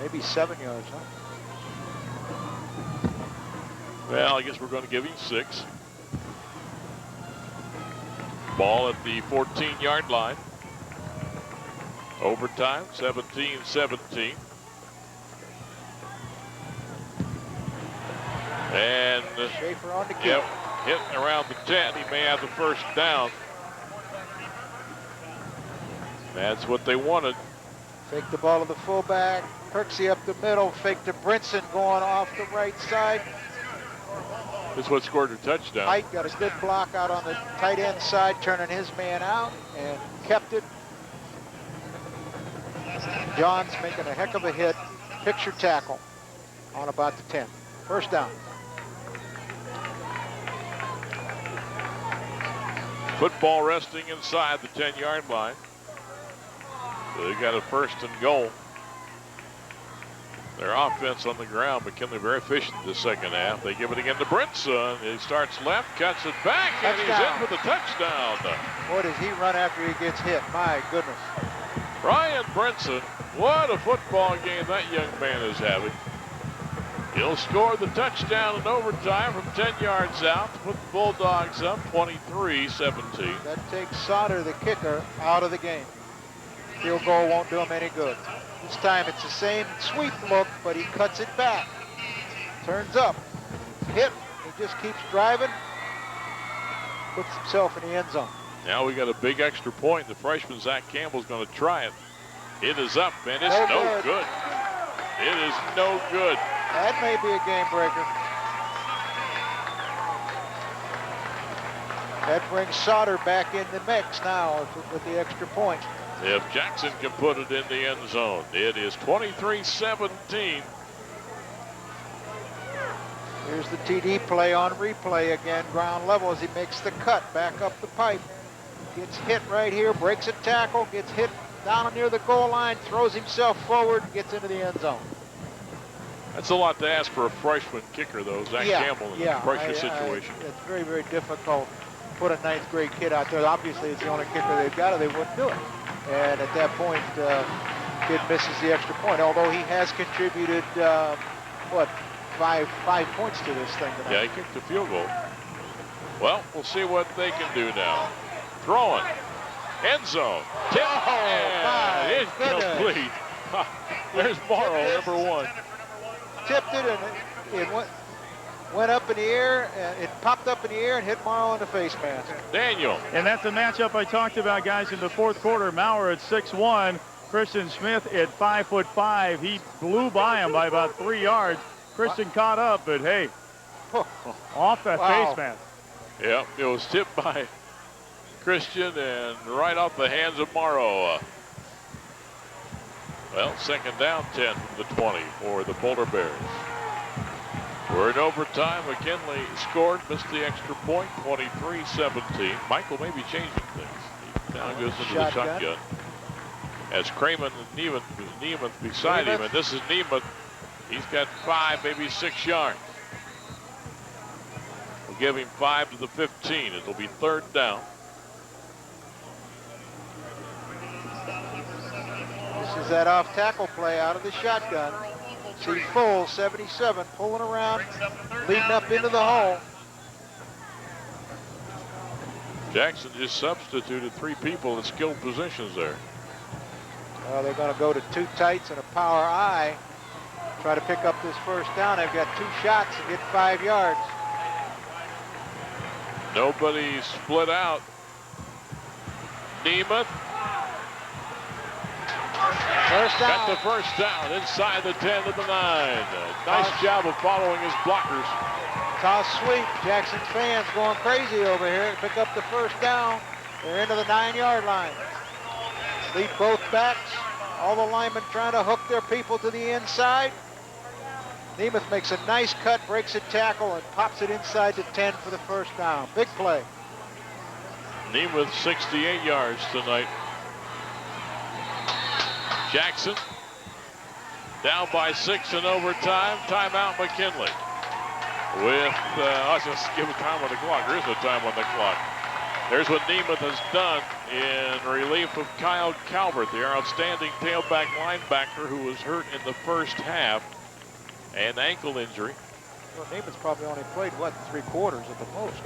Maybe 7 yards, huh? Well, I guess we're going to give him 6. Ball at the 14-yard line. Overtime, 17-17. And Schaefer on the kick. Yep, hitting around the 10. He may have the first down. That's what they wanted. Fake the ball to the fullback. Kirksey up the middle. Fake to Brinson going off the right side. This is what scored her touchdown. Height got a good block out on the tight end side, turning his man out, and kept it. John's making a heck of a hit. Picture tackle on about the 10. First down. Football resting inside the 10-yard line. So they got a 1st and goal. Their offense on the ground, McKinley very efficient the second half. They give it again to Brinson. He starts left, cuts it back, and he's in for the touchdown. Boy, does he run after he gets hit. My goodness. Ryan Brinson, what a football game that young man is having. He'll score the touchdown in overtime from 10 yards out to put the Bulldogs up 23-17. That takes Sauter, the kicker, out of the game. Field goal won't do him any good. This time it's the same sweep look, but he cuts it back. Turns up. Hit. He just keeps driving. Puts himself in the end zone. Now we got a big extra point. The freshman Zach Campbell's going to try it. It is up, and it's no good. It is no good. That may be a game breaker. That brings Sauter back in the mix now with the extra point. If Jackson can put it in the end zone, it is 23-17. Here's the TD play on replay again, ground level as he makes the cut back up the pipe. Gets hit right here, breaks a tackle, gets hit down near the goal line, throws himself forward, gets into the end zone. That's a lot to ask for a freshman kicker, though, Zach Campbell, in a pressure situation. It's very, very difficult to put a 9th grade kid out there. Obviously, it's the only kicker they've got, or they wouldn't do it. And at that point, kid misses the extra point, although he has contributed, what, five points to this thing tonight. Yeah, he kicked the field goal. Well, we'll see what they can do now. Throwing. End zone. Tip. And incomplete. There's Morrow, number 1. Tipped it, and it went up in the air, and it popped up in the air and hit Morrow in the face mask. Daniel. And that's the matchup I talked about, guys, in the 4th quarter. Maurer at 6'1", Christian Smith at 5'5". He blew by him by about 3 yards. Christian caught up, but hey, off that face mask. Yeah, it was tipped by Christian and right off the hands of Morrow. Well, 2nd down, 10 from the 20 for the Boulder Bears. We're in overtime. McKinley scored, missed the extra point, 23-17. Michael may be changing things. He now goes into the shotgun. As Craman and Nemeth beside him, and this is Nemeth. He's got 5, maybe 6 yards. We'll give him 5 to the 15. It'll be 3rd down. This is that off tackle play out of the shotgun. See full 77 pulling around, leading up into the hole. Jackson just substituted 3 people in skilled positions there. Well, they're going to go to 2 tights and a power I. Try to pick up this first down. They've got 2 shots to get 5 yards. Nobody split out. Nemeth. First down. Got the first down inside the 10 to the 9. Nice job of following his blockers. Toss sweep. Jackson's fans going crazy over here to pick up the first down. They're into the 9-yard line. Lead both backs. All the linemen trying to hook their people to the inside. Nemeth makes a nice cut, breaks a tackle, and pops it inside the 10 for the first down. Big play. Nemeth 68 yards tonight. Jackson down by 6 in overtime. Timeout McKinley. With, I'll just give a time on the clock. There is no time on the clock. There's what Nemeth has done in relief of Kyle Calvert, the outstanding tailback linebacker who was hurt in the first half. An ankle injury. Well, Nemeth's probably only played, what, 3 quarters at the most.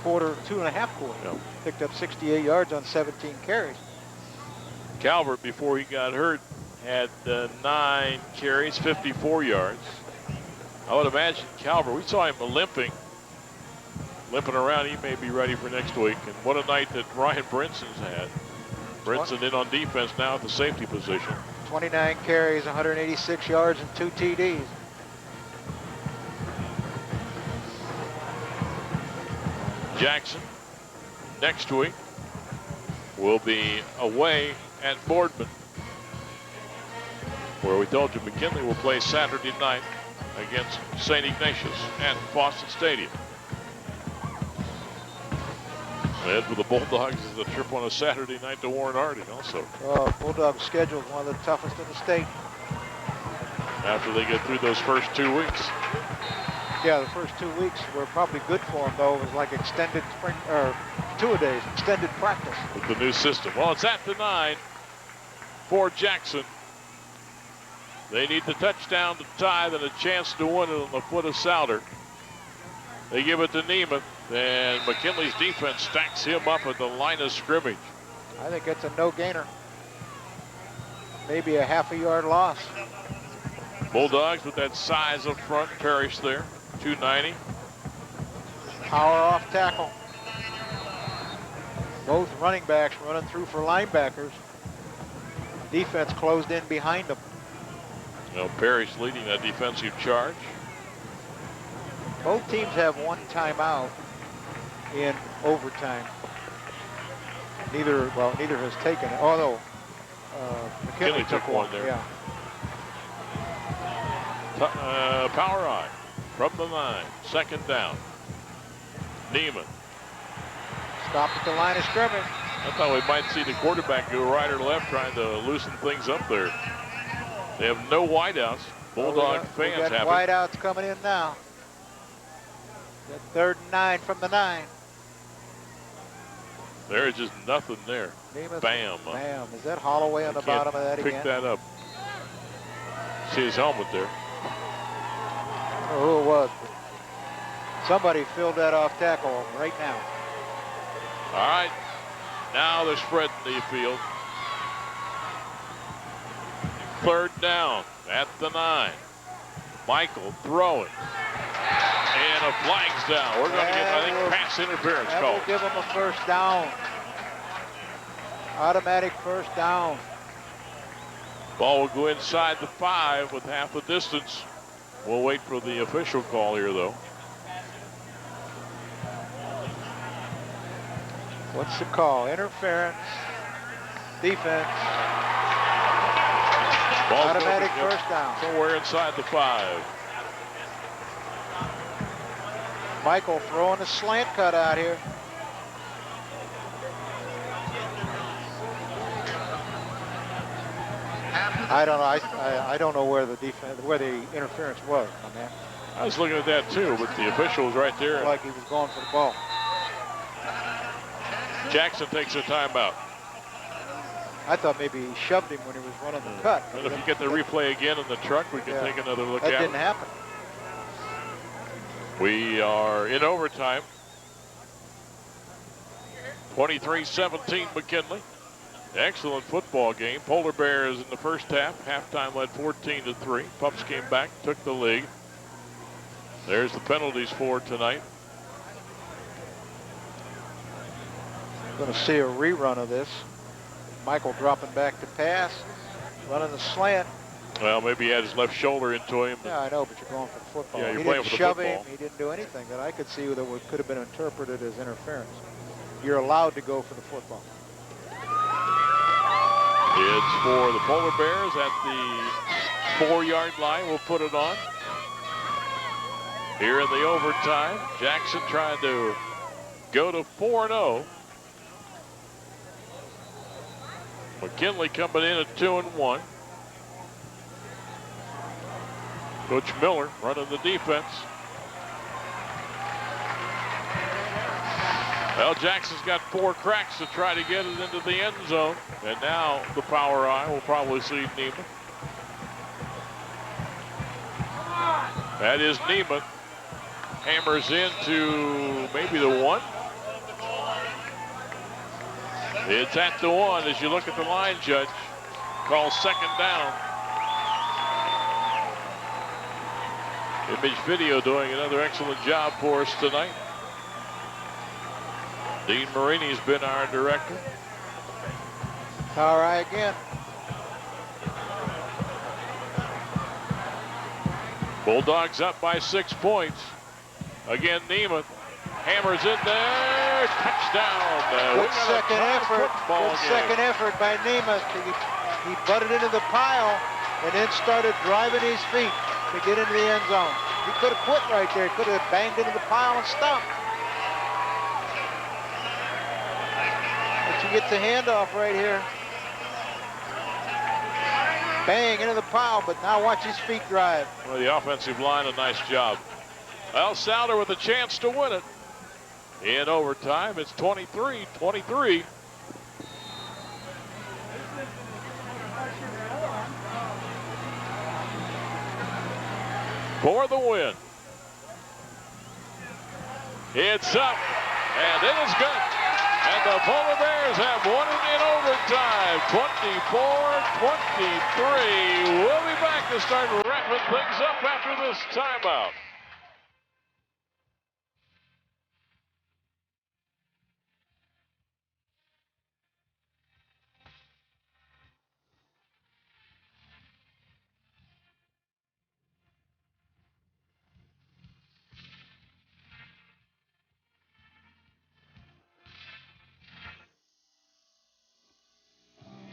Quarter, 2.5 quarters. Yep. Picked up 68 yards on 17 carries. Calvert, before he got hurt, had 9 carries, 54 yards. I would imagine Calvert, we saw him limping around. He may be ready for next week. And what a night that Ryan Brinson's had. Brinson in on defense now at the safety position. 29 carries, 186 yards, and 2 TDs. Jackson next week will be away at Boardman, where we told you McKinley will play Saturday night against St. Ignatius at Boston Stadium. And for the Bulldogs is a trip on a Saturday night to Warren Harding also. Bulldogs schedule is one of the toughest in the state. After they get through those first 2 weeks. Yeah, the first 2 weeks were probably good for them, though. It was like extended spring, or two-a-days, extended practice. With the new system. Well, it's at the 9 for Jackson. They need the touchdown to tie, then a chance to win it on the foot of Souter. They give it to Neiman, and McKinley's defense stacks him up at the line of scrimmage. I think it's a no-gainer. Maybe a half-a-yard loss. Bulldogs with that size up front. Parrish there, 290. Power off tackle. Both running backs running through for linebackers. Defense closed in behind them. Well, Parrish leading that defensive charge. Both teams have one timeout in overtime. Neither has taken it. Oh, no. McKinley took one there. Yeah. Power eye from the 9. Second down. Neiman. Stop at the line of scrimmage. I thought we might see the quarterback go right or left trying to loosen things up there. They have no wideouts. Bulldog fans have it. Wideouts coming in now. That 3rd and 9 from the 9. There is just nothing there. Neiman, Bam. Bam. Is that Holloway on the bottom of that again? Pick that up. See his helmet there. I don't know who it was. Somebody filled that off tackle right now. All right. Now they're spreading the field. 3rd down at the 9. Michael throwing. And a flag's down. We're going to get, I think, pass interference that called. Will give them a first down. Automatic first down. Ball will go inside the 5 with half the distance. We'll wait for the official call here, though. What's the call? Interference. Defense. Ball's automatic first down. Somewhere inside the 5. Michael throwing a slant cut out here. I don't know. I don't know where the interference was, my man. I was looking at that too, but the official was right there. Like he was going for the ball. Jackson takes a timeout. I thought maybe he shoved him when he was running the cut. And if you get the replay again in the truck, we can take another look at it. That didn't happen. We are in overtime. 23-17 McKinley. Excellent football game. Polar Bears in the first half. Halftime led 14-3. Pups came back, took the lead. There's the penalties for tonight. Going to see a rerun of this. Michael dropping back to pass, running the slant. Well, maybe he had his left shoulder into him. Yeah, I know, but you're going for the football. Yeah, you're he playing didn't for the shove football. Him. He didn't do anything that I could see that could have been interpreted as interference. You're allowed to go for the football. It's for the Polar Bears at the 4-yard line. We'll put it on. Here in the overtime, Jackson trying to go to 4-0. McKinley coming in at 2-1. Coach Miller running the defense. Well, Jackson's got 4 cracks to try to get it into the end zone. And now the power eye will probably see Neiman. That is Neiman. Hammers into maybe the 1. It's at the 1 as you look at the line judge. Calls second down. Image Video doing another excellent job for us tonight. Dean Marini's been our director. All right, again. Bulldogs up by 6 points. Again, Neiman Hammers in there. Touchdown. Good second effort. Good second effort by Nemeth. He butted into the pile and then started driving his feet to get into the end zone. He could have quit right there. He could have banged into the pile and stopped. But you get the handoff right here. Bang into the pile, but now watch his feet drive. Well, the offensive line, a nice job. Al Souter with a chance to win it. In overtime, it's 23-23. For the win. It's up, and it is good. And the Polar Bears have won it in overtime, 24-23. We'll be back to start wrapping things up after this timeout.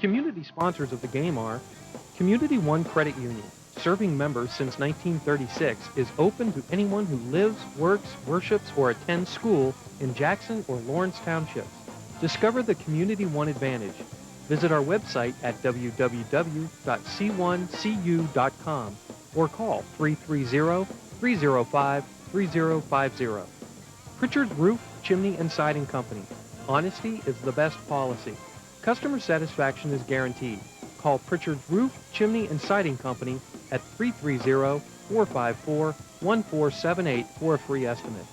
Community sponsors of the game are Community One Credit Union, serving members since 1936, is open to anyone who lives, works, worships, or attends school in Jackson or Lawrence Townships. Discover the Community One Advantage. Visit our website at www.c1cu.com or call 330-305-3050. Pritchard's Roof, Chimney, and Siding Company. Honesty is the best policy. Customer satisfaction is guaranteed. Call Pritchard's Roof, Chimney, and Siding Company at 330-454-1478 for a free estimate.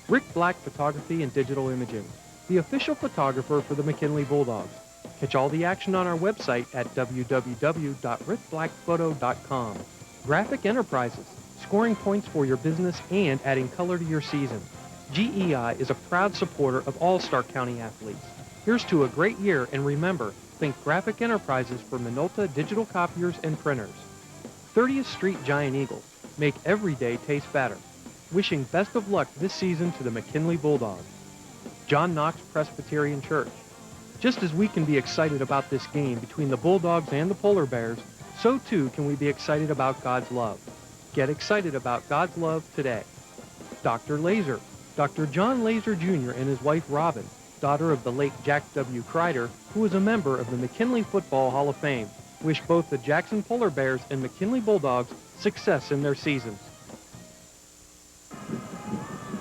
Rick Black Photography and Digital Imaging, the official photographer for the McKinley Bulldogs. Catch all the action on our website at www.rickblackphoto.com. Graphic Enterprises, scoring points for your business and adding color to your season. GEI is a proud supporter of all Stark County athletes. Here's to a great year, and remember, think Graphic Enterprises for Minolta digital copiers and printers. 30th Street Giant Eagle, make every day taste better. Wishing best of luck this season to the McKinley Bulldogs. John Knox Presbyterian Church. Just as we can be excited about this game between the Bulldogs and the Polar Bears, so too can we be excited about God's love. Get excited about God's love today. Dr. Laser, Dr. John Laser Jr. and his wife Robin, daughter of the late Jack W. Kreider, who is a member of the McKinley Football Hall of Fame, wish both the Jackson Polar Bears and McKinley Bulldogs success in their seasons.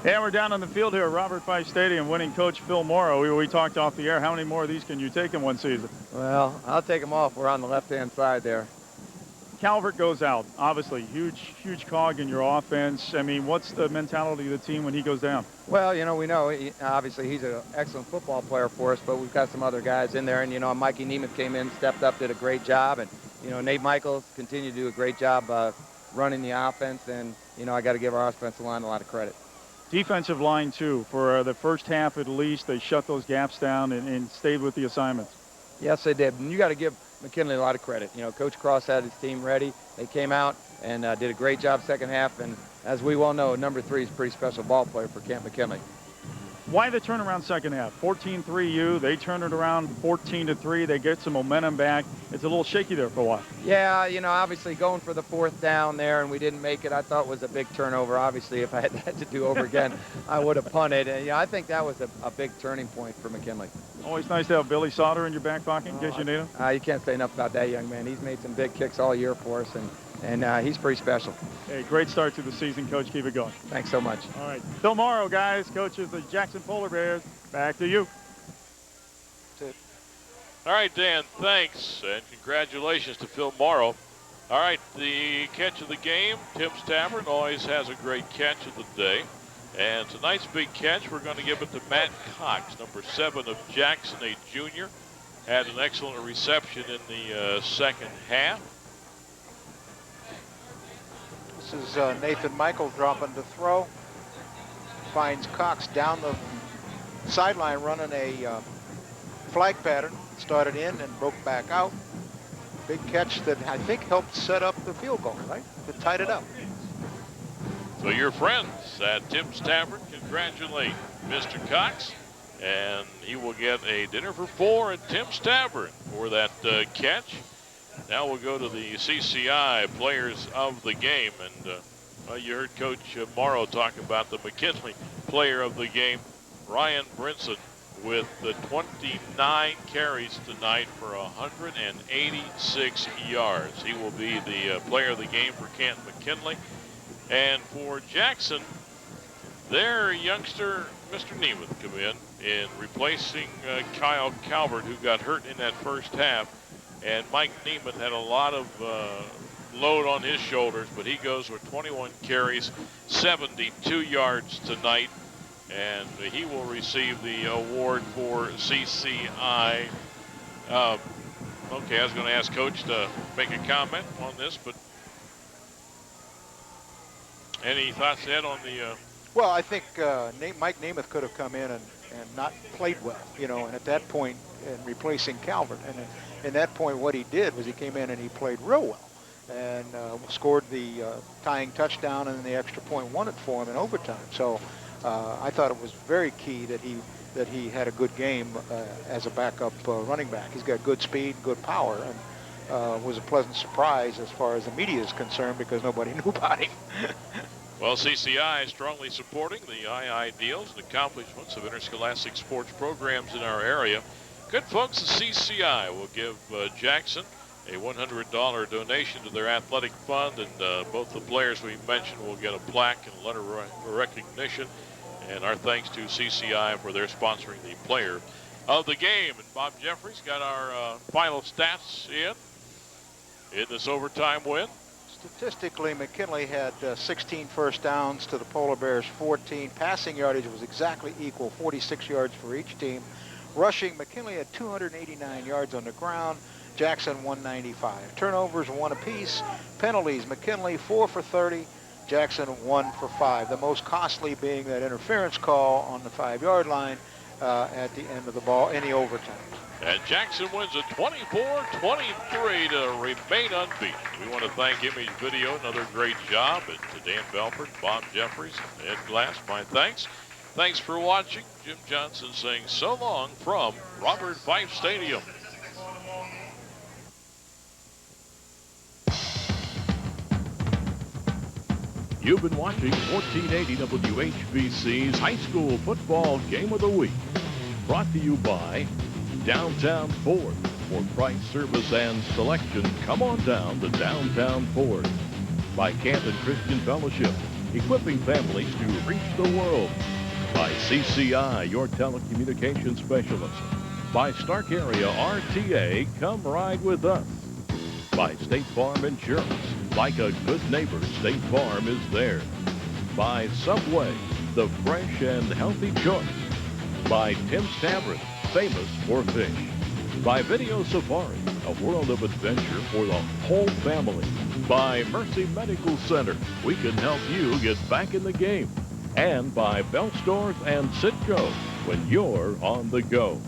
And we're down on the field here at Robert Fife Stadium, winning coach Phil Morrow. We talked off the air. How many more of these can you take in one season? Well, I'll take them off. We're on the left-hand side there. Calvert goes out. Obviously, huge cog in your offense. I mean, what's the mentality of the team when he goes down? Well, you know, we know, obviously, he's an excellent football player for us, but we've got some other guys in there. And, you know, Mikey Nemeth came in, stepped up, did a great job. And, you know, Nate Michaels continued to do a great job running the offense. And, you know, I got to give our offensive line a lot of credit. Defensive line, too. For the first half at least, they shut those gaps down and stayed with the assignments. Yes, they did. And you got to give McKinley a lot of credit. You know, Coach Cross had his team ready. They came out and did a great job second half. And as we well know, number 3 is a pretty special ball player for Canton McKinley. Why the turnaround second half? 14-3 they turn it around 14-3. They get some momentum back. It's a little shaky there for a while. Yeah, you know, obviously going for the 4th down there and we didn't make it, I thought was a big turnover. Obviously, if I had that to do over again, I would have punted. And, I think that was a big turning point for McKinley. Always nice to have Billy Sauter in your back pocket in case you need him. You can't say enough about that young man. He's made some big kicks all year for us, and he's pretty special. Hey, great start to the season, Coach. Keep it going. Thanks so much. All right. Phil Morrow, guys, coach of the Jackson Polar Bears. Back to you. All right, Dan, thanks, and congratulations to Phil Morrow. All right, the catch of the game, Tim's Tavern always has a great catch of the day. And tonight's big catch, we're going to give it to Matt Cox, number 7 of Jackson, a junior. Had an excellent reception in the second half. This is Nathan Michael dropping to throw. Finds Cox down the sideline running a flag pattern. Started in and broke back out. Big catch that I think helped set up the field goal, right? To tied it up. So your friends at Tim's Tavern congratulate Mr. Cox, and he will get a dinner for 4 at Tim's Tavern for that catch. Now we'll go to the CCI players of the game, and you heard Coach Morrow talk about the McKinley player of the game, Ryan Brinson, with the 29 carries tonight for 186 yards. He will be the player of the game for Canton McKinley. And for Jackson, their youngster, Mr. Nemeth, come in replacing Kyle Calvert, who got hurt in that first half. And Mike Nemeth had a lot of load on his shoulders, but he goes with 21 carries, 72 yards tonight. And he will receive the award for CCI. Okay, I was going to ask Coach to make a comment on this, but any thoughts, Ed, on the... Well, I think Mike Nemeth could have come in and not played well, you know, and at that point, in replacing Calvert. And in that point, what he did was he came in and he played real well and scored the tying touchdown, and then the extra point won it for him in overtime. So I thought it was very key that he had a good game as a backup running back. He's got good speed, good power, and was a pleasant surprise as far as the media is concerned because nobody knew about him. Well, CCI is strongly supporting the ideals and accomplishments of interscholastic sports programs in our area. Good folks at CCI will give Jackson a $100 donation to their athletic fund, and both the players we mentioned will get a plaque and a letter of recognition. And our thanks to CCI for their sponsoring the player of the game. And Bob Jeffries got our final stats in this overtime win. Statistically, McKinley had 16 first downs to the Polar Bears 14. Passing yardage was exactly equal, 46 yards for each team. Rushing, McKinley had 289 yards on the ground. Jackson 195. Turnovers 1 apiece. Penalties, McKinley 4 for 30. Jackson 1 for 5. The most costly being that interference call on the 5-yard line at the end of the ball in the overtime. And Jackson wins at 24-23 to remain unbeaten. We want to thank Image Video, another great job, and to Dan Belford, Bob Jeffries, Ed Glass, my thanks. Thanks for watching. Jim Johnson saying so long from Robert Fife Stadium. You've been watching 1480 WHBC's High School Football Game of the Week. Brought to you by Downtown Ford. For price, service, and selection, come on down to Downtown Ford. By Canton Christian Fellowship, equipping families to reach the world. By CCI, your telecommunications specialist. By Stark Area RTA, come ride with us. By State Farm Insurance. Like a good neighbor, State Farm is there. By Subway, the fresh and healthy choice. By Tim's Tavern, famous for fish. By Video Safari, a world of adventure for the whole family. By Mercy Medical Center, we can help you get back in the game. And by Bell Stores and Citgo, when you're on the go.